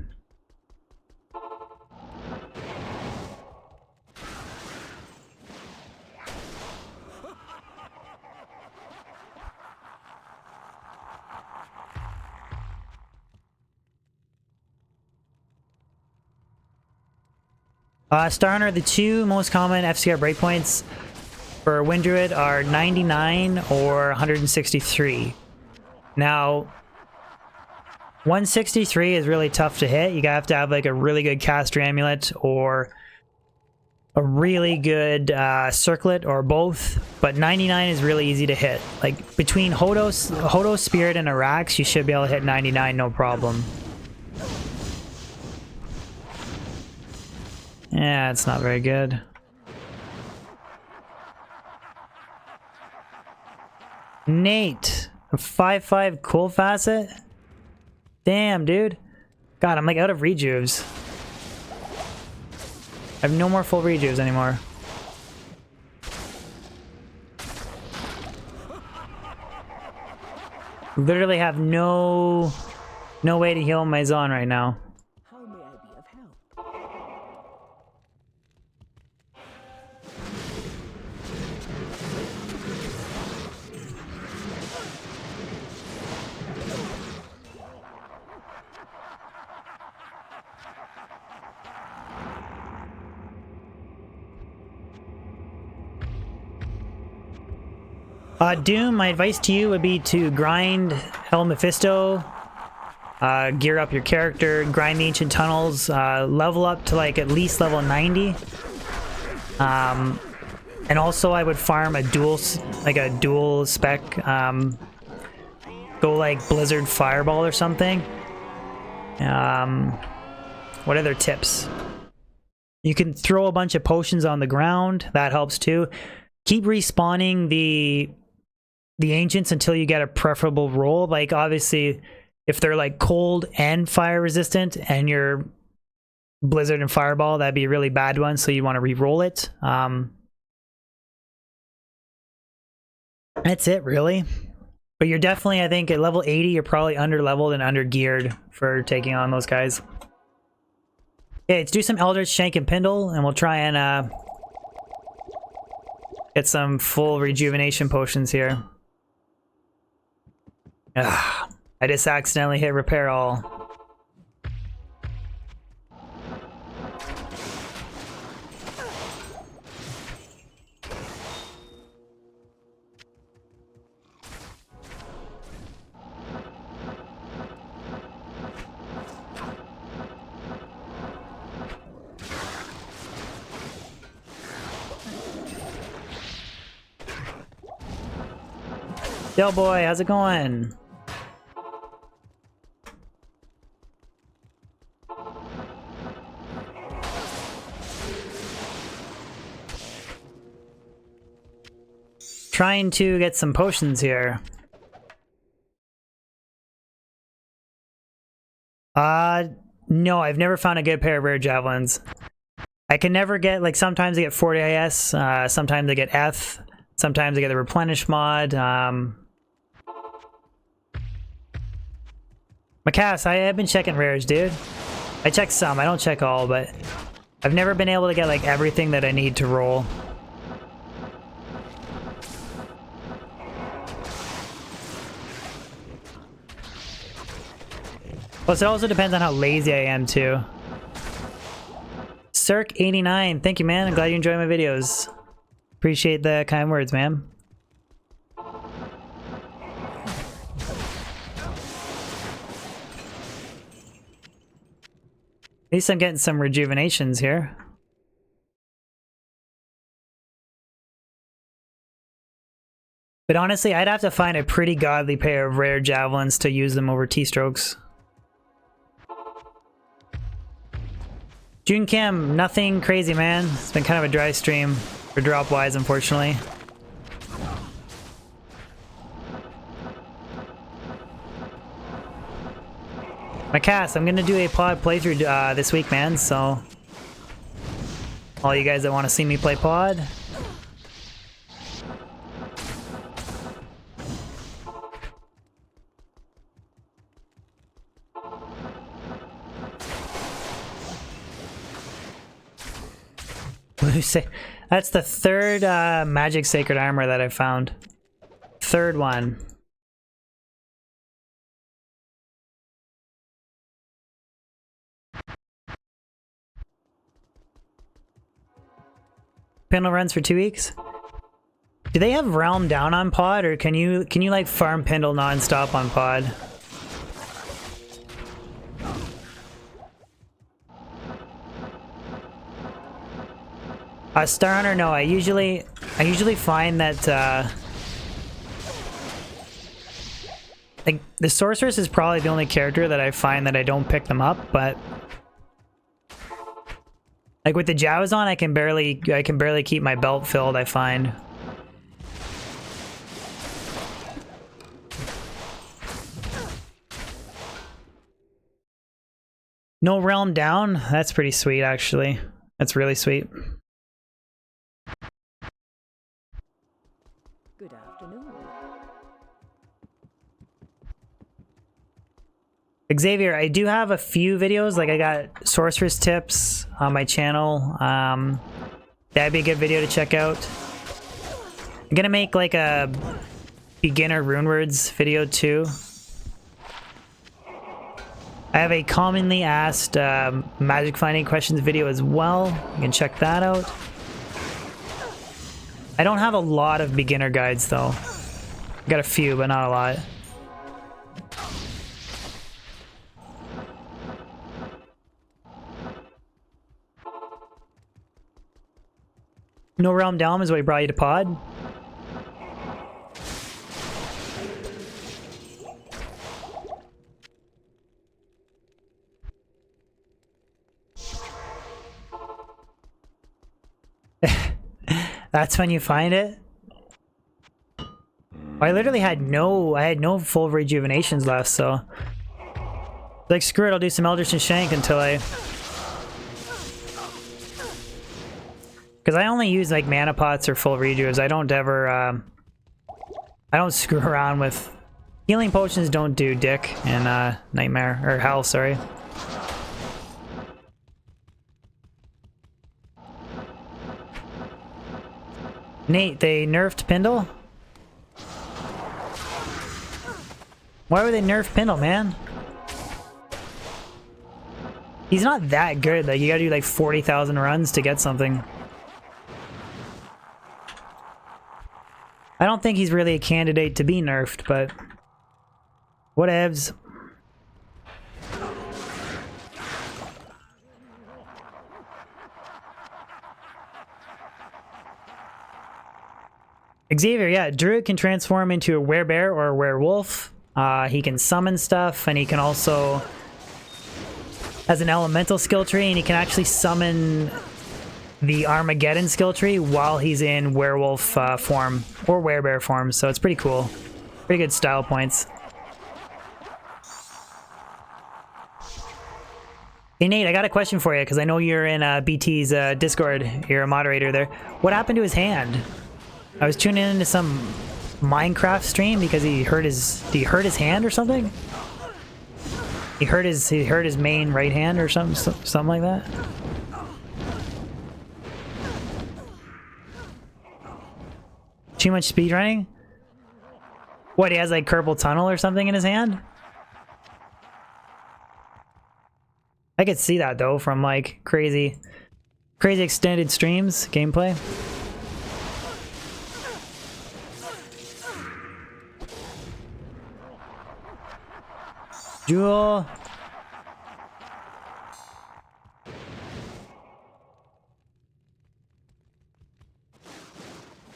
Star Hunter, the two most common FCR breakpoints for Wind Druid are 99 or 163. Now, 163 is really tough to hit. You have to have like a really good caster amulet or a really good circlet or both. But 99 is really easy to hit. Like between Hodo Spirit and Arax, you should be able to hit 99 no problem. Yeah, it's not very good. Nate, a 5/5 cool facet? Damn, dude. God, I'm like out of rejuves. I have no more full rejuves anymore. Literally have no way to heal my Zon right now. How may I be of help? Doom, my advice to you would be to grind Hell Mephisto, gear up your character, grind the Ancient Tunnels, level up to like at least level 90. And also I would farm a dual spec, go like Blizzard Fireball or something. What other tips? You can throw a bunch of potions on the ground, that helps too. Keep respawning the Ancients until you get a preferable roll. Like obviously if they're like cold and fire resistant and you're Blizzard and Fireball, that'd be a really bad one, so you want to re-roll it. That's it really. But you're definitely, I think at level 80 you're probably under leveled and under geared for taking on those guys. Okay, let's do some Eldritch Shank and Pendle and we'll try and get some full rejuvenation potions here. Ugh, I just accidentally hit repair all. Yo boy, how's it going? Trying to get some potions here. No, I've never found a good pair of rare javelins. I can never get, like, sometimes I get 40 IS, sometimes I get F, sometimes I get the replenish mod. Macass, I have been checking rares, dude. I check some, I don't check all, but I've never been able to get, like, everything that I need to roll. Plus, it also depends on how lazy I am, too. Circ89, thank you, man. I'm glad you enjoy my videos. Appreciate the kind words, man. At least I'm getting some rejuvenations here. But honestly, I'd have to find a pretty godly pair of rare javelins to use them over T-strokes. June Kim, nothing crazy, man. It's been kind of a dry stream for drop-wise, unfortunately. Macass, I'm gonna do a pod playthrough this week, man, so... all you guys that want to see me play pod... That's the third magic sacred armor that I've found. Third one. Pindle runs for 2 weeks. Do they have Realm down on pod, or can you like farm Pindle non-stop on pod? Star Hunter, no. I usually find that like the Sorceress is probably the only character that I find that I don't pick them up, but like with the Jawazon, I can barely keep my belt filled, I find. No realm down? That's pretty sweet, actually. That's really sweet. Good afternoon. Xavier, I do have a few videos, like I got Sorceress Tips on my channel. That'd be a good video to check out. I'm gonna make like a beginner runewords video too. I have a commonly asked magic finding questions video as well. You can check that out. I don't have a lot of beginner guides though. I got a few, but not a lot. No Realm Down is what he brought you to pod? That's when you find it? I literally had no full rejuvenations left, so like screw it, I'll do some Eldritch and Shank until I, because I only use like mana pots or full rejuves. I don't ever I don't screw around with healing potions. Don't do dick in Nightmare or Hell, sorry. Nate, they nerfed Pindle? Why would they nerf Pindle, man? He's not that good. Like, you gotta do like 40,000 runs to get something. I don't think he's really a candidate to be nerfed, but whatevs. Xavier, yeah, Druid can transform into a werebear or a werewolf. He can summon stuff, and he can also has an elemental skill tree, and he can actually summon the Armageddon skill tree while he's in werewolf form or werebear form. So it's pretty cool. Pretty good style points. Hey Nate, I got a question for you because I know you're in BT's Discord. You're a moderator there. What happened to his hand? I was tuning into some Minecraft stream because he hurt his. Did he hurt his hand or something? He hurt his main right hand or something like that. Too much speed running? What, he has like carpal tunnel or something in his hand? I could see that though from like crazy extended streams, gameplay. Jewel.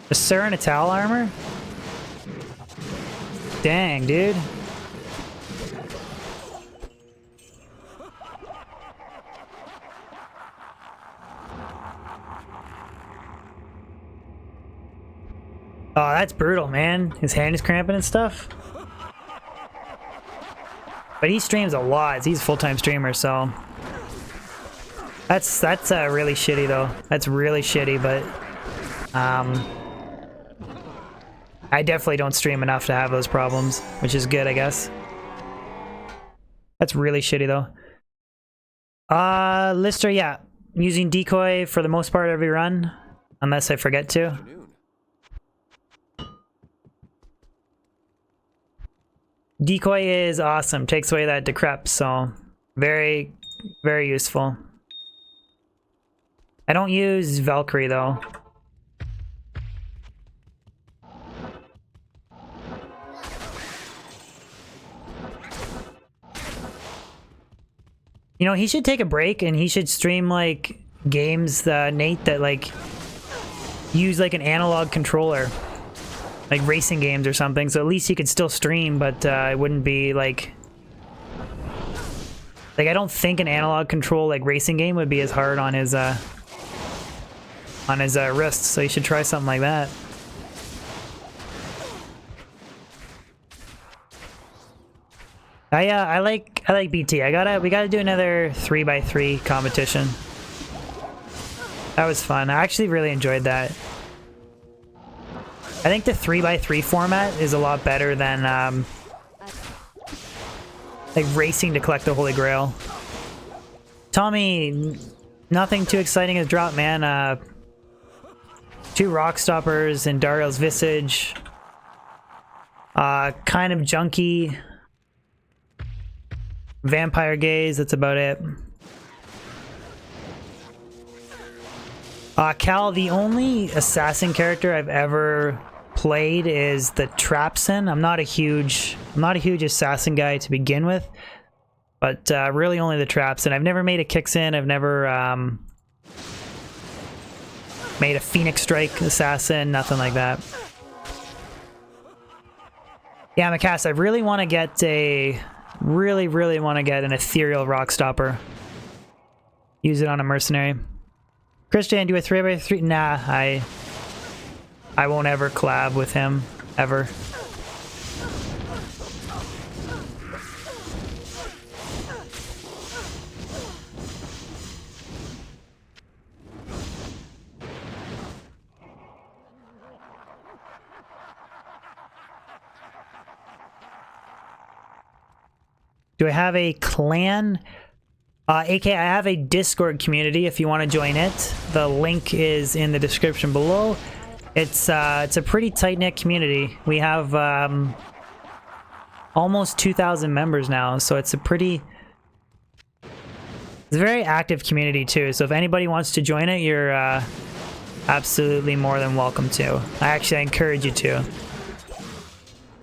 A Serenatal armor? Dang, dude. Oh, that's brutal, man. His hand is cramping and stuff. But he streams a lot. He's a full-time streamer, so that's really shitty though. That's really shitty, but I definitely don't stream enough to have those problems, which is good, I guess. That's really shitty though. Lister, yeah. Using decoy for the most part every run, unless I forget to. Decoy is awesome. Takes away that decrep, so very, very useful. I don't use Valkyrie though. You know, he should take a break and he should stream like games, Nate, that like use like an analog controller. Like racing games or something, so at least he could still stream, but it wouldn't be like I don't think an analog control like racing game would be as hard on his wrists, so you should try something like that. I like BT. We gotta do another 3x3 competition. That was fun. I actually really enjoyed that. I think the 3x3 format is a lot better than like racing to collect the Holy Grail. Tommy, nothing too exciting has dropped, man. 2 Rock Stoppers and Dariel's Visage. Kind of junky. Vampire Gaze, that's about it. Cal, the only assassin character I've ever played is the Trapson. I'm not a huge assassin guy to begin with, but really only the Trapson. I've never made a Kixin. I've never made a Phoenix Strike assassin. Nothing like that. Yeah, Macass, I really want to get really want to get an ethereal Rock Stopper. Use it on a mercenary. Christian, do a 3x3? Nah, I won't ever collab with him, ever. Do I have a clan? AK, I have a Discord community if you want to join it. The link is in the description below. It's a pretty tight-knit community. We have almost 2,000 members now, so it's a very active community too. So if anybody wants to join it, you're absolutely more than welcome to. I encourage you to.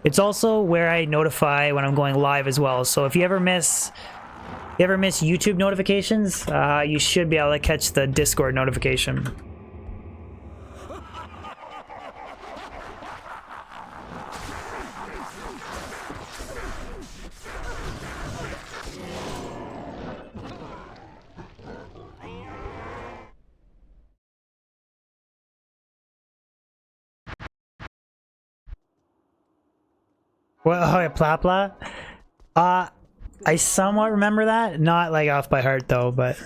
It's also where I notify when I'm going live as well. So if you ever miss YouTube notifications, you should be able to catch the Discord notification. Well, oh, yeah, Plapla. I somewhat remember that. Not like off by heart though, but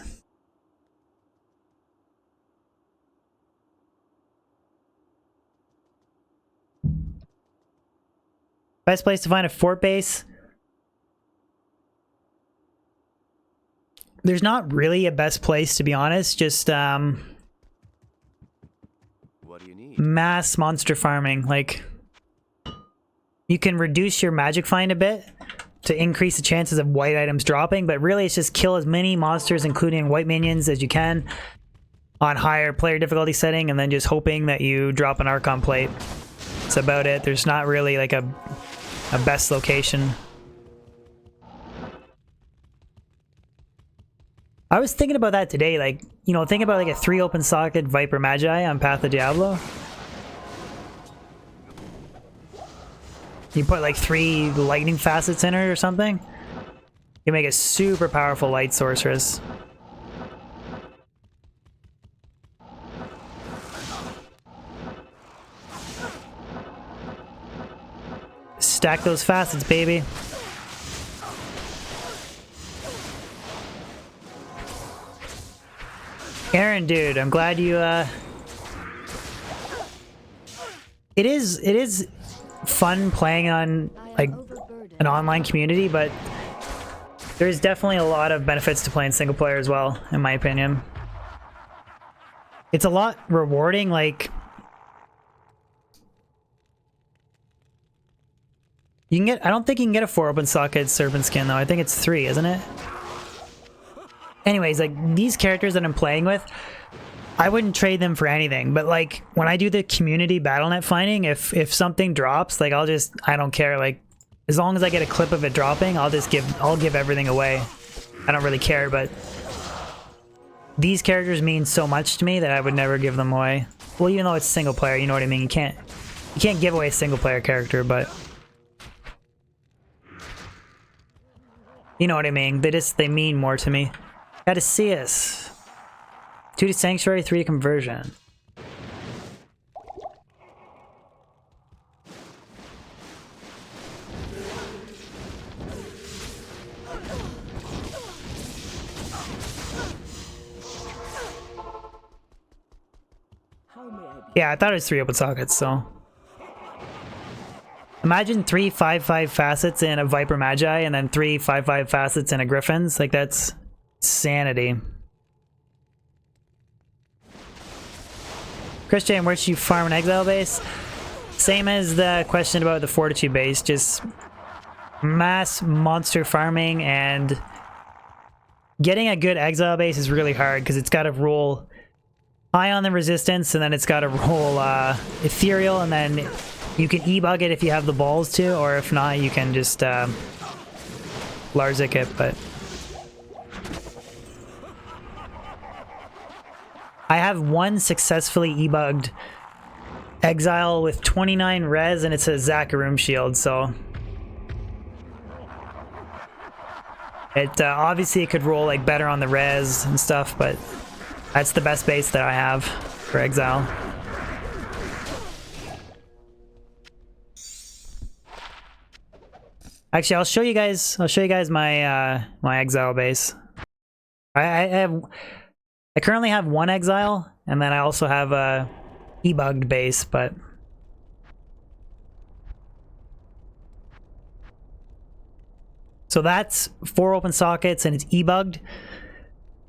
best place to find a fort base. There's not really a best place, to be honest. Just What do you need? mass monster farming. Like, you can reduce your magic find a bit to increase the chances of white items dropping, but really it's just kill as many monsters, including white minions, as you can on higher player difficulty setting, and then just hoping that you drop an Archon plate. That's about it. There's not really like a best location. I was thinking about that today, like, you know, think about like a 3 open socket Viper Magi on Path of Diablo. You put like 3 lightning facets in it or something. You make a super powerful light sorceress. Stack those facets, baby. Aaron, dude, I'm glad you, It is fun playing on, like, an online community, but there's definitely a lot of benefits to playing single player as well, in my opinion. It's a lot rewarding, like... You can get, I don't think you can get a 4 open socket serpent skin though. I think it's 3, isn't it? Anyways, like these characters that I'm playing with, I wouldn't trade them for anything. But like when I do the community BattleNet finding, if something drops, like I don't care. Like as long as I get a clip of it dropping, I'll give everything away. I don't really care, but these characters mean so much to me that I would never give them away. Well, even though it's single player, you know what I mean? You can't give away a single player character, but you know what I mean? They mean more to me. Odysseus. 2 to Sanctuary, 3 to Conversion. How may I be? Yeah, I thought it was 3 open sockets, so... Imagine 3 5/5 facets in a Viper Magi, and then 3 5/5 facets in a Griffin's. Like, that's sanity. Christian, where should you farm an Exile base? Same as the question about the Fortitude base. Just mass monster farming, and getting a good Exile base is really hard because it's got to roll high on the resistance, and then it's got to roll ethereal, and then you can e-bug it if you have the balls to, or if not, you can just Larzik it, but... I have one successfully e-bugged Exile with 29 res, and it's a Zakarum shield, so... It obviously it could roll like better on the res and stuff, but that's the best base that I have for Exile. Actually, I'll show you guys my my Exile base. I currently have 1 Exile, and then I also have a e-bugged base, but so that's 4 open sockets and it's e-bugged.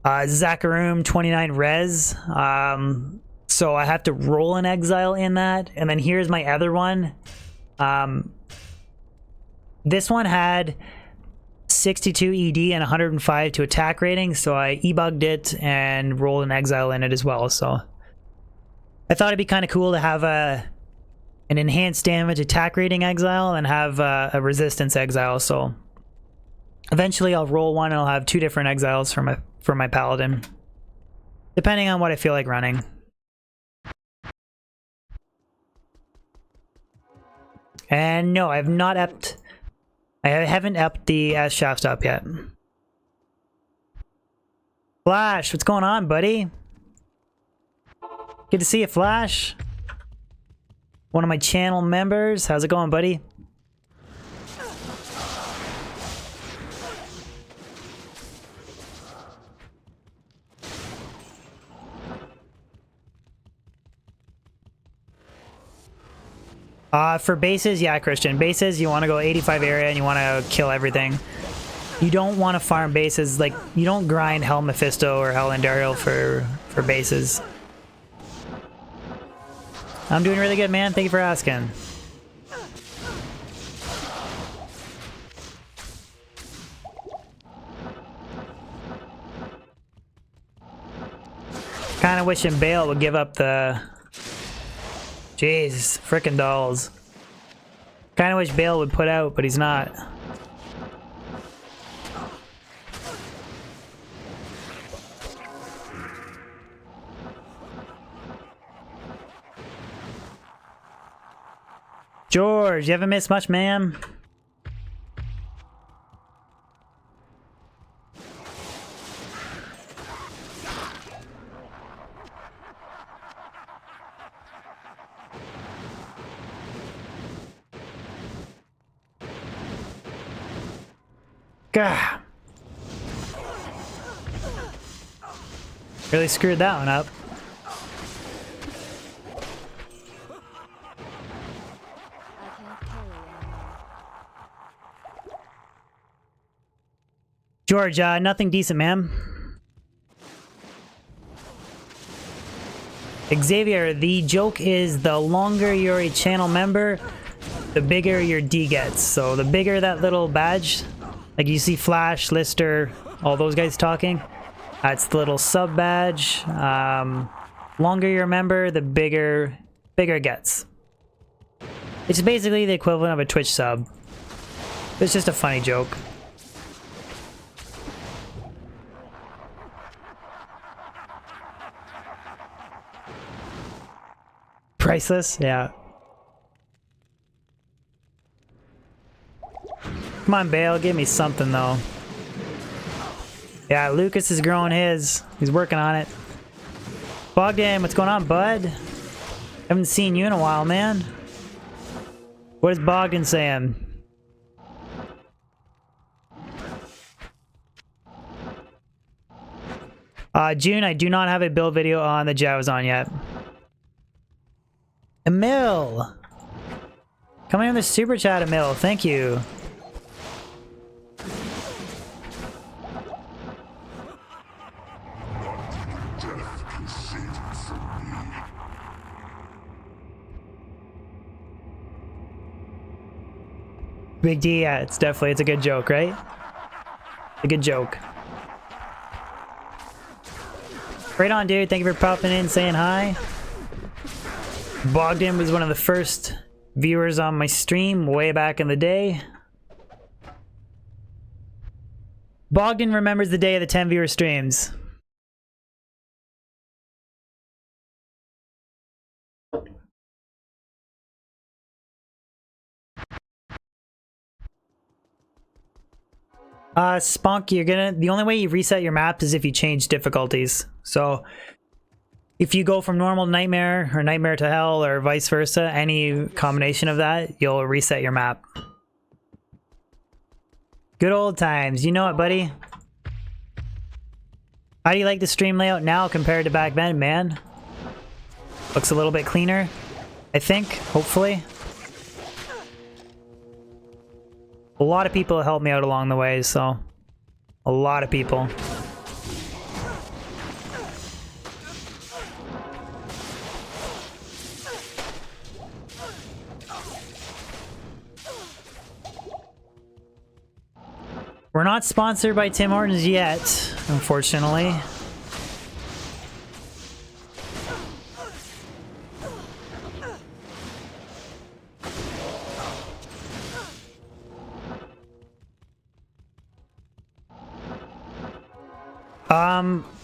Zakarum 29 res. So I have to roll an Exile in that, and then here's my other one. This one had 62 ED and 105 to attack rating, so I e-bugged it and rolled an Exile in it as well. So I thought it'd be kind of cool to have an enhanced damage attack rating Exile and have a resistance Exile. So eventually I'll roll one and I'll have 2 different Exiles for my Paladin, depending on what I feel like running. And no, I have not upped. I haven't upped the shaft up yet. Flash, what's going on, buddy? Good to see you, Flash. One of my channel members. How's it going, buddy? For bases, yeah, Christian. Bases, you want to go 85 area and you want to kill everything. You don't want to farm bases. Like, you don't grind Hell Mephisto or Hell Andariel for bases. I'm doing really good, man. Thank you for asking. Kind of wishing Baal would give up the... Jeez, frickin' dolls. Kind of wish Baal would put out, but he's not. George, you haven't missed much, ma'am. Gah. Really screwed that one up. I can't carry anymore. George, nothing decent, ma'am. Xavier, the joke is the longer you're a channel member, the bigger your D gets. So the bigger that little badge, like you see Flash, Lister, all those guys talking, that's the little sub badge. Longer you're a member, the bigger it gets. It's basically the equivalent of a Twitch sub. It's just a funny joke. Priceless? Yeah. Come on, Baal, give me something, though. Yeah, Lucas is growing his. He's working on it. Bogdan, what's going on, bud? Haven't seen you in a while, man. What is Bogdan saying? June, I do not have a build video on the Jaws on yet. Emil! Coming in the super chat, Emil. Thank you. Big D, yeah, it's a good joke, right? A good joke. Right on, dude. Thank you for popping in, saying hi. Bogdan was one of the first viewers on my stream way back in the day. Bogdan remembers the day of the 10 viewer streams. Spunk, the only way you reset your map is if you change difficulties. So if you go from normal to nightmare or nightmare to hell or vice versa, any combination of that, you'll reset your map. Good old times. You know it, buddy. How do you like the stream layout now compared to back then, man? Looks a little bit cleaner, I think, hopefully. A lot of people helped me out along the way, so a lot of people. We're not sponsored by Tim Hortons yet, unfortunately.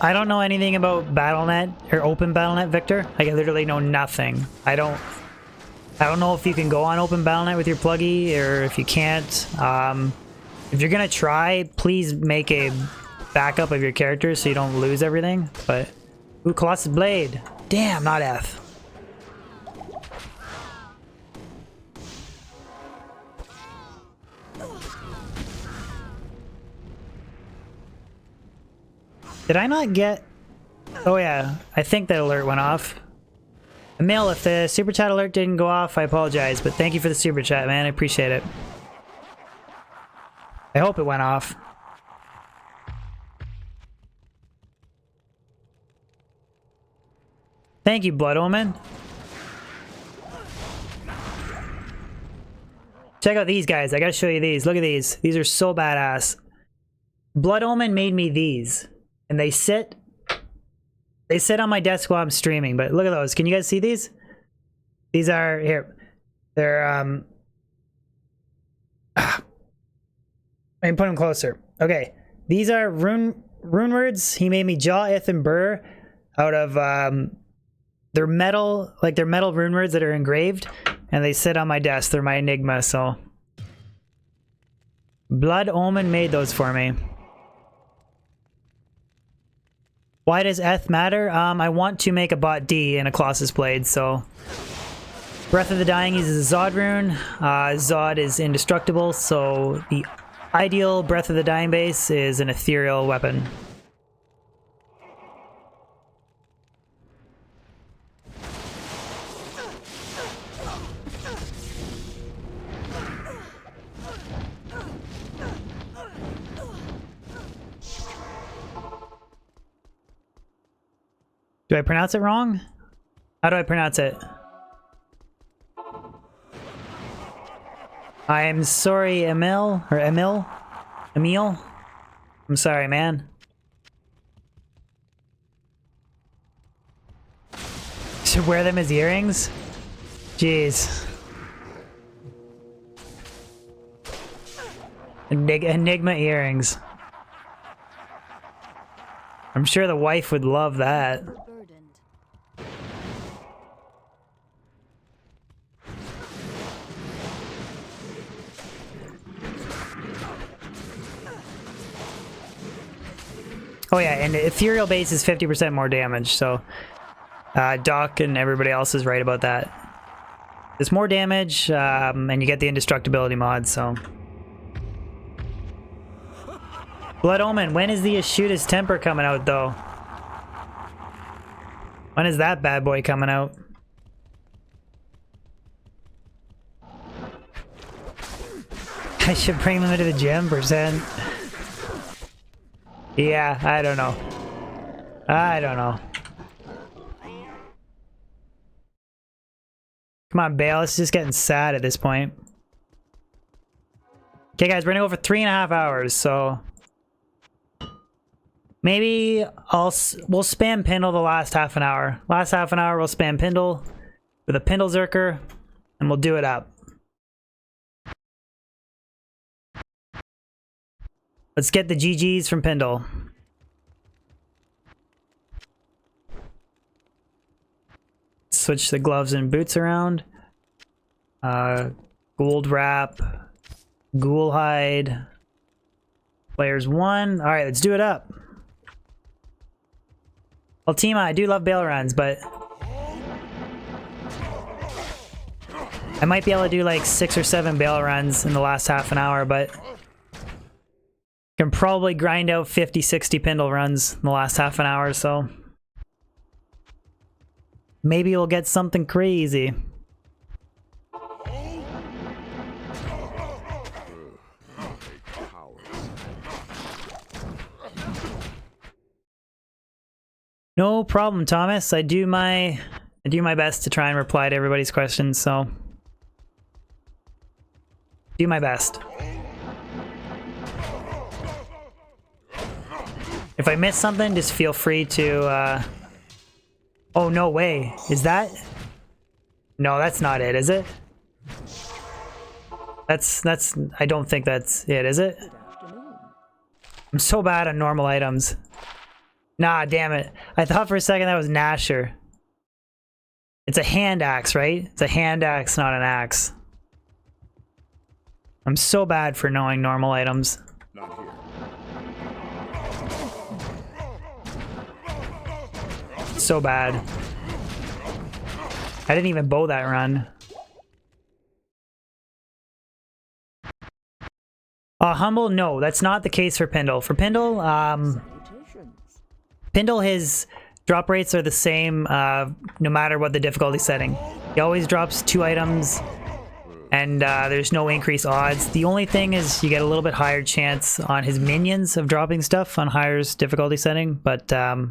I don't know anything about Battle.net or Open Battle.net, Victor. Like, I literally know nothing. I don't know if you can go on Open Battle.net with your pluggy or if you can't. If you're gonna try, please make a backup of your character so you don't lose everything. But ooh, Colossus Blade. Damn, not F. Did I not get... Oh yeah, I think that alert went off. Emil, if the super chat alert didn't go off, I apologize, but thank you for the super chat, man. I appreciate it. I hope it went off. Thank you, Blood Omen. Check out these guys. I gotta show you these. Look at these. These are so badass. Blood Omen made me these. And they sit on my desk while I'm streaming, but look at those. Can you guys see these? These are here. They're I can put them closer. Okay. These are rune words. He made me Jaw, Ith, and Burr out of they're metal, like they're metal rune words that are engraved, and they sit on my desk. They're my enigma, so Blood Omen made those for me. Why does Eth matter? I want to make a bot D in a Colossus Blade, so Breath of the Dying uses a Zod rune. Zod is indestructible, so the ideal Breath of the Dying base is an ethereal weapon. Do I pronounce it wrong? How do I pronounce it? I am sorry, Emil. Emil? I'm sorry, man. Should wear them as earrings? Jeez. Enigma earrings. I'm sure the wife would love that. Burdened. Oh yeah, and the ethereal base is 50% more damage, so Doc and everybody else is right about that. It's more damage, and you get the indestructibility mod, so. Blood Omen, when is the Ashuda's Temper coming out, though? When is that bad boy coming out? I should bring them into the gym, percent. Yeah, I don't know. I don't know. Come on, Baal. It's just getting sad at this point. Okay, guys, we're gonna go for 3.5 hours, so maybe we'll spam Pindle the last half an hour. Last half an hour, we'll spam Pindle with a Pindle Zerker, and we'll do it up. Let's get the GGs from Pindle. Switch the gloves and boots around. Gold wrap. Ghoul hide. Players 1. Alright, let's do it up. Ultima, I do love Baal runs, but I might be able to do like 6 or 7 Baal runs in the last half an hour, but can probably grind out 50, 60 Pindle runs in the last half an hour, so maybe we'll get something crazy. No problem, Thomas. I do my best to try and reply to everybody's questions, so do my best. If I miss something, just feel free to oh, no way. Is that? No, that's not it, is it? That's I don't think that's it, is it? I'm so bad on normal items. Nah, damn it. I thought for a second that was Nasher. It's a hand axe, right? It's a hand axe, not an axe. I'm so bad for knowing normal items. Not here. So bad. I didn't even bow that run. Humble? No, that's not the case for Pindle. For Pindle, Pindle, his Drop rates are the same no matter what the difficulty setting. He always drops 2 items, and there's no increased odds. The only thing is you get a little bit higher chance on his minions of dropping stuff on higher difficulty setting, but I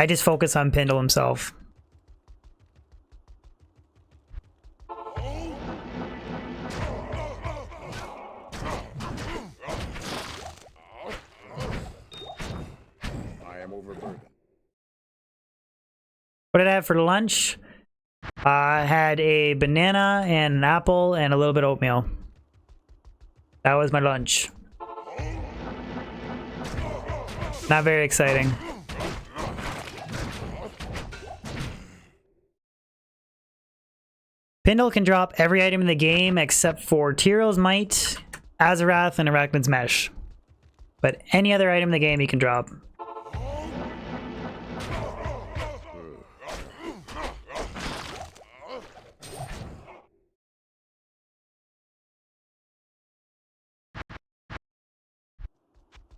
just focus on Pindle himself. What did I have for lunch? I had a banana and an apple and a little bit of oatmeal. That was my lunch. Not very exciting. Pindle can drop every item in the game except for Tyrell's Might, Azarath, and Arachnid's Mesh. But any other item in the game he can drop.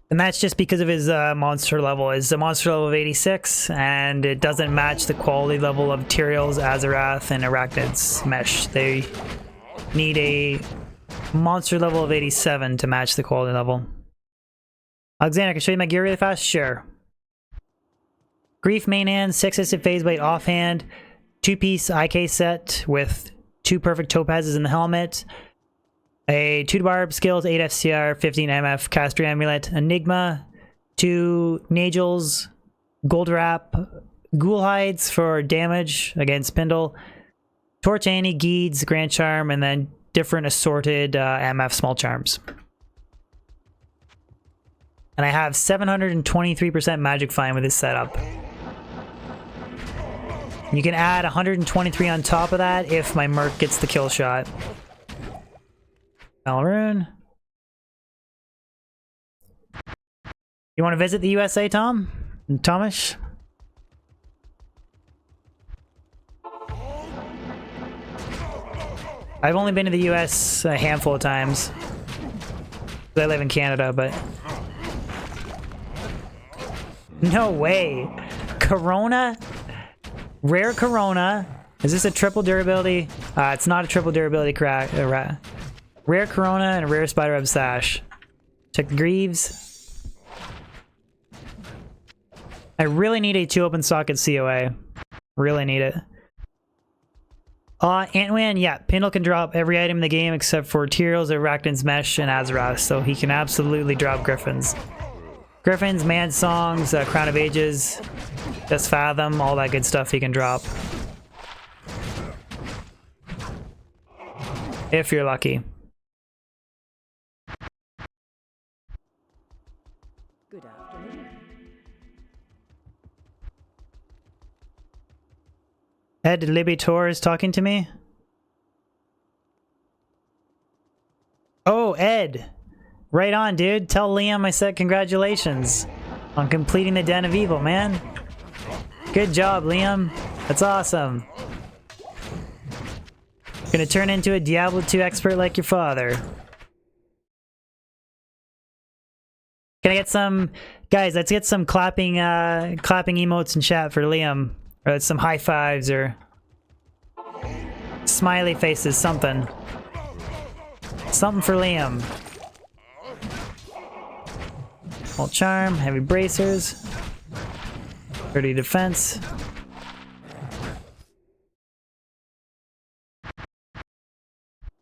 And that's just because of his monster level. It's a monster level of 86, and it doesn't match the quality level of Tyrell's, Azarath, and Arachnid's Mesh. They need a monster level of 87 to match the quality level. Alexander, can I show you my gear really fast? Sure. Grief main hand, 6 assisted phase blade offhand, 2-piece IK set with 2 perfect topazes in the helmet, a 2 barb skills, 8 FCR, 15 MF, caster amulet, enigma, 2 Nagels, gold wrap, ghoul hides for damage against Pindle, torch Annie, Geeds, grand charm, and then different assorted MF small charms. And I have 723% magic find with this setup. You can add 123 on top of that if my Merc gets the kill shot. Malrune. You want to visit the USA, Tom? Thomas? I've only been to the US a handful of times. I live in Canada, but... No way! Corona? Rare Corona? Is this a triple durability? It's not a triple durability crack. Rare Corona and a rare Spider Web Sash. Check the Greaves. I really need a 2 open socket COA. Really need it. Antwan, yeah, Pindle can drop every item in the game except for Tyrell's, Arachnid's Mesh, and Azarath, so he can absolutely drop Griffins. Griffins, Man Songs, Crown of Ages, Just Fathom, all that good stuff he can drop. If you're lucky. Good afternoon. Ed Libitor is talking to me. Oh, Ed. Right on, dude. Tell Liam I said congratulations on completing the Den of Evil, man. Good job, Liam. That's awesome. Gonna turn into a Diablo 2 expert like your father. Can I get some... Guys, let's get some clapping emotes in chat for Liam. Or some high fives or... smiley faces, something. Something for Liam. Small charm, heavy bracers. 30 defense.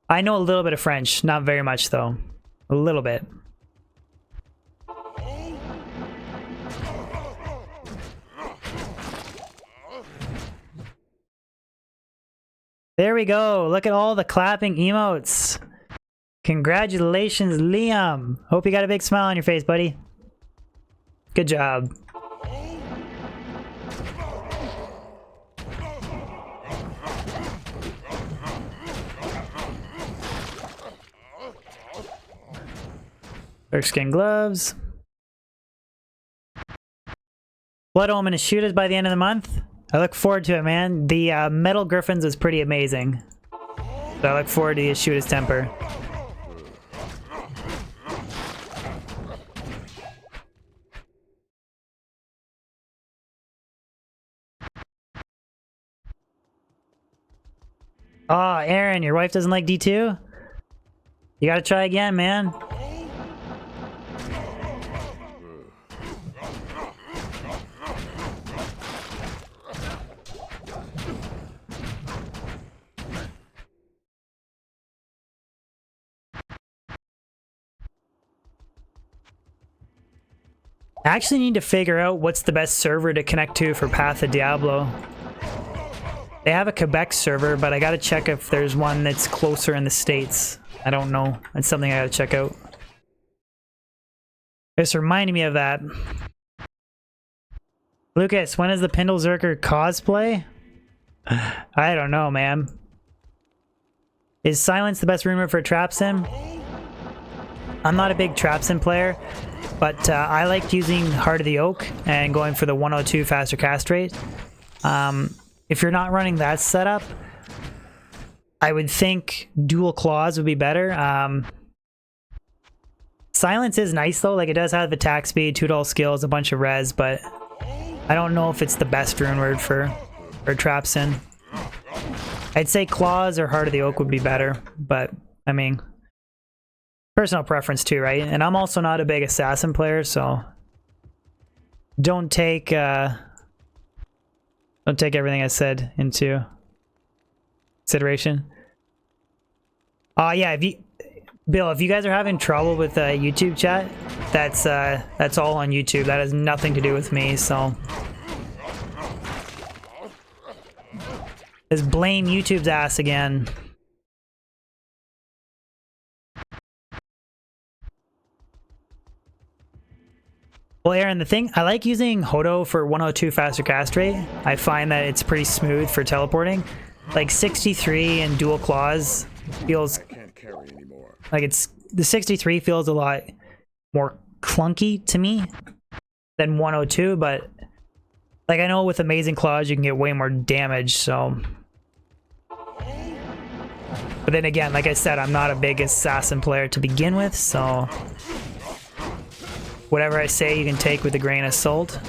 I know a little bit of French, not very much though. A little bit. There we go. Look at all the clapping emotes. Congratulations, Liam. Hope you got a big smile on your face, buddy. Good job. Dark skin gloves. Blood Omen is shooters by the end of the month. I look forward to it, man. The Metal Griffins was pretty amazing. So I look forward to the Shooters Temper. Oh, Aaron, your wife doesn't like D2? You gotta try again, man. I actually need to figure out what's the best server to connect to for Path of Diablo. They have a Quebec server, but I gotta check if there's one that's closer in the States. I don't know. That's something I gotta check out. This reminded me of that. Lucas, when is the Pindlezerker cosplay? I don't know, man. Is Silence the best rumor for Trap Sim? I'm not a big Trap Sim player, but I liked using Heart of the Oak and going for the 102 faster cast rate. If you're not running that setup, I would think dual claws would be better. Silence is nice though, like it does have attack speed, 2 skills, a bunch of res, but I don't know if it's the best rune word for Trap Sim. I'd say claws or Heart of the Oak would be better, but I mean, personal preference too, right? And I'm also not a big assassin player, so don't take everything I said into consideration. Yeah, Bill, if you guys are having trouble with YouTube chat, that's all on YouTube. That has nothing to do with me, so just blame YouTube's ass again. Well, Aaron, the thing, I like using Hodo for 102 faster cast rate. I find that it's pretty smooth for teleporting. Like 63 and dual claws feels like the 63 feels a lot more clunky to me than 102, but like I know with amazing claws you can get way more damage, so. But then again, like I said, I'm not a big assassin player to begin with, so whatever I say you can take with a grain of salt.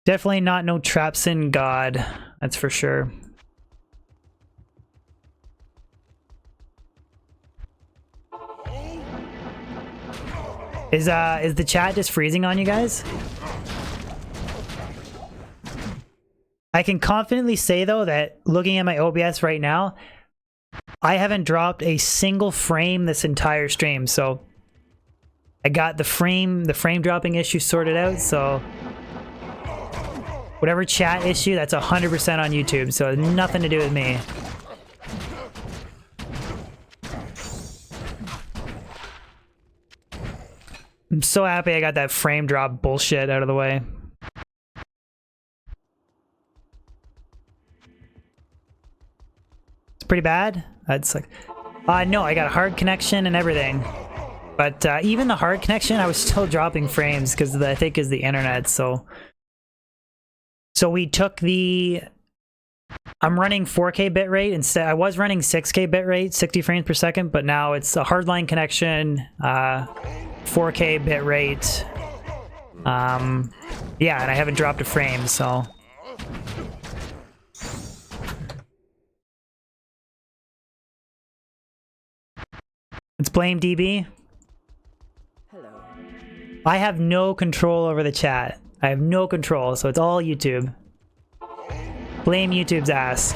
Definitely not no Trapsin god, that's for sure. Is the chat just freezing on you guys? I can confidently say though that looking at my OBS right now, I haven't dropped a single frame this entire stream, so I got the frame dropping issue sorted out, so whatever chat issue, that's 100% on YouTube, so nothing to do with me. I'm so happy I got that frame drop bullshit out of the way. It's pretty bad. It's like, no, I got a hard connection and everything. But even the hard connection, I was still dropping frames because I think is the internet. So we took the. I'm running 4K bitrate instead. I was running 6K bitrate, 60 frames per second, but now it's a hardline connection, 4K bitrate. Yeah, and I haven't dropped a frame, so. Let's blame DB. Hello. I have no control over the chat. I have no control, so it's all YouTube. Blame YouTube's ass.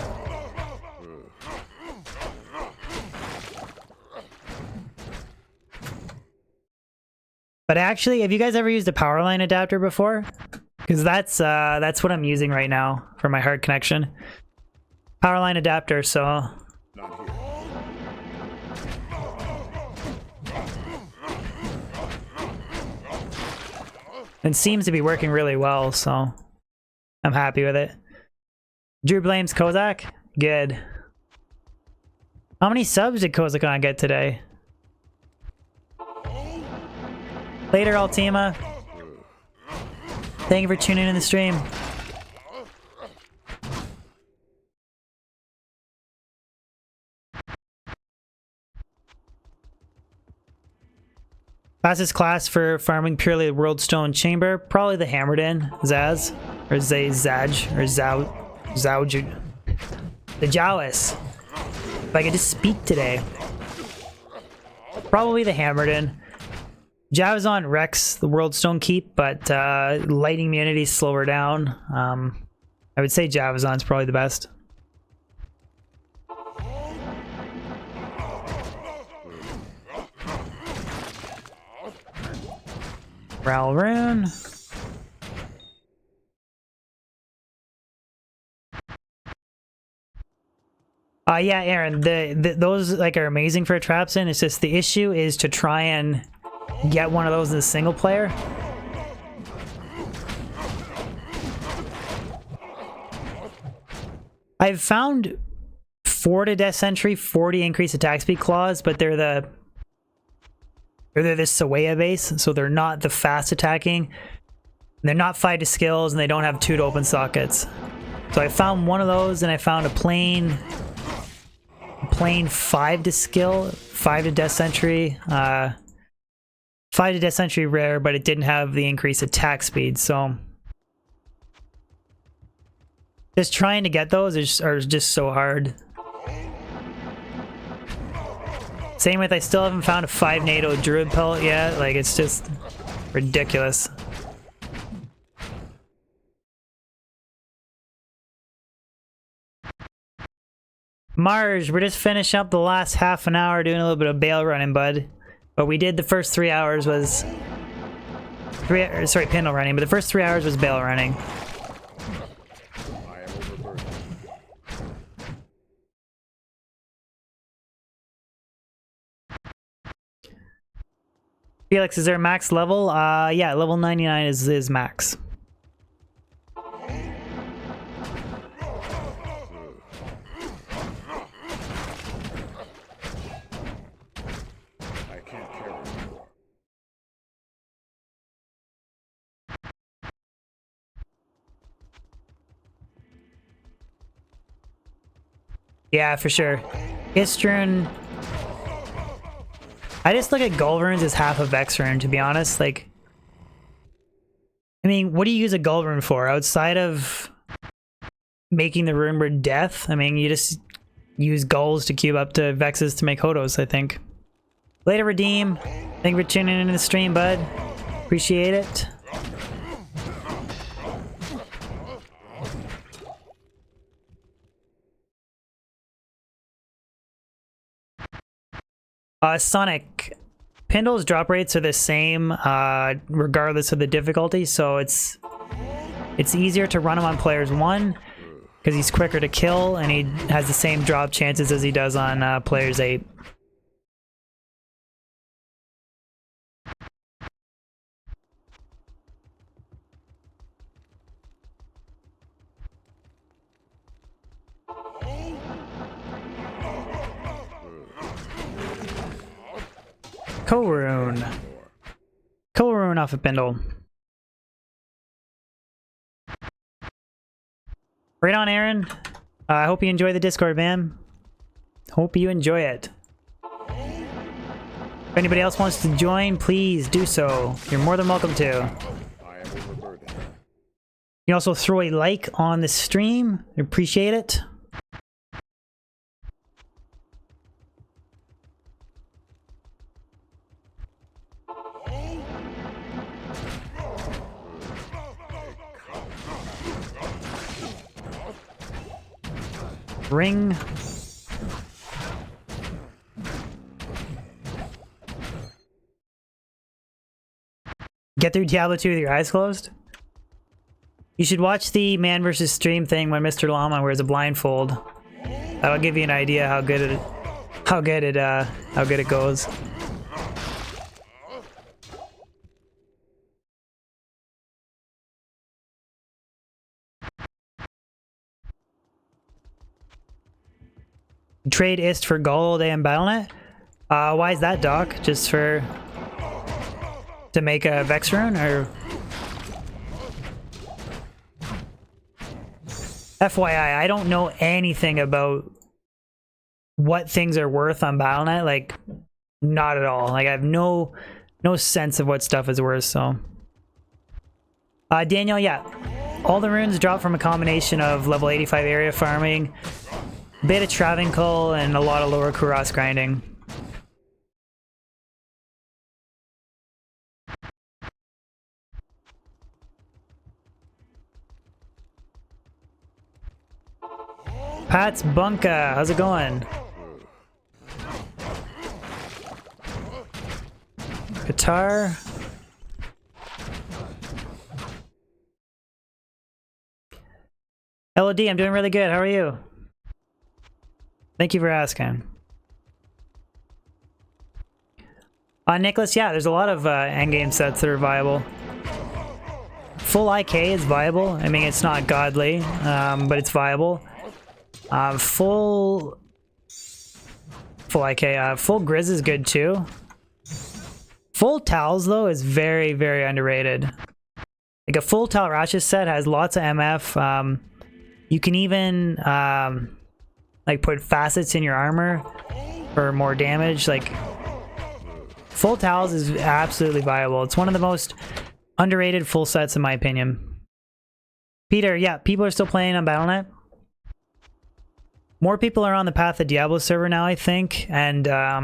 But actually, have you guys ever used a power line adapter before? Because that's what I'm using right now for my hard connection. Power line adapter, so. It seems to be working really well, so I'm happy with it. Drew blames Kozak? Good. How many subs did Kozakon get today? Later, Altima. Thank you for tuning in the stream. Fastest class for farming purely the World Stone Chamber? Probably the Hammered In, Zaz. Or Zaj. Or Zauju. The Jowis. If I could just speak today. Probably the Hammerden. Javazon wrecks the World Stone Keep, but Lightning Immunity slow her down. I would say Javazon's probably the best. Ral Rune. Yeah, Aaron, those like are amazing for a traps in. It's just the issue is to try and get one of those in a single player. I've found 4 to Death Sentry, 40 increased attack speed claws, but they're the Sawaya base, so they're not the fast attacking. They're not 5 to skills, and they don't have 2 to open sockets. So I found one of those, and I found a plain 5 to skill, 5 to Death Sentry, 5 to Death Sentry rare, but it didn't have the increased attack speed, so just trying to get those are just so hard. Same with, I still haven't found a 5 NATO Druid pellet yet. Like, it's just ridiculous. Marge, we're just finishing up the last half an hour doing a little bit of Baal running, bud. But we did the first 3 hours was... sorry, Pindle running, but the first 3 hours was Baal running. Felix, is there a max level? Yeah, level 99 is max. Yeah, for sure. Istron... I just look at Gull Runes as half of Vex Rune, to be honest. Like, I mean, what do you use a Gull Rune for? Outside of making the rune word death? I mean, you just use Gulls to cube up to Vexes to make Hodos, I think. Later, Redeem. Thank you for tuning into the stream, bud. Appreciate it. Sonic, Pindle's drop rates are the same regardless of the difficulty, so it's easier to run him on players 1 because he's quicker to kill and he has the same drop chances as he does on players 8. Korune. Korune off of Pindle. Right on, Aaron. I hope you enjoy the Discord, man. Hope you enjoy it. If anybody else wants to join, please do so. You're more than welcome to. You can also throw a like on the stream. I appreciate it. Ring. Get through Diablo 2 with your eyes closed? You should watch the man versus stream thing when Mr. Llama wears a blindfold. That'll give you an idea how good it goes. Trade Ist for gold and Battle.net? Why is that, Doc? Just for... to make a Vex rune, or... FYI, I don't know anything about what things are worth on Battle.net, like, not at all. Like, I have no sense of what stuff is worth, so... Daniel, yeah. all the runes drop from a combination of level 85 area farming, a bit of Travancore, and a lot of lower Kuras grinding. Pat's Bunka, how's it going? Guitar. LOD, I'm doing really good. How are you? Thank you for asking. Nicholas, yeah, there's a lot of endgame sets that are viable. Full IK is viable. I mean, it's not godly, but it's viable. Full IK, full Grizz is good too. Full Towels though is very, very underrated. Like a full Tal Rashes set has lots of MF. You can even like put facets in your armor for more damage. Like full Towels is absolutely viable. It's one of the most underrated full sets in my opinion. Peter, yeah, people are still playing on Battle.net. More people are on the Path of Diablo server now, I think, and I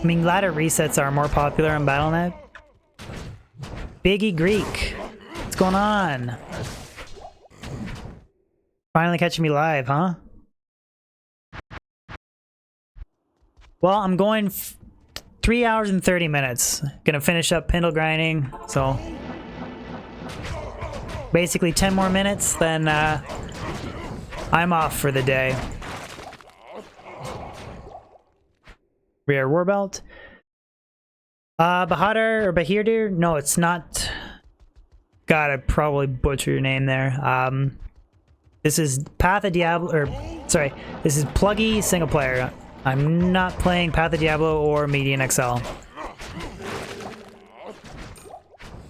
mean, ladder resets are more popular on Battle.net. Biggie Greek, what's going on? Finally catching me live, huh? Well, I'm going 3 hours and 30 minutes. Gonna finish up Pindle grinding, so basically 10 more minutes, then I'm off for the day. Rear Warbelt. Bahadur or Bahirdir? No, it's not. God, I probably butchered your name there. This is Path of Diablo, or sorry, this is Pluggy single player. I'm not playing Path of Diablo or Median XL.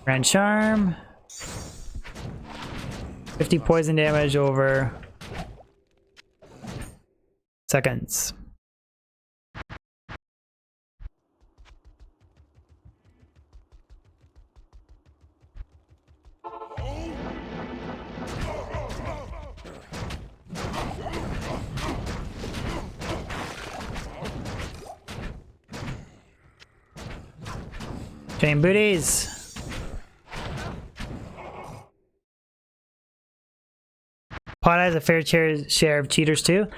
Grand Charm. 50 poison damage over seconds. Chain booties. Pot has a fair share of cheaters too.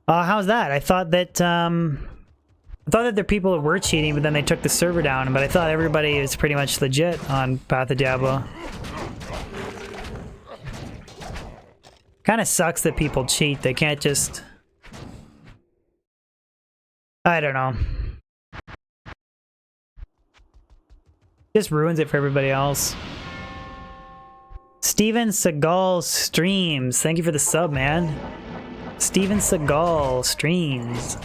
How's that? I thought that there people that were cheating, but then they took the server down. But I thought everybody is pretty much legit on Path of Diablo. Kind of sucks that people cheat. They can't just... I don't know. Just ruins it for everybody else. Steven Seagal streams. Thank you for the sub, man. Steven Seagal streams.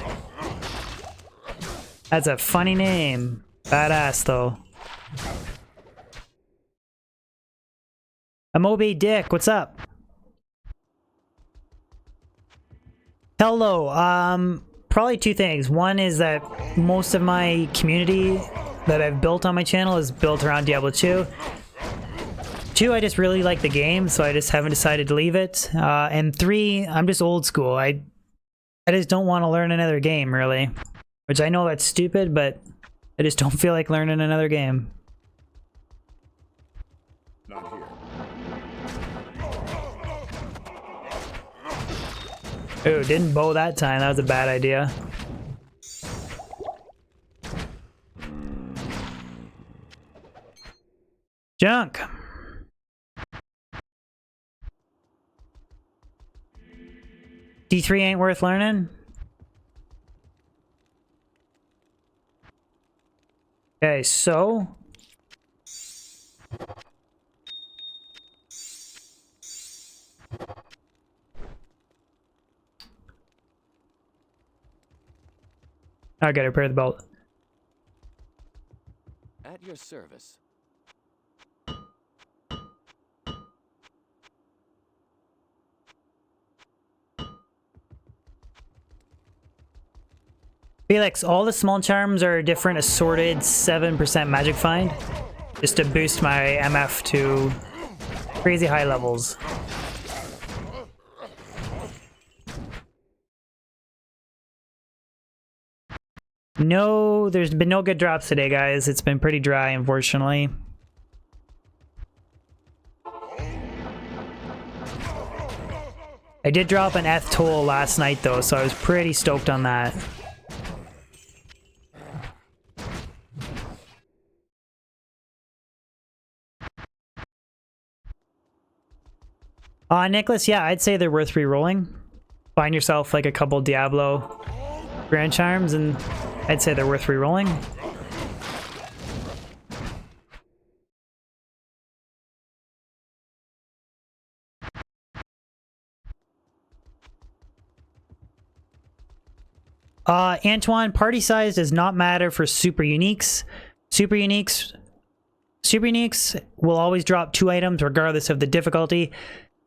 That's a funny name. Badass, though. Amobi Dick, what's up? Hello. Probably two things. One is that most of my community that I've built on my channel is built around Diablo 2. 2, I just really like the game, so I just haven't decided to leave it. And 3, I'm just old school. I just don't want to learn another game, really. Which I know that's stupid, but I just don't feel like learning another game. Not here. Ooh, didn't bow that time. That was a bad idea. Junk. D3 ain't worth learning. Okay, so I gotta repair the belt. At your service. Felix, all the small charms are different assorted 7% magic find. Just to boost my MF to Crazy high levels. No, there's been no good drops today, guys. It's been pretty dry, unfortunately. I did drop an Eth Toll last night, though, so I was pretty stoked on that. Nicholas, yeah, I'd say they're worth re-rolling. Find yourself like a couple Diablo Grand Charms, and I'd say they're worth re-rolling. Antoine, party size does not matter for super uniques. Super uniques will always drop 2 items regardless of the difficulty.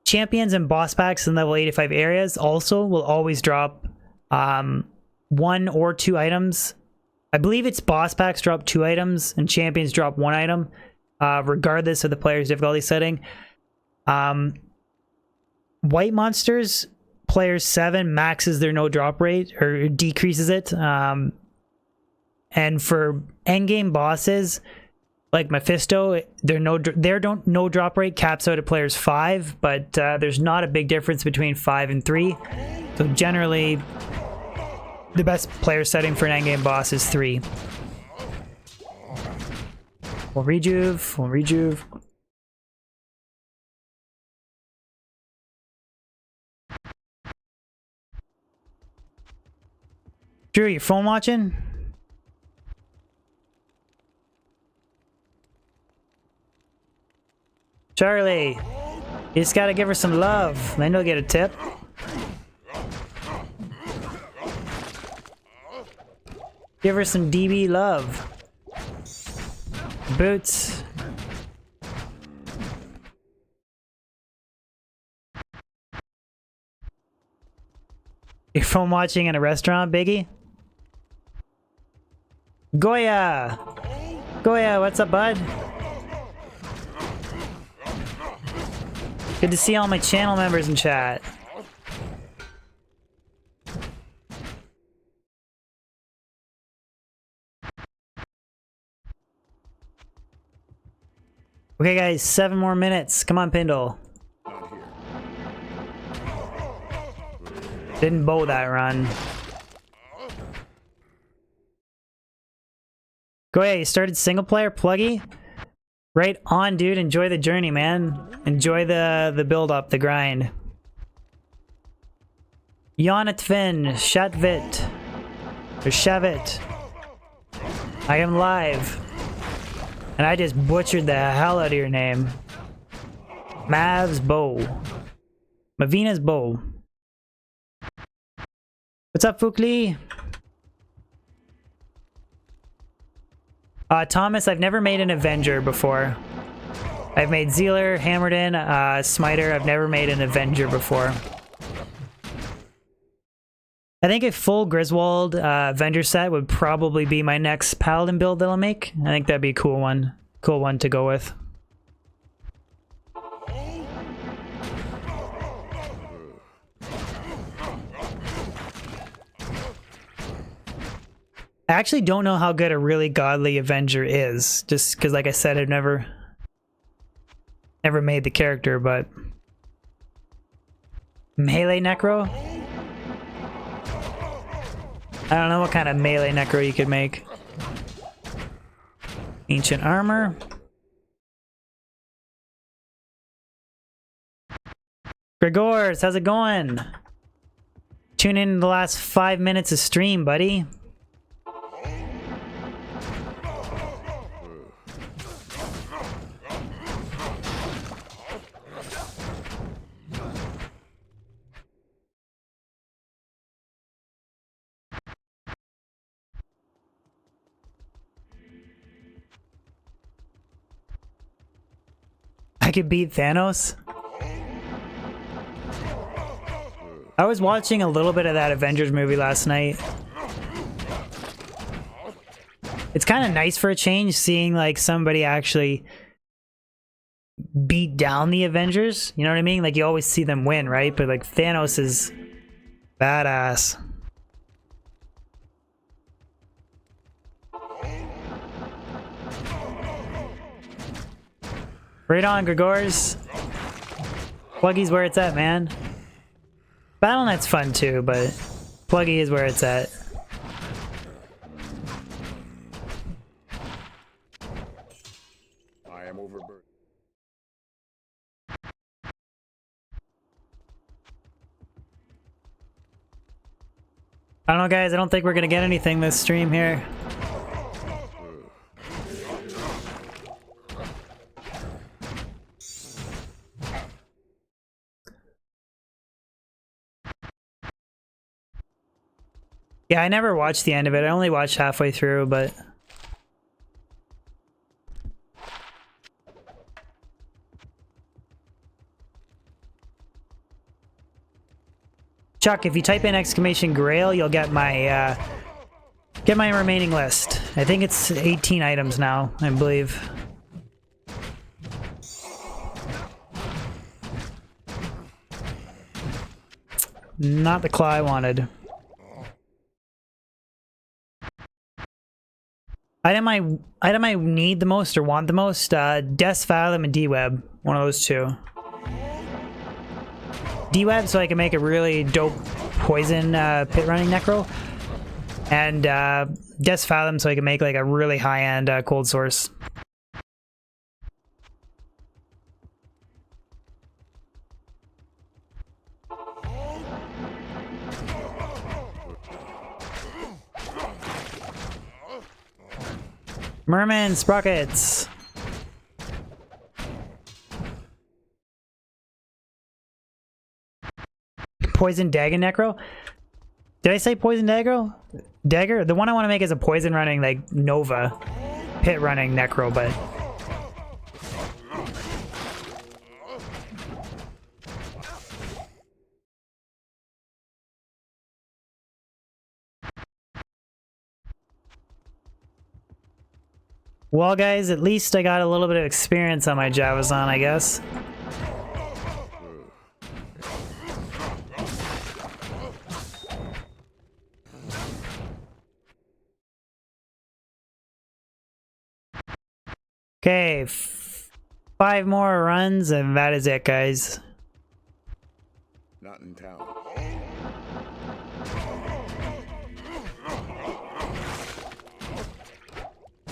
Champions and boss packs in level 85 areas also will always drop 1 or 2 items. I believe it's boss packs drop 2 items and champions drop 1 item, regardless of the player's difficulty setting. White monsters, player 7 maxes their no drop rate or decreases it. And for endgame bosses like Mephisto, their no drop rate caps out at players 5, but there's not a big difference between 5 and 3. So generally, the best player setting for an endgame boss is 3. We'll rejuve. Drew, your phone watching? Charlie, you just gotta give her some love, then you'll get a tip. Give her some DB love. Boots. Your phone watching in a restaurant, Biggie? Goya! Goya, what's up, bud? Good to see all my channel members in chat. Okay, guys, 7 more minutes. Come on, Pindle. Didn't bow that run. Go ahead, you started single player, Pluggy? Right on, dude. Enjoy the journey, man. Enjoy the build up, the grind. Jonatvin, Shatvit, or Shavit. I am live. And I just butchered the hell out of your name. Mav's Bow. Mavina's Bow. What's up, Fukli? Thomas, I've never made an Avenger before. I've made Zealer, Hammerden, Smiter. I've never made an Avenger before. I think a full Griswold Avenger set would probably be my next Paladin build that I'll make. I think that'd be a cool one. Cool one to go with. I actually don't know how good a really godly Avenger is, just because, like I said, I've never made the character, but... Melee Necro? I don't know what kind of melee Necro you could make. Ancient Armor. Gregors, how's it going? Tune in the last 5 minutes of stream, buddy. I could beat Thanos. I was watching a little bit of that Avengers movie last night. It's kind of nice for a change seeing like somebody actually beat down the Avengers. You know what I mean? Like, you always see them win, right? But like, Thanos is badass. Right on, Gregors. Pluggy's where it's at, man. Battle.net's fun too, but Pluggy is where it's at. I am overburdened. I don't know, guys. I don't think we're gonna get anything this stream here. Yeah, I never watched the end of it. I only watched halfway through, but... Chuck, if you type in exclamation Grail, you'll get my remaining list. I think it's 18 items now, I believe. Not the claw I wanted. Item I need the most or want the most, Des Fathom and D-Web. One of those two. D-Web so I can make a really dope poison pit running necro. And Des Fathom so I can make like a really high-end cold source. Merman sprockets. Poison dagger necro. Did I say poison dagger? Dagger? The one I want to make is a poison running like Nova pit running necro, but well, guys, at least I got a little bit of experience on my Javazon, I guess. Okay, 5 more runs and that is it, guys. Not in town.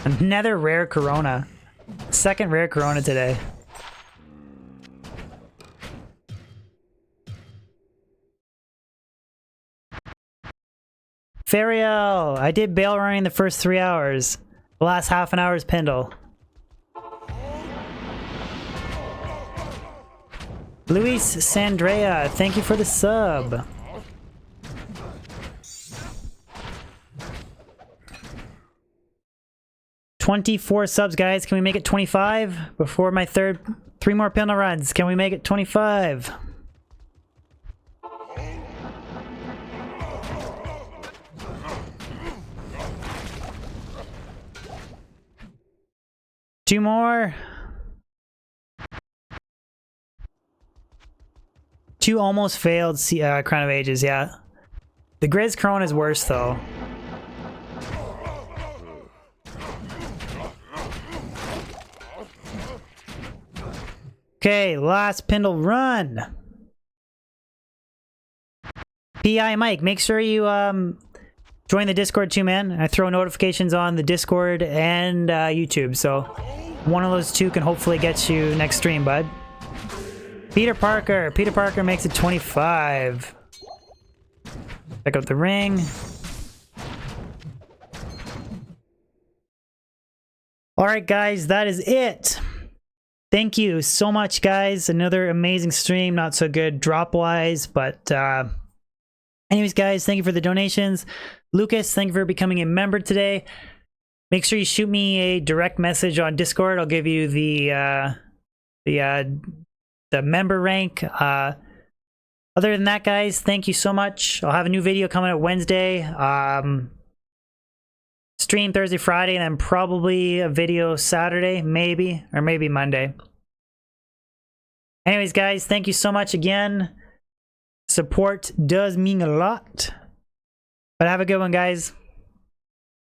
Another rare Corona. Second rare Corona today. Fariel! I did bail running the first 3 hours. The last half an hour is Pendle. Luis Sandrea, thank you for the sub. $24 subs, guys. Can we make it 25 before my 3 more Pendle runs? Can we make it 25? Two more. 2 almost failed Crown of Ages, yeah. The Grizz Corona is worse, though. Okay, last Pendle run. PI Mike, make sure you join the Discord too, man. I throw notifications on the Discord and YouTube, so one of those two can hopefully get you next stream, bud. Peter Parker makes it 25. Check out the ring. All right, guys, that is it. Thank you so much, guys. Another amazing stream. Not so good drop-wise, but anyways, guys, thank you for the donations. Lucas, thank you for becoming a member today. Make sure you shoot me a direct message on Discord. I'll give you the member rank. Other than that, guys, thank you so much. I'll have a new video coming out Wednesday. Stream Thursday, Friday, and then probably a video Saturday, maybe, or maybe Monday. Anyways, guys, thank you so much again. Support does mean a lot. But have a good one, guys.